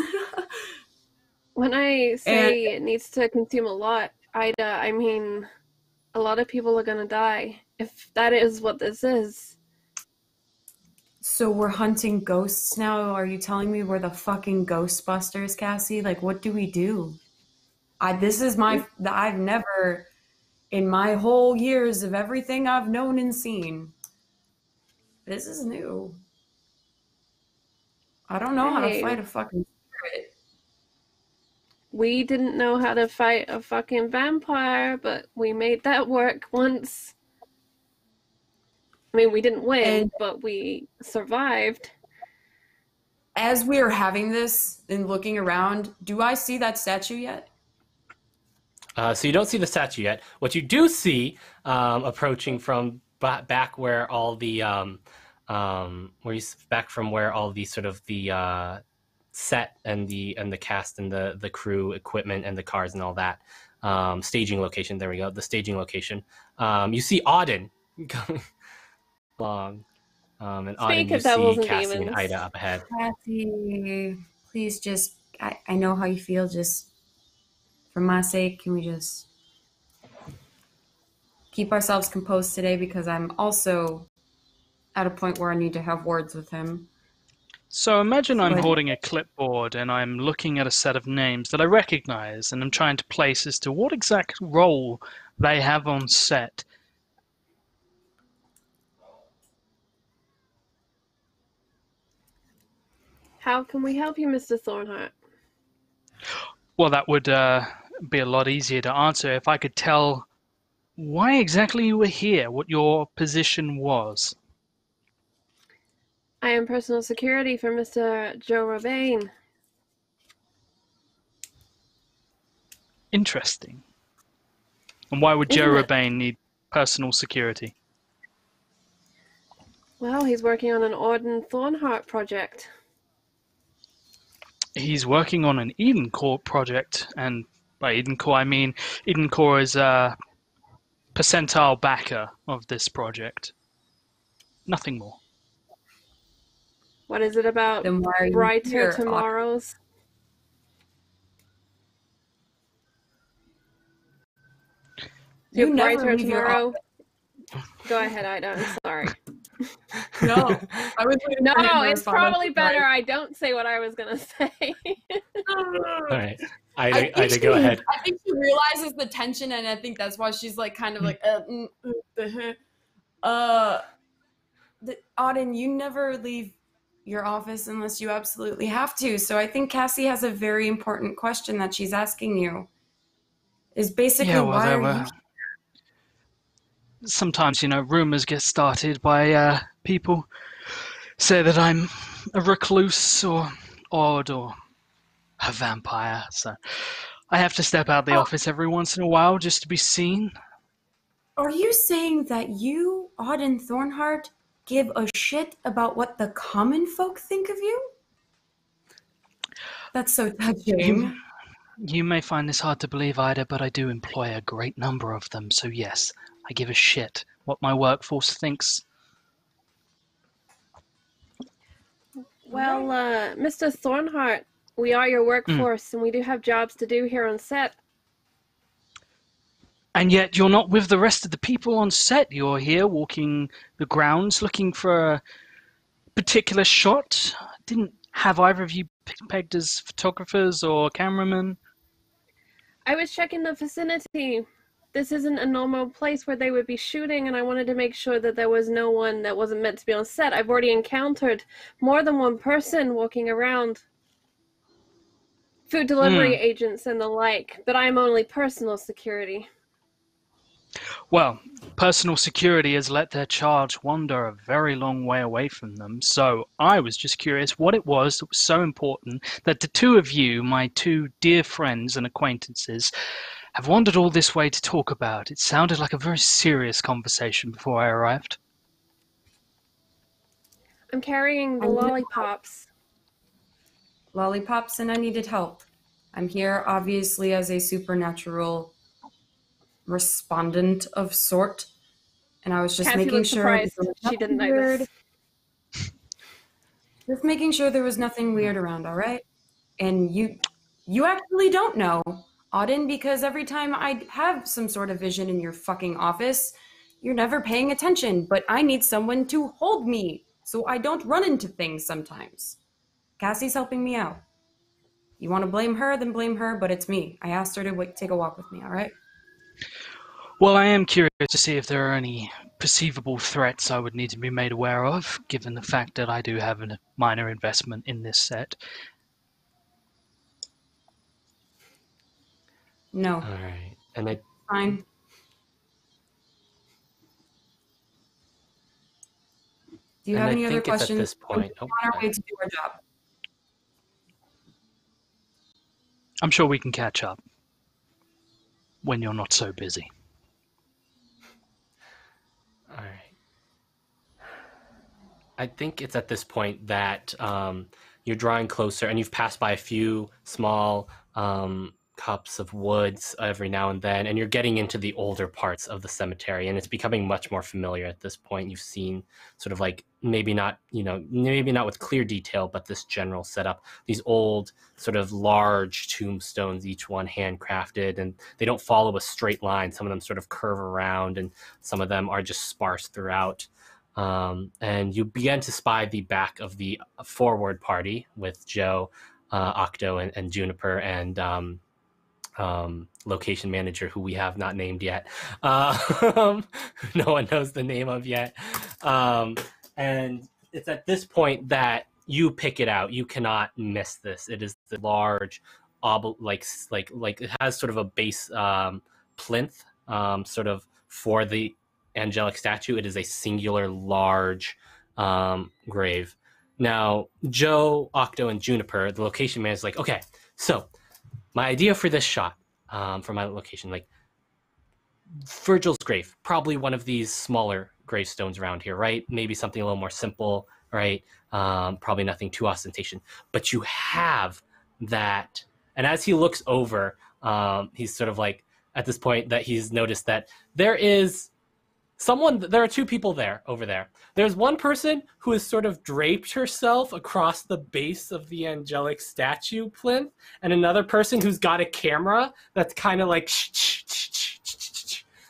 F: When I say it needs to consume a lot, I mean, a lot of people are gonna die, if that is what this is.
C: So we're hunting ghosts now? Are you telling me we're the fucking Ghostbusters, Cassie? Like, what do we do? I've never, in my whole years of everything I've known and seen, this is new. I don't know how to fight a fucking spirit.
F: We didn't know how to fight a fucking vampire, but we made that work once. I mean, we didn't win, but we survived.
C: As we're having this and looking around, do I see that statue yet?
A: So you don't see the statue yet. What you do see, approaching from back where all the where he's back from where all these sort of the set and the cast and the crew equipment and the cars and all that staging location. There we go, the staging location. You see Auden going along, and
F: Speak
A: Auden, you
F: of devils
A: see
F: and
A: Cassie and
F: demons.
A: Ida up ahead.
C: Cassie, please just, I know how you feel, just for my sake, can we just keep ourselves composed today, because I'm also at a point where I need to have words with him.
D: So imagine I'm
C: But-
D: holding a clipboard and I'm looking at a set of names that I recognize, and I'm trying to place as to what exact role they have on set.
F: How can we help you, Mr. Thornhart?
D: Well, that would be a lot easier to answer if I could tell why exactly you were here, what your position was.
F: I am personal security for Mr. Joe Robane.
D: Interesting. And why would Joe
F: Isn't it?
D: Robane need personal security?
F: Well, he's working on an Auden Thornhart project.
D: He's working on an Eden Core project, and by Eden Core I mean Eden Core is a percentile backer of this project. Nothing more.
F: What is it about
C: Then why are you
F: brighter
C: here?
F: tomorrows?
C: You
F: Your
C: never
F: brighter
C: leave your
F: tomorrow. Go ahead, Ida. I'm sorry.
C: No, I was waiting
F: No,
C: for him to
F: it's
C: respond.
F: probably better I don't say what I was gonna say.
A: All right,
C: I
A: Ida,
C: think
A: Ida, go ahead.
C: I think she realizes the tension, and I think that's why she's like kind of like, Auden, you never leave your office unless you absolutely have to. So I think Cassie has a very important question that she's asking you. Is basically
D: Yeah, well,
C: why
D: there
C: are
D: were...
C: you?
D: Sometimes, rumors get started by people say that I'm a recluse or odd or a vampire. So I have to step out the office every once in a while just to be seen.
C: Are you saying that you, Auden Thornhart, give a shit about what the common folk think of you? That's so touching.
D: You may find this hard to believe, Ida, but I do employ a great number of them. So yes, I give a shit what my workforce thinks.
F: Well, Mr. Thornhart, we are your workforce, and we do have jobs to do here on set.
D: And yet you're not with the rest of the people on set. You're here walking the grounds looking for a particular shot. Didn't have either of you pegged as photographers or cameramen?
F: I was checking the vicinity. This isn't a normal place where they would be shooting, and I wanted to make sure that there was no one that wasn't meant to be on set. I've already encountered more than one person walking around. Food delivery agents and the like, but I am only personal security.
D: Well, personal security has let their charge wander a very long way away from them, so I was just curious what it was that was so important that the two of you, my two dear friends and acquaintances, have wandered all this way to talk about. It sounded like a very serious conversation before I arrived.
F: I'm carrying the lollipops.
C: Lollipops, and I needed help. I'm here, obviously, as a supernatural respondent of sort, and I was just
F: Cassie
C: making
F: looked
C: sure
F: surprised.
C: there was
F: She didn't
C: nothing
F: know
C: weird.
F: this.
C: Just making sure there was nothing weird around, all right? And you actually don't know, Auden, because every time I have some sort of vision in your fucking office, you're never paying attention, but I need someone to hold me so I don't run into things sometimes. Cassie's helping me out. You want to blame her, then blame her, but it's me. I asked her to take a walk with me, all right?
D: Well, I am curious to see if there are any perceivable threats I would need to be made aware of, given the fact that I do have a minor investment in this set.
C: No.
A: All right, and I
C: Fine. Do you
A: And
C: have
A: I
C: any other
A: think it's at
C: questions?
A: this point-
C: We're on our way to do our job.
D: I'm sure we can catch up when you're not so busy.
A: all right. I think it's at this point that you're drawing closer, and you've passed by a few small cups of woods every now and then, and you're getting into the older parts of the cemetery, and it's becoming much more familiar at this point. You've seen sort of like maybe not with clear detail, but this general setup. These old sort of large tombstones, each one handcrafted, and they don't follow a straight line. Some of them sort of curve around, and some of them are just sparse throughout. And you begin to spy the back of the forward party with Joe, Octo, and Juniper, and location manager, who we have not named yet. No one knows the name of yet. And it's at this point that you pick it out. You cannot miss this. It is the large, like it has sort of a base plinth, sort of for the angelic statue. It is a singular large grave. Now, Joe, Octo, and Juniper, the location man, is like, okay, so my idea for this shot, for my location, like Virgil's grave, probably one of these smaller gravestones around here, right? Maybe something a little more simple, right? Probably nothing too ostentatious. But you have that, and as he looks over, he's sort of like, at this point that he's noticed that there are two people over there. There's one person who has sort of draped herself across the base of the angelic statue plinth, and another person who's got a camera that's kind of like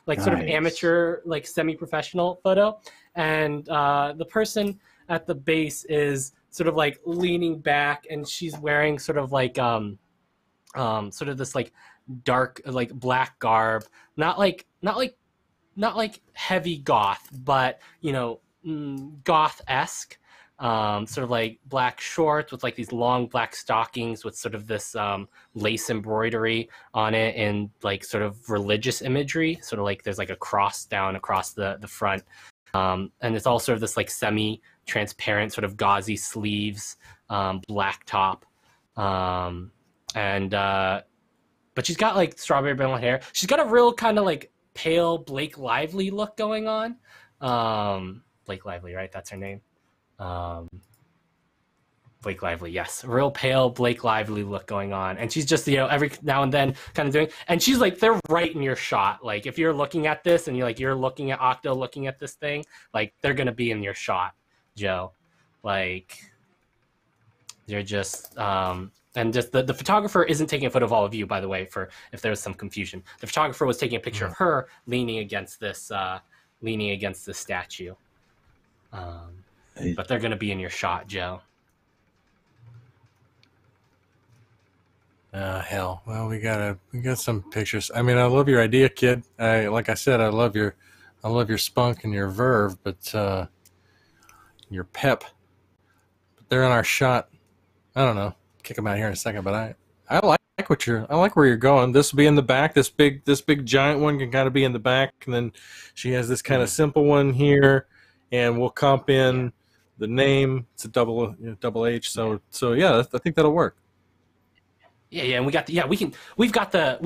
A: like sort of amateur, like semi-professional photo. And the person at the base is sort of like leaning back, and she's wearing sort of like sort of this like dark, like black garb, not like heavy goth, but goth-esque, sort of like black shorts with like these long black stockings with sort of this lace embroidery on it, and like sort of religious imagery, sort of like there's like a cross down across the front, and it's all sort of this like semi-transparent sort of gauzy sleeves, black top, but she's got like strawberry blonde hair. She's got a real kind of like pale Blake Lively look going on. Blake Lively, right? That's her name. Blake Lively, yes. Real pale Blake Lively look going on. And she's just, every now and then kind of doing, and she's like, they're right in your shot. Like if you're looking at this and you're looking at Octo looking at this thing, like they're going to be in your shot, Joe. Like you're just, and just the photographer isn't taking a photo of all of you, by the way, for if there was some confusion. The photographer was taking a picture of her leaning against this statue. But they're going to be in your shot, Joe.
G: Hell. Well, we got some pictures. I mean, I love your idea, kid. Like I said, I love your spunk and your verve, but your pep. But they're in our shot. I don't know. Kick them out here in a second, but I like where you're going. This will be in the back. This big giant one can kind of be in the back, and then she has this kind of simple one here, and we'll comp in the name. It's a double H. So yeah, I think that'll work.
A: Yeah, and we've got the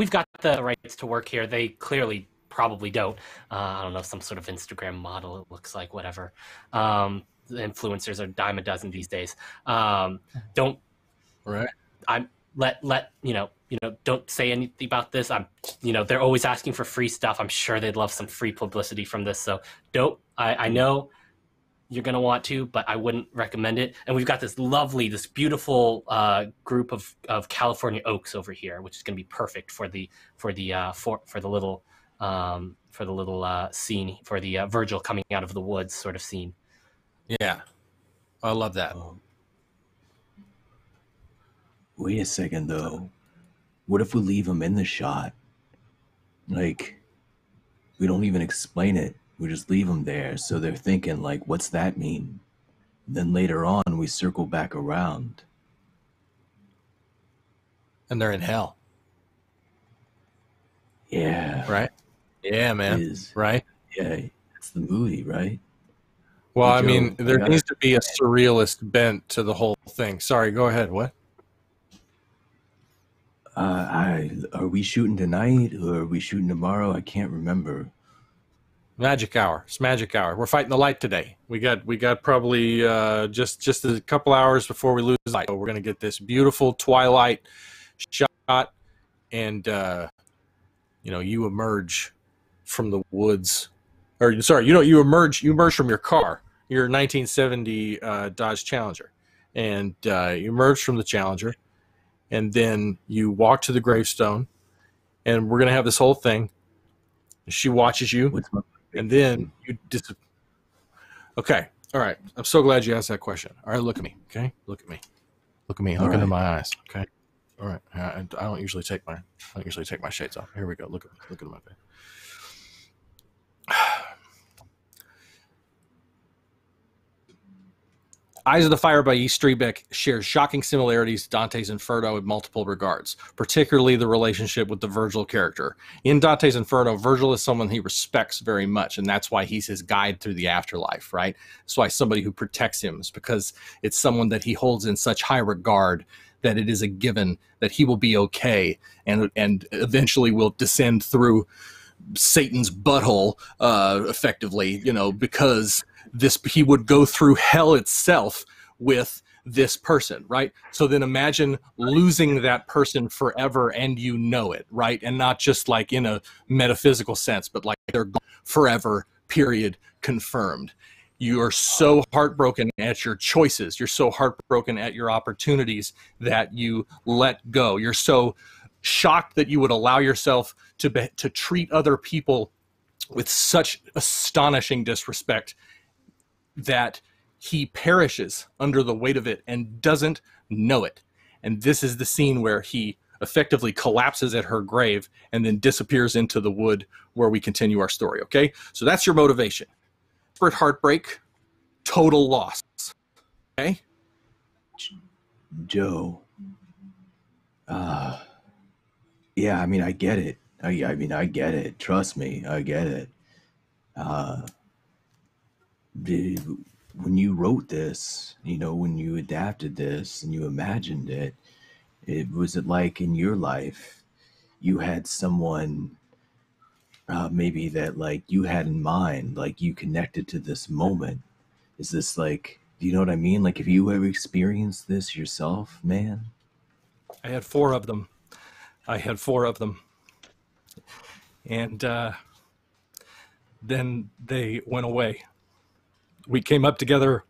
A: rights to work here. They clearly probably don't. I don't know, some sort of Instagram model, it looks like, whatever. The influencers are a dime a dozen these days. Don't.
G: Right.
A: Don't say anything about this. They're always asking for free stuff. I'm sure they'd love some free publicity from this. So I know you're going to want to, but I wouldn't recommend it. And we've got this beautiful group of California oaks over here, which is going to be perfect for the little scene, for the Virgil coming out of the woods sort of scene.
G: Yeah. I love that.
B: Wait a second, though. What if we leave them in the shot? Like, we don't even explain it. We just leave them there, so they're thinking, like, what's that mean? And then later on, we circle back around.
G: And they're in hell.
B: Yeah.
G: Right? Yeah, man. Right?
B: Yeah, it's the movie, right?
G: Well,
B: Hey,
G: I mean,
B: Joe,
G: there needs to be a surrealist bent to the whole thing. Sorry, go ahead. What?
B: Are we shooting tonight or are we shooting tomorrow? I can't remember.
G: Magic hour. It's magic hour. We're fighting the light today. We got probably just a couple hours before we lose light. So we're gonna get this beautiful twilight shot, and you emerge from the woods, or sorry, you emerge from your car, your 1970 Dodge Challenger, and you emerge from the Challenger, and then you walk to the gravestone, and we're gonna have this whole thing. She watches you. And then you Okay. All right. I'm so glad you asked that question. All right. Look at me. Okay. Look at me. Look at me. Look into my eyes. Okay. All right. I don't usually take my shades off. Here we go. Look at my face. Eyes of the Fire by E. Streebeck shares shocking similarities to Dante's Inferno in multiple regards, particularly the relationship with the Virgil character. In Dante's Inferno, Virgil is someone he respects very much, and that's why he's his guide through the afterlife, right? That's why somebody who protects him is because it's someone that he holds in such high regard that it is a given that he will be okay and eventually will descend through Satan's butthole, effectively, because he would go through hell itself with this person, right? So then imagine losing that person forever and it, right? And not just like in a metaphysical sense, but like they're gone forever, period, confirmed. You are so heartbroken at your choices. You're so heartbroken at your opportunities that you let go. You're so shocked that you would allow yourself to treat other people with such astonishing disrespect that he perishes under the weight of it and doesn't know it. And this is the scene where he effectively collapses at her grave and then disappears into the wood where we continue our story, okay? So that's your motivation. Desperate heartbreak, total loss, okay?
B: Joe. Yeah, I mean, I get it. I get it. Trust me, I get it. When you wrote this, when you adapted this and you imagined it, was it like in your life you had someone maybe that like you had in mind, like you connected to this moment? Is this like, do you know what I mean? Like, have you ever experienced this yourself, man?
G: I had 4 of them. And then they went away. We came up together.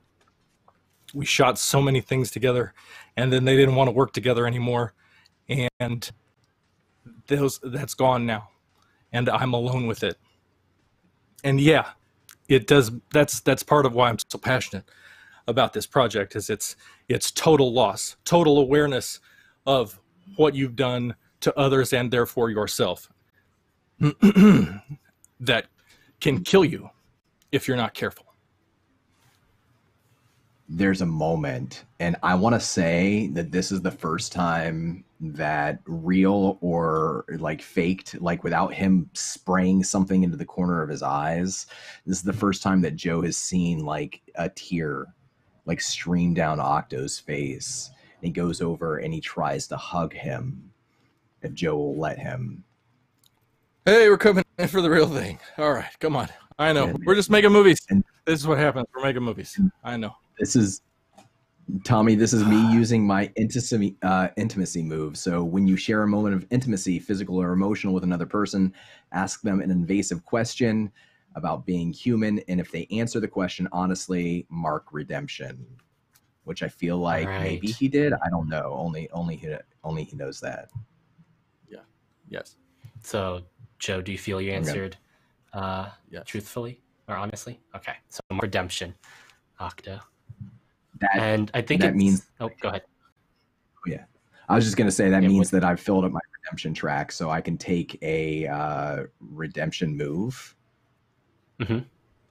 G: We shot so many things together, and then they didn't want to work together anymore. And that's gone now. And I'm alone with it. And yeah, it does. That's part of why I'm so passionate about this project, is it's total loss, total awareness of what you've done to others and therefore yourself that can kill you if you're not careful.
B: There's a moment, and I want to say that this is the first time that real or like faked, like without him spraying something into the corner of his eyes, this is the first time that Joe has seen like a tear like stream down Octo's face. And he goes over and he tries to hug him if Joe will let him.
G: Hey, we're coming in for the real thing. All right, come on. I know. We're just making movies. This is what happens. We're making movies. I know.
B: This is Tommy. This is me using my intimacy move. So when you share a moment of intimacy, physical or emotional, with another person, ask them an invasive question about being human, and if they answer the question honestly, mark redemption. Which I feel like maybe he did. I don't know. Only he knows that.
G: Yeah. Yes.
A: So, Joe, do you feel you answered truthfully or honestly? Okay. So redemption, Octo. And I think
B: that means.
A: Oh, go ahead.
B: Yeah, I was just gonna say that means that I've filled up my redemption track, so I can take a redemption move.
A: Mm-hmm.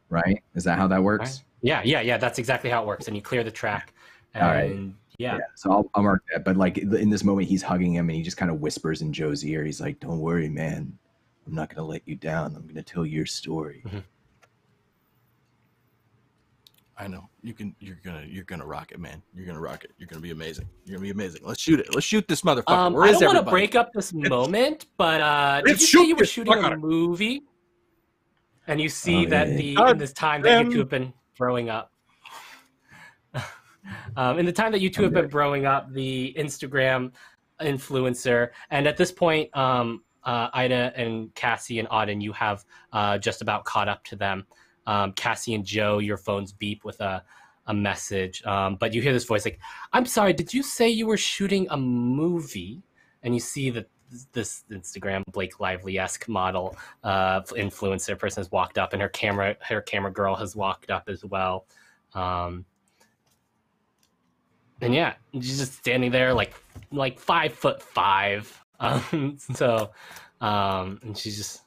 B: Right? Is that how that works?
A: Right. Yeah. That's exactly how it works. And you clear the track. And
B: all right.
A: Yeah.
B: So I'll mark that. But like in this moment, he's hugging him, and he just kind of whispers in Joe's ear. He's like, "Don't worry, man. I'm not gonna let you down. I'm gonna tell your story."
A: Mm-hmm.
G: I know you're gonna rock it, man. You're gonna rock it. You're gonna be amazing. You're gonna be amazing. Let's shoot it. Let's shoot this motherfucker. Where is
A: I don't
G: want
A: to break up this moment, but did you say you were shooting a movie? And you see
B: Oh,
A: that
B: yeah.
A: in this time that you two have been growing up, in the time that you two have been growing up, the Instagram influencer, and at this point, Ida and Cassie and Auden, you have just about caught up to them. Cassie and Joe, your phones beep with a message, but you hear this voice like, "I'm sorry, did you say you were shooting a movie?" And you see that this Instagram Blake Lively-esque model influencer person has walked up, and her camera girl has walked up as well. And yeah, she's just standing there like 5'5". And she's just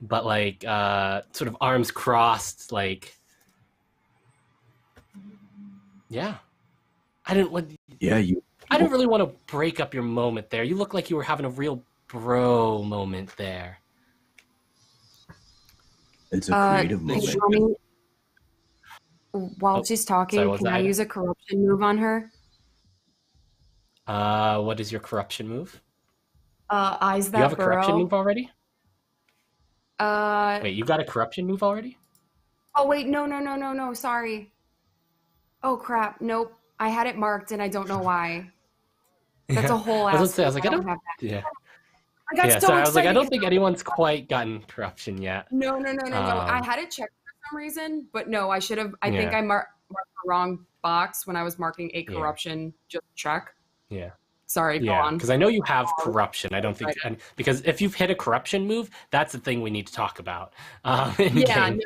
A: but like sort of arms crossed, like, yeah. I didn't really want to break up your moment there. You look like you were having a real bro moment there.
B: It's a creative moment.
C: While she's talking, can I use a corruption move on her?
A: What is your corruption move?
C: Eyes that
A: you have a
C: burrow.
A: Corruption move already?
C: Wait,
A: you got a corruption move already?
C: Oh wait, no, sorry. Oh crap, nope. I had it marked and I don't know why. That's a whole ass.
A: I was like, I don't have that. Yeah. I got so I was like, I don't think anyone's quite gotten corruption yet.
C: No. I had it checked for some reason, but no, I should have. I think I marked the wrong box when I was marking a corruption. Just check.
A: Yeah.
C: Sorry, go on.
A: Because I know you have corruption. I don't think, because if you've hit a corruption move, that's the thing we need to talk about. Game.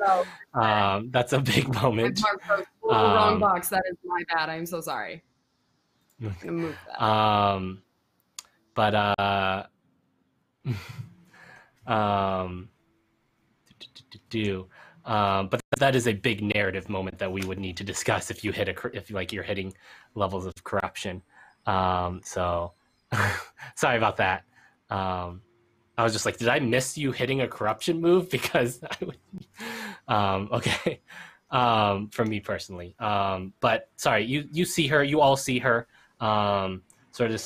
A: No. That's a big moment.
C: I marked the wrong box. That is my bad. I'm so sorry. I'm gonna move that.
A: But that is a big narrative moment that we would need to discuss if you're hitting levels of corruption. So sorry about that. I was just like, did I miss you hitting a corruption move? Because I would, okay. For me personally. But sorry, you all see her, sort of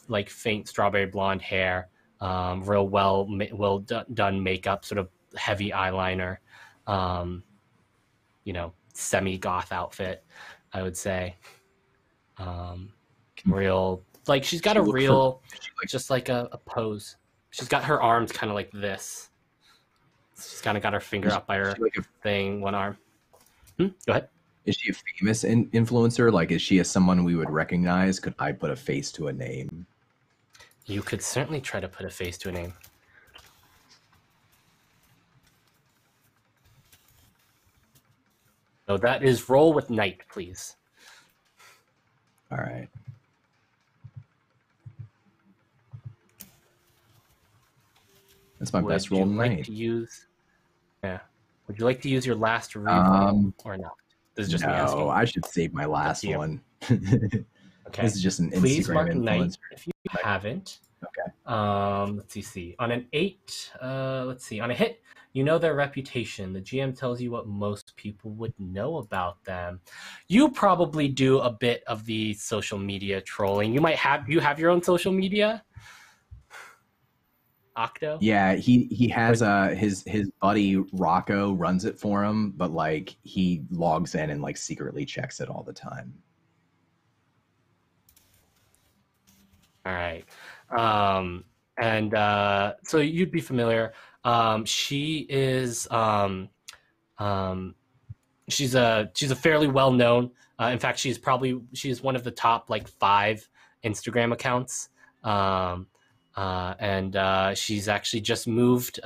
A: like faint strawberry blonde hair, real well done makeup, sort of heavy eyeliner, semi-goth outfit, I would say. Real, like, she's got just like a pose. She's got her arms kind of like this. She's kind of got her finger up by her thing, one arm. Go ahead.
B: Is she a famous influencer? Like, is she someone we would recognize? Could I put a face to a name?
A: You could certainly try to put a face to a name. So that is roll with night, please.
B: All right. That's my best roll tonight.
A: Would you like to use your last reroll or not? This is just me asking.
B: No, I should save my last one. Okay. This is just an
A: Please
B: Instagram
A: mark
B: influencer.
A: night if you haven't.
B: Okay.
A: Let's see. On an 8, on a hit, you know their reputation. The GM tells you what most people would know about them. You probably do a bit of the social media trolling. You have your own social media? Octo?
B: Yeah, he has his buddy Rocco runs it for him, but like he logs in and like secretly checks it all the time.
A: All right. So you'd be familiar. She is she's a fairly well known. In fact, she's one of the top like 5 Instagram accounts. She's actually just moved.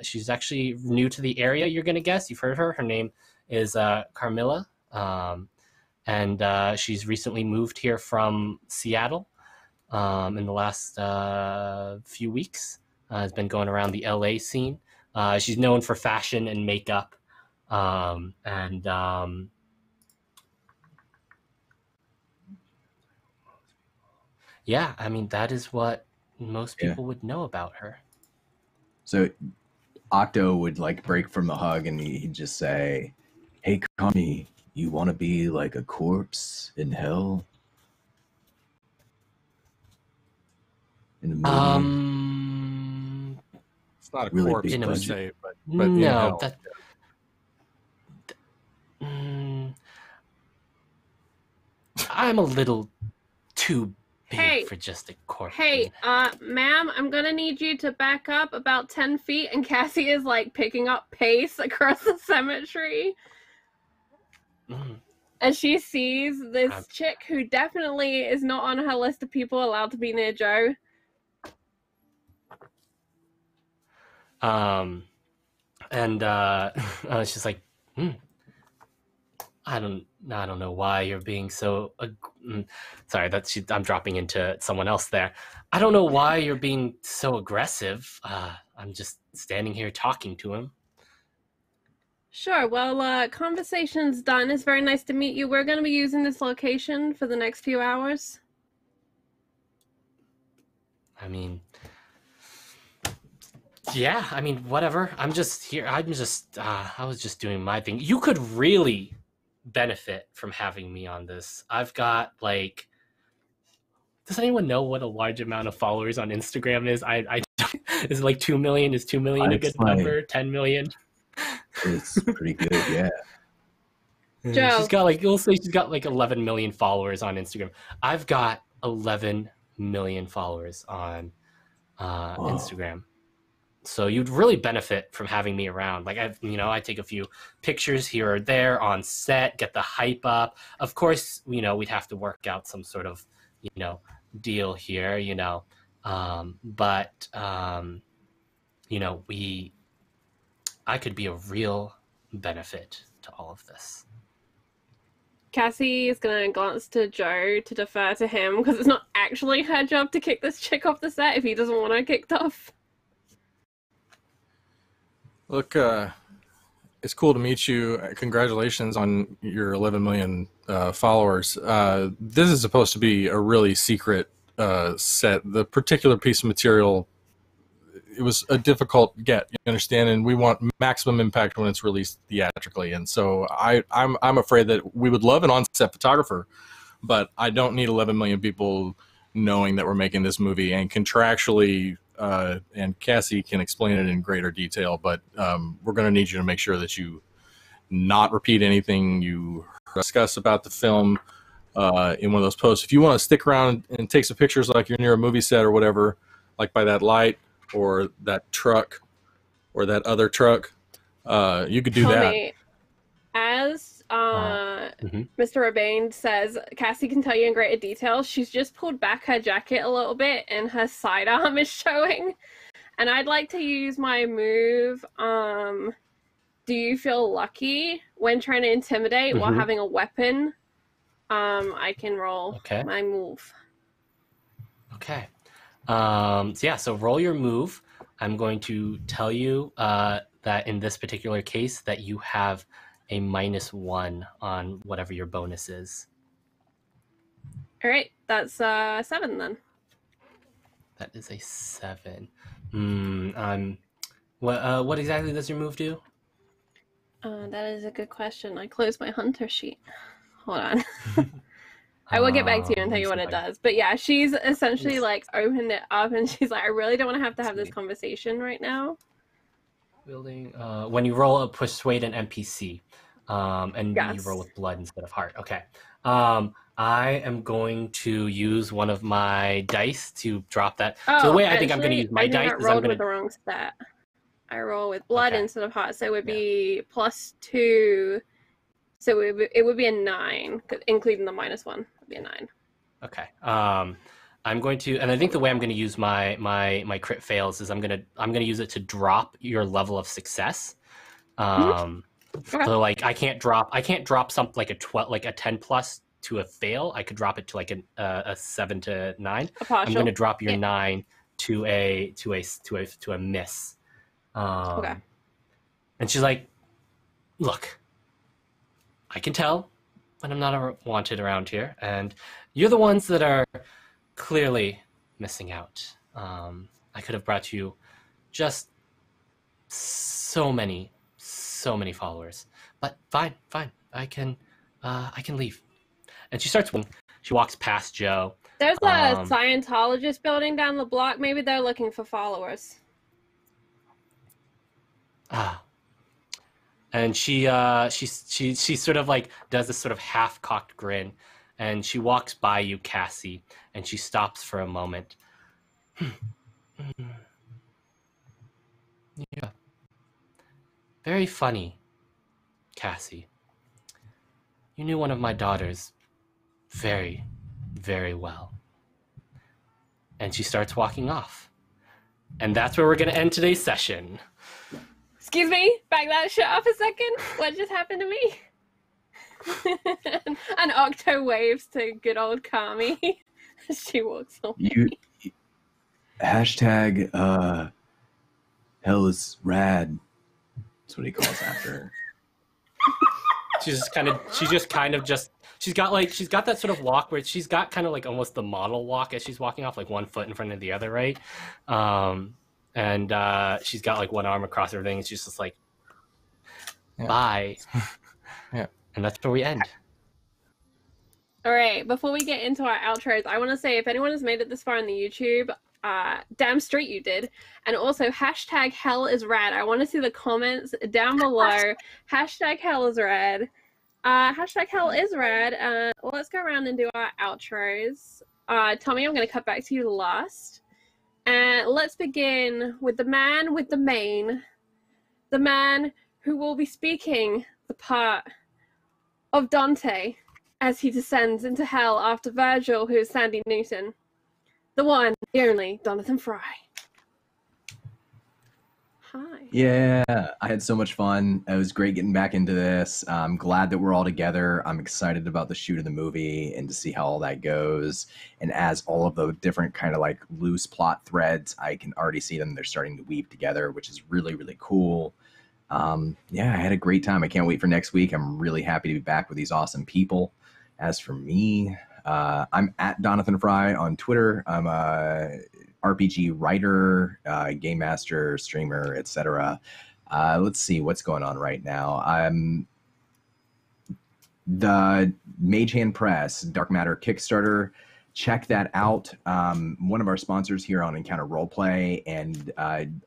A: She's actually new to the area. You're gonna guess. You've heard her. Her name is Carmilla, and she's recently moved here from Seattle. In the last few weeks, has been going around the LA scene. She's known for fashion and makeup, yeah, I mean that is what most people would know about her.
B: So Octo would like break from the hug and he'd just say, "Hey, Connie, you want to be like a corpse in hell?" In the movie?
G: It's not a
B: Really
G: corpse
B: big
G: per
B: budget.
G: se, but in
A: no,
G: hell.
A: that. I'm a little too big
F: Hey.
A: for just a corpse.
F: Hey, ma'am, I'm gonna need you to back up about 10 feet, and Cassie is like picking up pace across the cemetery.
A: Mm.
F: And she sees this
A: I'm-
F: chick who definitely is not on her list of people allowed to be near Joe.
A: And she's like, I don't know why you're being so. Sorry, I'm dropping into someone else there. I don't know why you're being so aggressive. I'm just standing here talking to him.
F: Sure, well, conversation's done. It's very nice to meet you. We're gonna be using this location for the next few hours.
A: I mean, yeah, I mean, whatever. I'm just here. I was just doing my thing. You could really benefit from having me on this. I've got like, does anyone know what a large amount of followers on Instagram is? I don't, is it like 2 million? Is 2 million a good number? 10 million?
B: It's pretty good, yeah.
F: Joe.
A: She's got like, we'll say she's got like 11 million followers on Instagram. I've got 11 million followers on Instagram. So you'd really benefit from having me around. Like I take a few pictures here or there on set, get the hype up. Of course, we'd have to work out some sort of, deal here, but I could be a real benefit to all of this.
F: Cassie is gonna glance to Joe to defer to him because it's not actually her job to kick this chick off the set if he doesn't want her kicked off.
G: Look, it's cool to meet you. Congratulations on your 11 million followers. This is supposed to be a really secret set. The particular piece of material, it was a difficult get, you understand, and we want maximum impact when it's released theatrically. And so I'm afraid that we would love an on-set photographer, but I don't need 11 million people knowing that we're making this movie. And contractually, and Cassie can explain it in greater detail, but we're going to need you to make sure that you not repeat anything you discuss about the film in one of those posts. If you want to stick around and take some pictures like you're near a movie set or whatever, like by that light or that truck or that other truck, you could do
F: Tommy,
G: that.
F: As Mr. Urbane says, Cassie can tell you in greater detail. She's just pulled back her jacket a little bit and her sidearm is showing. And I'd like to use my move, do you feel lucky when trying to intimidate while having a weapon? I can roll my move.
A: Okay. So roll your move. I'm going to tell you that in this particular case that you have a -1 on whatever your bonus is.
F: All right, that's 7 then.
A: That is a 7. What exactly does your move do?
F: That is a good question. I closed my hunter sheet. Hold on. I will get back to you and tell you what it does. But yeah, she's essentially like opened it up and she's like, I really don't want to have this conversation right now.
A: Building. When you roll a persuade an NPC, and
F: Yes.
A: you roll with blood instead of heart. Okay. I am going to use one of my dice to drop that. So the way I think I'm going to use my dice is I'm going
F: with the wrong stat. I roll with blood instead of heart, so it would be +2. So it would be a 9, including the -1. It would be a 9.
A: Okay. I'm going to, and I think the way I'm going to use my crit fails is I'm going to use it to drop your level of success. So like I can't drop something like a 12, like a 10 plus to a fail. I could drop it to like a 7 to 9. I'm going to drop your 9 to a miss. And she's like, look, I can tell when I'm not wanted around here, and you're the ones that are clearly missing out. I could have brought you just so many followers, but fine, I can leave. And she walks past Joe.
F: There's a Scientologist building down the block. Maybe they're looking for followers.
A: Ah. And she sort of like does this sort of half-cocked grin, and she walks by you, Cassie, and she stops for a moment. Yeah. Very funny, Cassie. You knew one of my daughters very, very well. And she starts walking off. And that's where we're going to end today's session.
F: Excuse me, back that shit up a second. What just happened to me? And Octo waves to good old Kami as she walks away.
B: You hashtag hell is rad. That's what he calls after her.
A: She's got that sort of walk where she's got kind of like almost the model walk as she's walking off, like one foot in front of the other, right? And she's got like one arm across everything, and she's just like, bye.
G: Yeah.
A: And that's where we end.
F: All right, before we get into our outros, I want to say if anyone has made it this far on the YouTube, damn straight you did. And also hashtag hell is rad. I want to see the comments down below. Hashtag hell is rad. Hashtag hell is rad. Let's go around and do our outros. Tommy, I'm going to cut back to you last. And let's begin with the man with the mane. The man who will be speaking the part of Dante as he descends into hell after Virgil, who is Sandy Newton. The one, the only, Jonathan Fry. Hi.
B: Yeah, I had so much fun. It was great getting back into this. I'm glad that we're all together. I'm excited about the shoot of the movie and to see how all that goes. And as all of the different kind of like loose plot threads, I can already see them. They're starting to weave together, which is really, really cool. Yeah, I had a great time. I can't wait for next week. I'm really happy to be back with these awesome people. As for me, I'm at Jonathan Fry on Twitter. I'm a RPG writer, game master, streamer, etc. Let's see what's going on right now. I'm the Mage Hand Press Dark Matter Kickstarter. Check that out. One of our sponsors here on Encounter Roleplay, and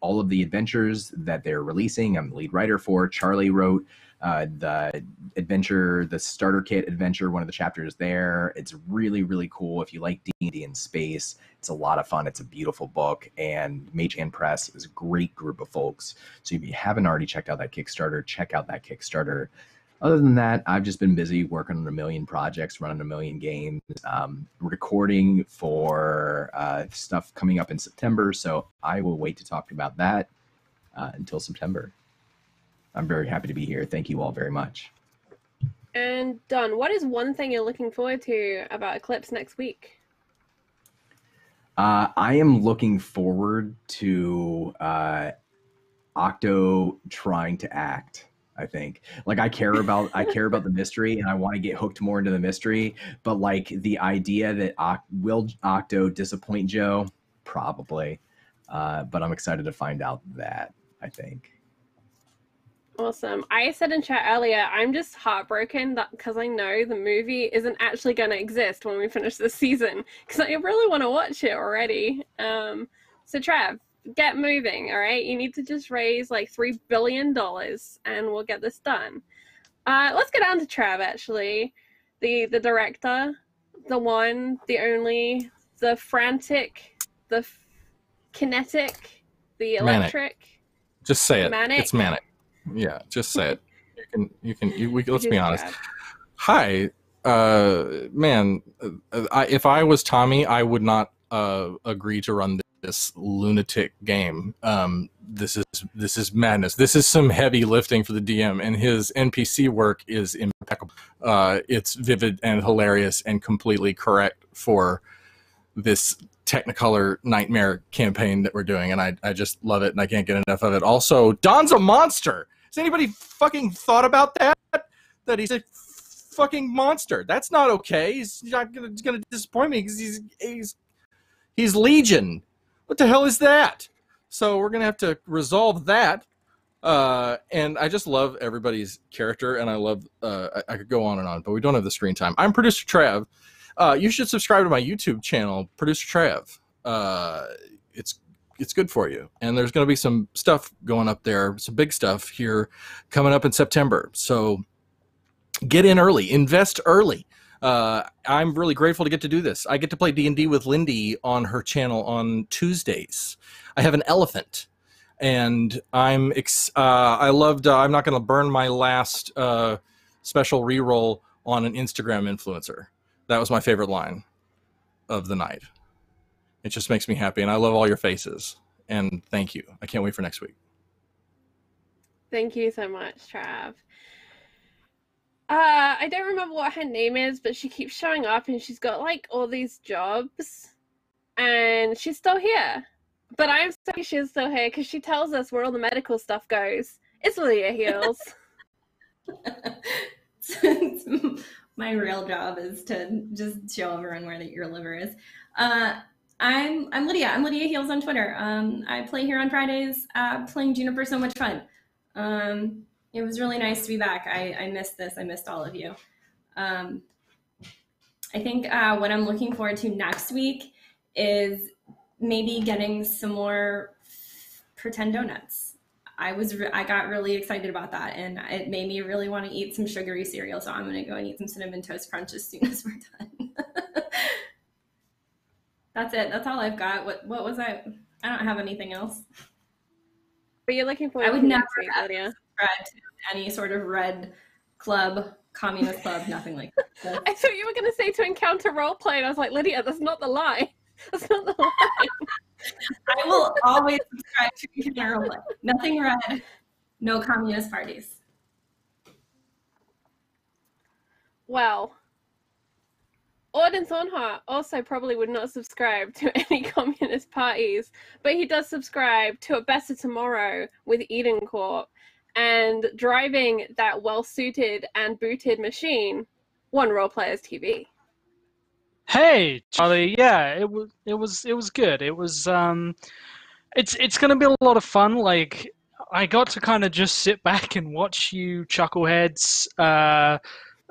B: all of the adventures that they're releasing, I'm the lead writer for. Charlie wrote the adventure, the starter kit adventure, one of the chapters there. It's really, really cool. If you like D&D in space, it's a lot of fun. It's a beautiful book, and Mage Hand Press is a great group of folks. So if you haven't already checked out that Kickstarter, check out that Kickstarter. Other than that, I've just been busy working on a million projects, running a million games, recording for stuff coming up in September. So I will wait to talk about that until September. I'm very happy to be here. Thank you all very much.
F: And Don, what is one thing you're looking forward to about Eclipse next week?
B: I am looking forward to Octo trying to act. I think like I care about the mystery, and I want to get hooked more into the mystery. But like the idea that will Octo disappoint Joe? Probably. But I'm excited to find out that, I think.
F: Awesome. I said in chat earlier, I'm just heartbroken that because I know the movie isn't actually going to exist when we finish this season, because I really want to watch it already. So Trav, get moving, all right? You need to just raise like $3 billion and we'll get this done. Let's get on to Trav, actually. The director, the one, the only, the frantic, the kinetic, the electric.
G: Manic. Just say it.
F: Manic.
G: It's manic. Yeah, just say it. Let's be honest. Hi, man. If I was Tommy, I would not agree to run this lunatic game. This is madness. This is some heavy lifting for the DM, and his NPC work is impeccable. It's vivid and hilarious and completely correct for this Technicolor nightmare campaign that we're doing, and I just love it, and I can't get enough of it. Also, Don's a monster. Has anybody fucking thought about that? That he's a fucking monster. That's not okay. He's not gonna disappoint me because he's Legion. What the hell is that? So we're gonna have to resolve that. And I just love everybody's character, and I love. I could go on and on, but we don't have the screen time. I'm Producer Trav. You should subscribe to my YouTube channel, Producer Trav. It's it's good for you. And there's going to be some stuff going up there, some big stuff here coming up in September. So get in early, invest early. I'm really grateful to get to do this. I get to play D&D with Lindy on her channel on Tuesdays. I have an elephant, and I loved. I'm not going to burn my last special reroll on an Instagram influencer. That was my favorite line of the night. It just makes me happy, and I love all your faces. And thank you. I can't wait for next week.
F: Thank you so much, Trav. I don't remember what her name is, but she keeps showing up and she's got like all these jobs and she's still here. But I'm sorry she's still here because she tells us where all the medical stuff goes. It's Lydia Heels.
E: My real job is to just show everyone where your liver is. I'm Lydia. I'm Lydia Heels on Twitter. I play here on Fridays, playing Juniper. So much fun. It was really nice to be back. I missed this. I missed all of you. I think what I'm looking forward to next week is maybe getting some more pretend donuts. I got really excited about that, and it made me really want to eat some sugary cereal. So I'm going to go and eat some Cinnamon Toast Crunch as soon as we're done. That's it. That's all I've got. What was I? I don't have anything else.
F: But you're looking forward
E: I would
F: to
E: never
F: next week, Lydia.
E: subscribe to any sort of red club, communist club, nothing like that.
F: I thought you were going to say to encounter roleplay, and I was like, Lydia, that's not the line. That's not the line.
E: I will always subscribe to encounter roleplay. Nothing red, no communist parties.
F: Well, Auden Thornhart also probably would not subscribe to any communist parties, but he does subscribe to A Better Tomorrow with Eden Corp and driving that well-suited and booted machine, One Role Players TV.
D: Hey, Charlie. Yeah, it was good. It was it's gonna be a lot of fun. Like, I got to kind of just sit back and watch you chuckleheads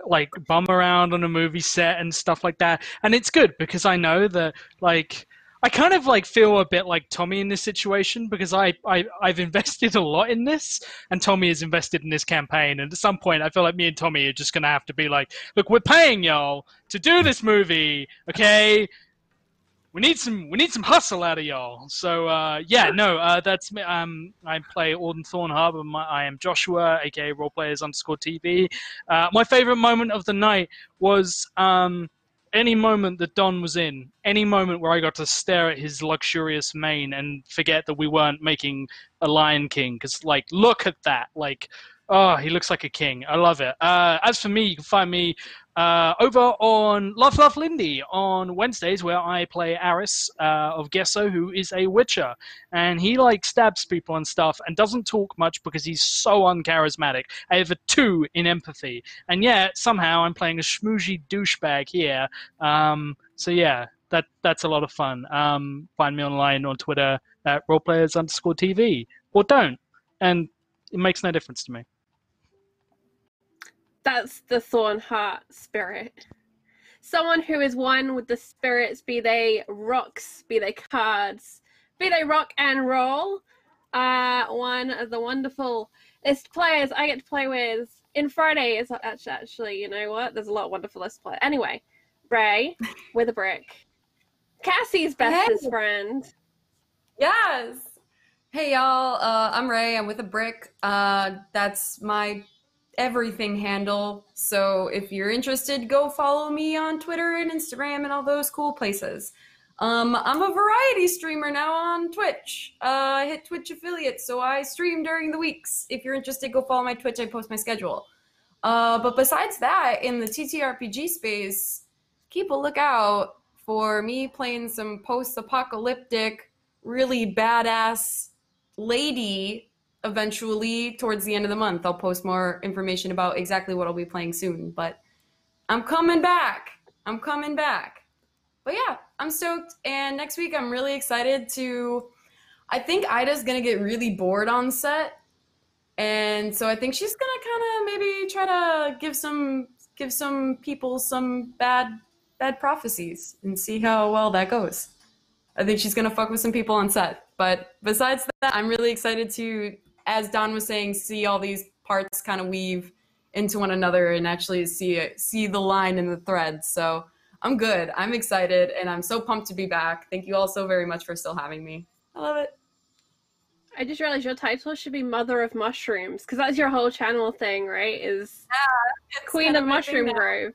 D: like bum around on a movie set and stuff like that. And it's good because I know that, like, I kind of like feel a bit like Tommy in this situation because I've invested a lot in this, and Tommy is invested in this campaign. And at some point, I feel like me and Tommy are just gonna have to be like, look, we're paying y'all to do this movie, okay? We need some hustle out of y'all. So yeah, no, that's me. I play Auden Thornhart, and I am Joshua, aka Roleplayers_TV. My favorite moment of the night was any moment that Don was in, any moment where I got to stare at his luxurious mane and forget that we weren't making a Lion King. Because, like, look at that. Like, oh, he looks like a king. I love it. As for me, you can find me over on Love Lindy on Wednesdays, where I play Aris of Gesso, who is a witcher. And he, like, stabs people and stuff and doesn't talk much because he's so uncharismatic. I have a 2 in empathy. And yet, somehow, I'm playing a schmoozhy douchebag here. So, yeah, that's a lot of fun. Find me online on Twitter at roleplayers_TV. Or don't. And it makes no difference to me.
F: That's the Thornhart spirit. Someone who is one with the spirits, be they rocks, be they cards, be they rock and roll. One of the wonderful list players I get to play with in Friday is actually, you know what? There's a lot of wonderful list players. Anyway, Ray with a brick. Cassie's bestest friend.
C: Yes. Hey y'all, I'm Ray. I'm with a brick. That's my everything handle. So if you're interested, go follow me on Twitter and Instagram and all those cool places. I'm a variety streamer now on Twitch. I hit Twitch affiliate, so I stream during the weeks. If you're interested, go follow my Twitch. I post my schedule. But besides that, in the TTRPG space, keep a lookout for me playing some post-apocalyptic, really badass lady eventually towards the end of the month. I'll post more information about exactly what I'll be playing soon, but I'm coming back. But yeah, I'm stoked. And next week I'm really excited I think Ida's gonna get really bored on set. And so I think she's gonna kind of maybe try to give some people some bad prophecies and see how well that goes. I think she's gonna fuck with some people on set. But besides that, I'm really excited to, as Don was saying, see all these parts kind of weave into one another and actually see the line in the thread. So I'm good. I'm excited, and I'm so pumped to be back. Thank you all so very much for still having me. I love it.
F: I just realized your title should be Mother of Mushrooms, because that's your whole channel thing, right? Is Queen of Mushroom Grove.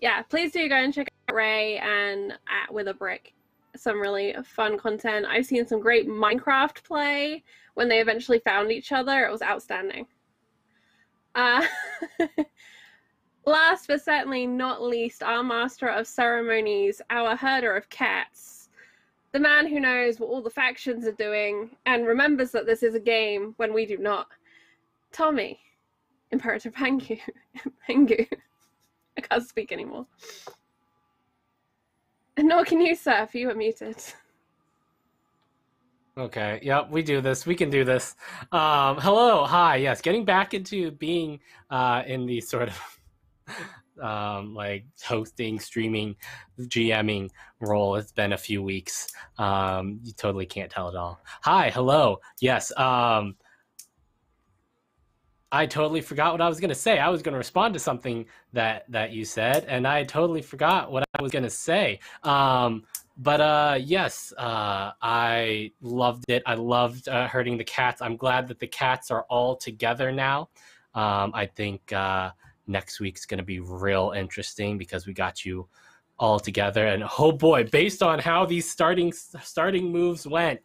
F: Yeah, please do go and check out Ray and at With a Brick. Some really fun content. I've seen some great Minecraft play when they eventually found each other. It was outstanding. Last but certainly not least, our master of ceremonies, our herder of cats, the man who knows what all the factions are doing and remembers that this is a game when we do not. Tommy, Imperator Pangu. Pangu. I can't speak anymore. And nor can you, sir, for you are muted.
A: Okay, yep, we do this. We can do this. Hello, hi, yes, getting back into being in the sort of like hosting, streaming, GMing role. It's been a few weeks. You totally can't tell it all. Hi, hello, yes. I totally forgot what I was going to say. I was going to respond to something that you said, and I totally forgot what I was going to say. Yes, I loved it. I loved herding the cats. I'm glad that the cats are all together now. I think next week's going to be real interesting because we got you all together, and oh boy, based on how these starting moves went,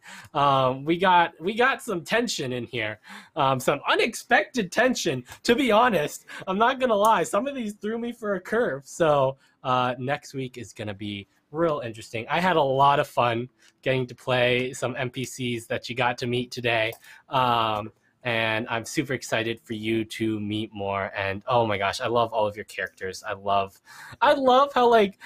A: we got some tension in here, some unexpected tension, to be honest. I'm not gonna lie, some of these threw me for a curve. So next week is gonna be real interesting. I had a lot of fun getting to play some NPCs that you got to meet today, and I'm super excited for you to meet more. And oh my gosh, I love all of your characters. I love how like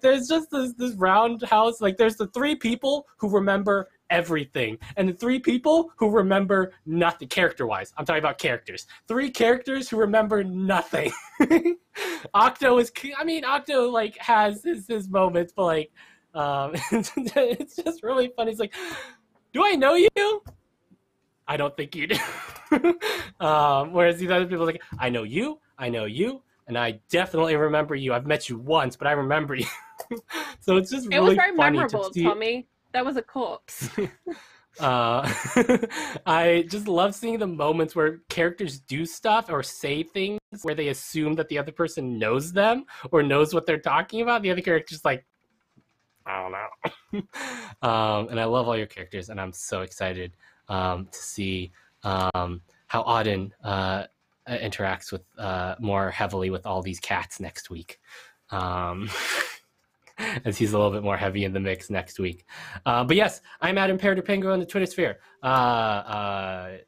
A: there's just this roundhouse. Like there's the 3 people who remember everything, and the 3 people who remember nothing character-wise. I'm talking about characters. 3 characters who remember nothing. Octo like has his moments, but like it's just really funny. It's like, do I know you? I don't think you do. Whereas these other people are like, I know you, and I definitely remember you. I've met you once, but I remember you. So it's just really funny.
F: It was very memorable, Tommy. That was a corpse.
A: I just love seeing the moments where characters do stuff or say things where they assume that the other person knows them or knows what they're talking about. The other character's like, I don't know. And I love all your characters, and I'm so excited to see how Auden interacts with more heavily with all these cats next week, as he's a little bit more heavy in the mix next week. But yes, I'm at Imperator Penguin on the Twitter sphere. I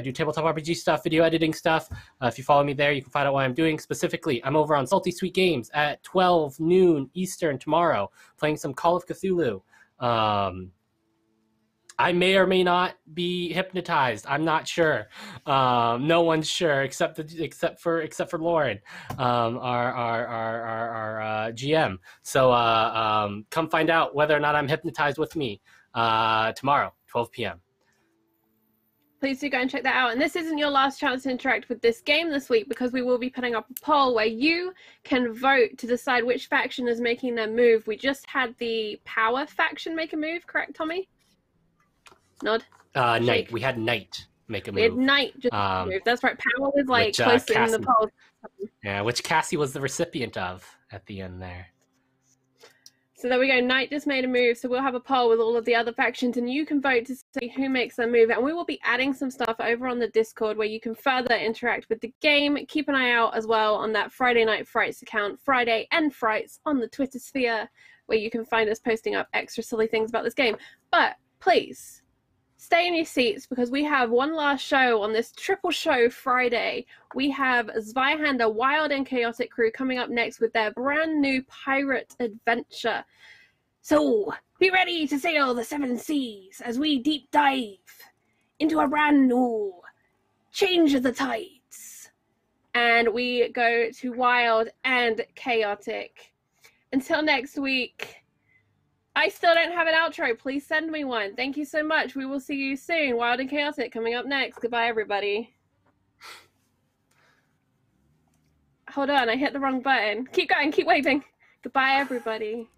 A: do tabletop RPG stuff, video editing stuff. If you follow me there, you can find out what I'm doing. Specifically, I'm over on Salty Sweet Games at 12 noon Eastern tomorrow, playing some Call of Cthulhu. I may or may not be hypnotized. I'm not sure. No one's sure except for Lauren, our GM. So come find out whether or not I'm hypnotized with me tomorrow, 12 p.m.
F: Please do go and check that out. And this isn't your last chance to interact with this game this week, because we will be putting up a poll where you can vote to decide which faction is making their move. We just had the Power faction make a move, correct, Tommy? Nod.
A: Knight. We had Knight make a move.
F: We had Knight just move. That's right. Power was like close in the poll.
A: Yeah, which Cassie was the recipient of at the end there.
F: So there we go. Knight just made a move. So we'll have a poll with all of the other factions, and you can vote to see who makes their move. And we will be adding some stuff over on the Discord where you can further interact with the game. Keep an eye out as well on that Friday Night Frights account, Friday and Frights on the Twitter sphere, where you can find us posting up extra silly things about this game. But please, stay in your seats, because we have one last show on this triple show Friday. We have Zweihander, Wild and Chaotic Crew coming up next with their brand new pirate adventure. So be ready to sail the 7 seas as we deep dive into a brand new Change of the Tides. And we go to Wild and Chaotic. Until next week, I still don't have an outro. Please send me one. Thank you so much. We will see you soon. Wild and Chaotic coming up next. Goodbye, everybody. Hold on, I hit the wrong button. Keep going, keep waving. Goodbye, everybody.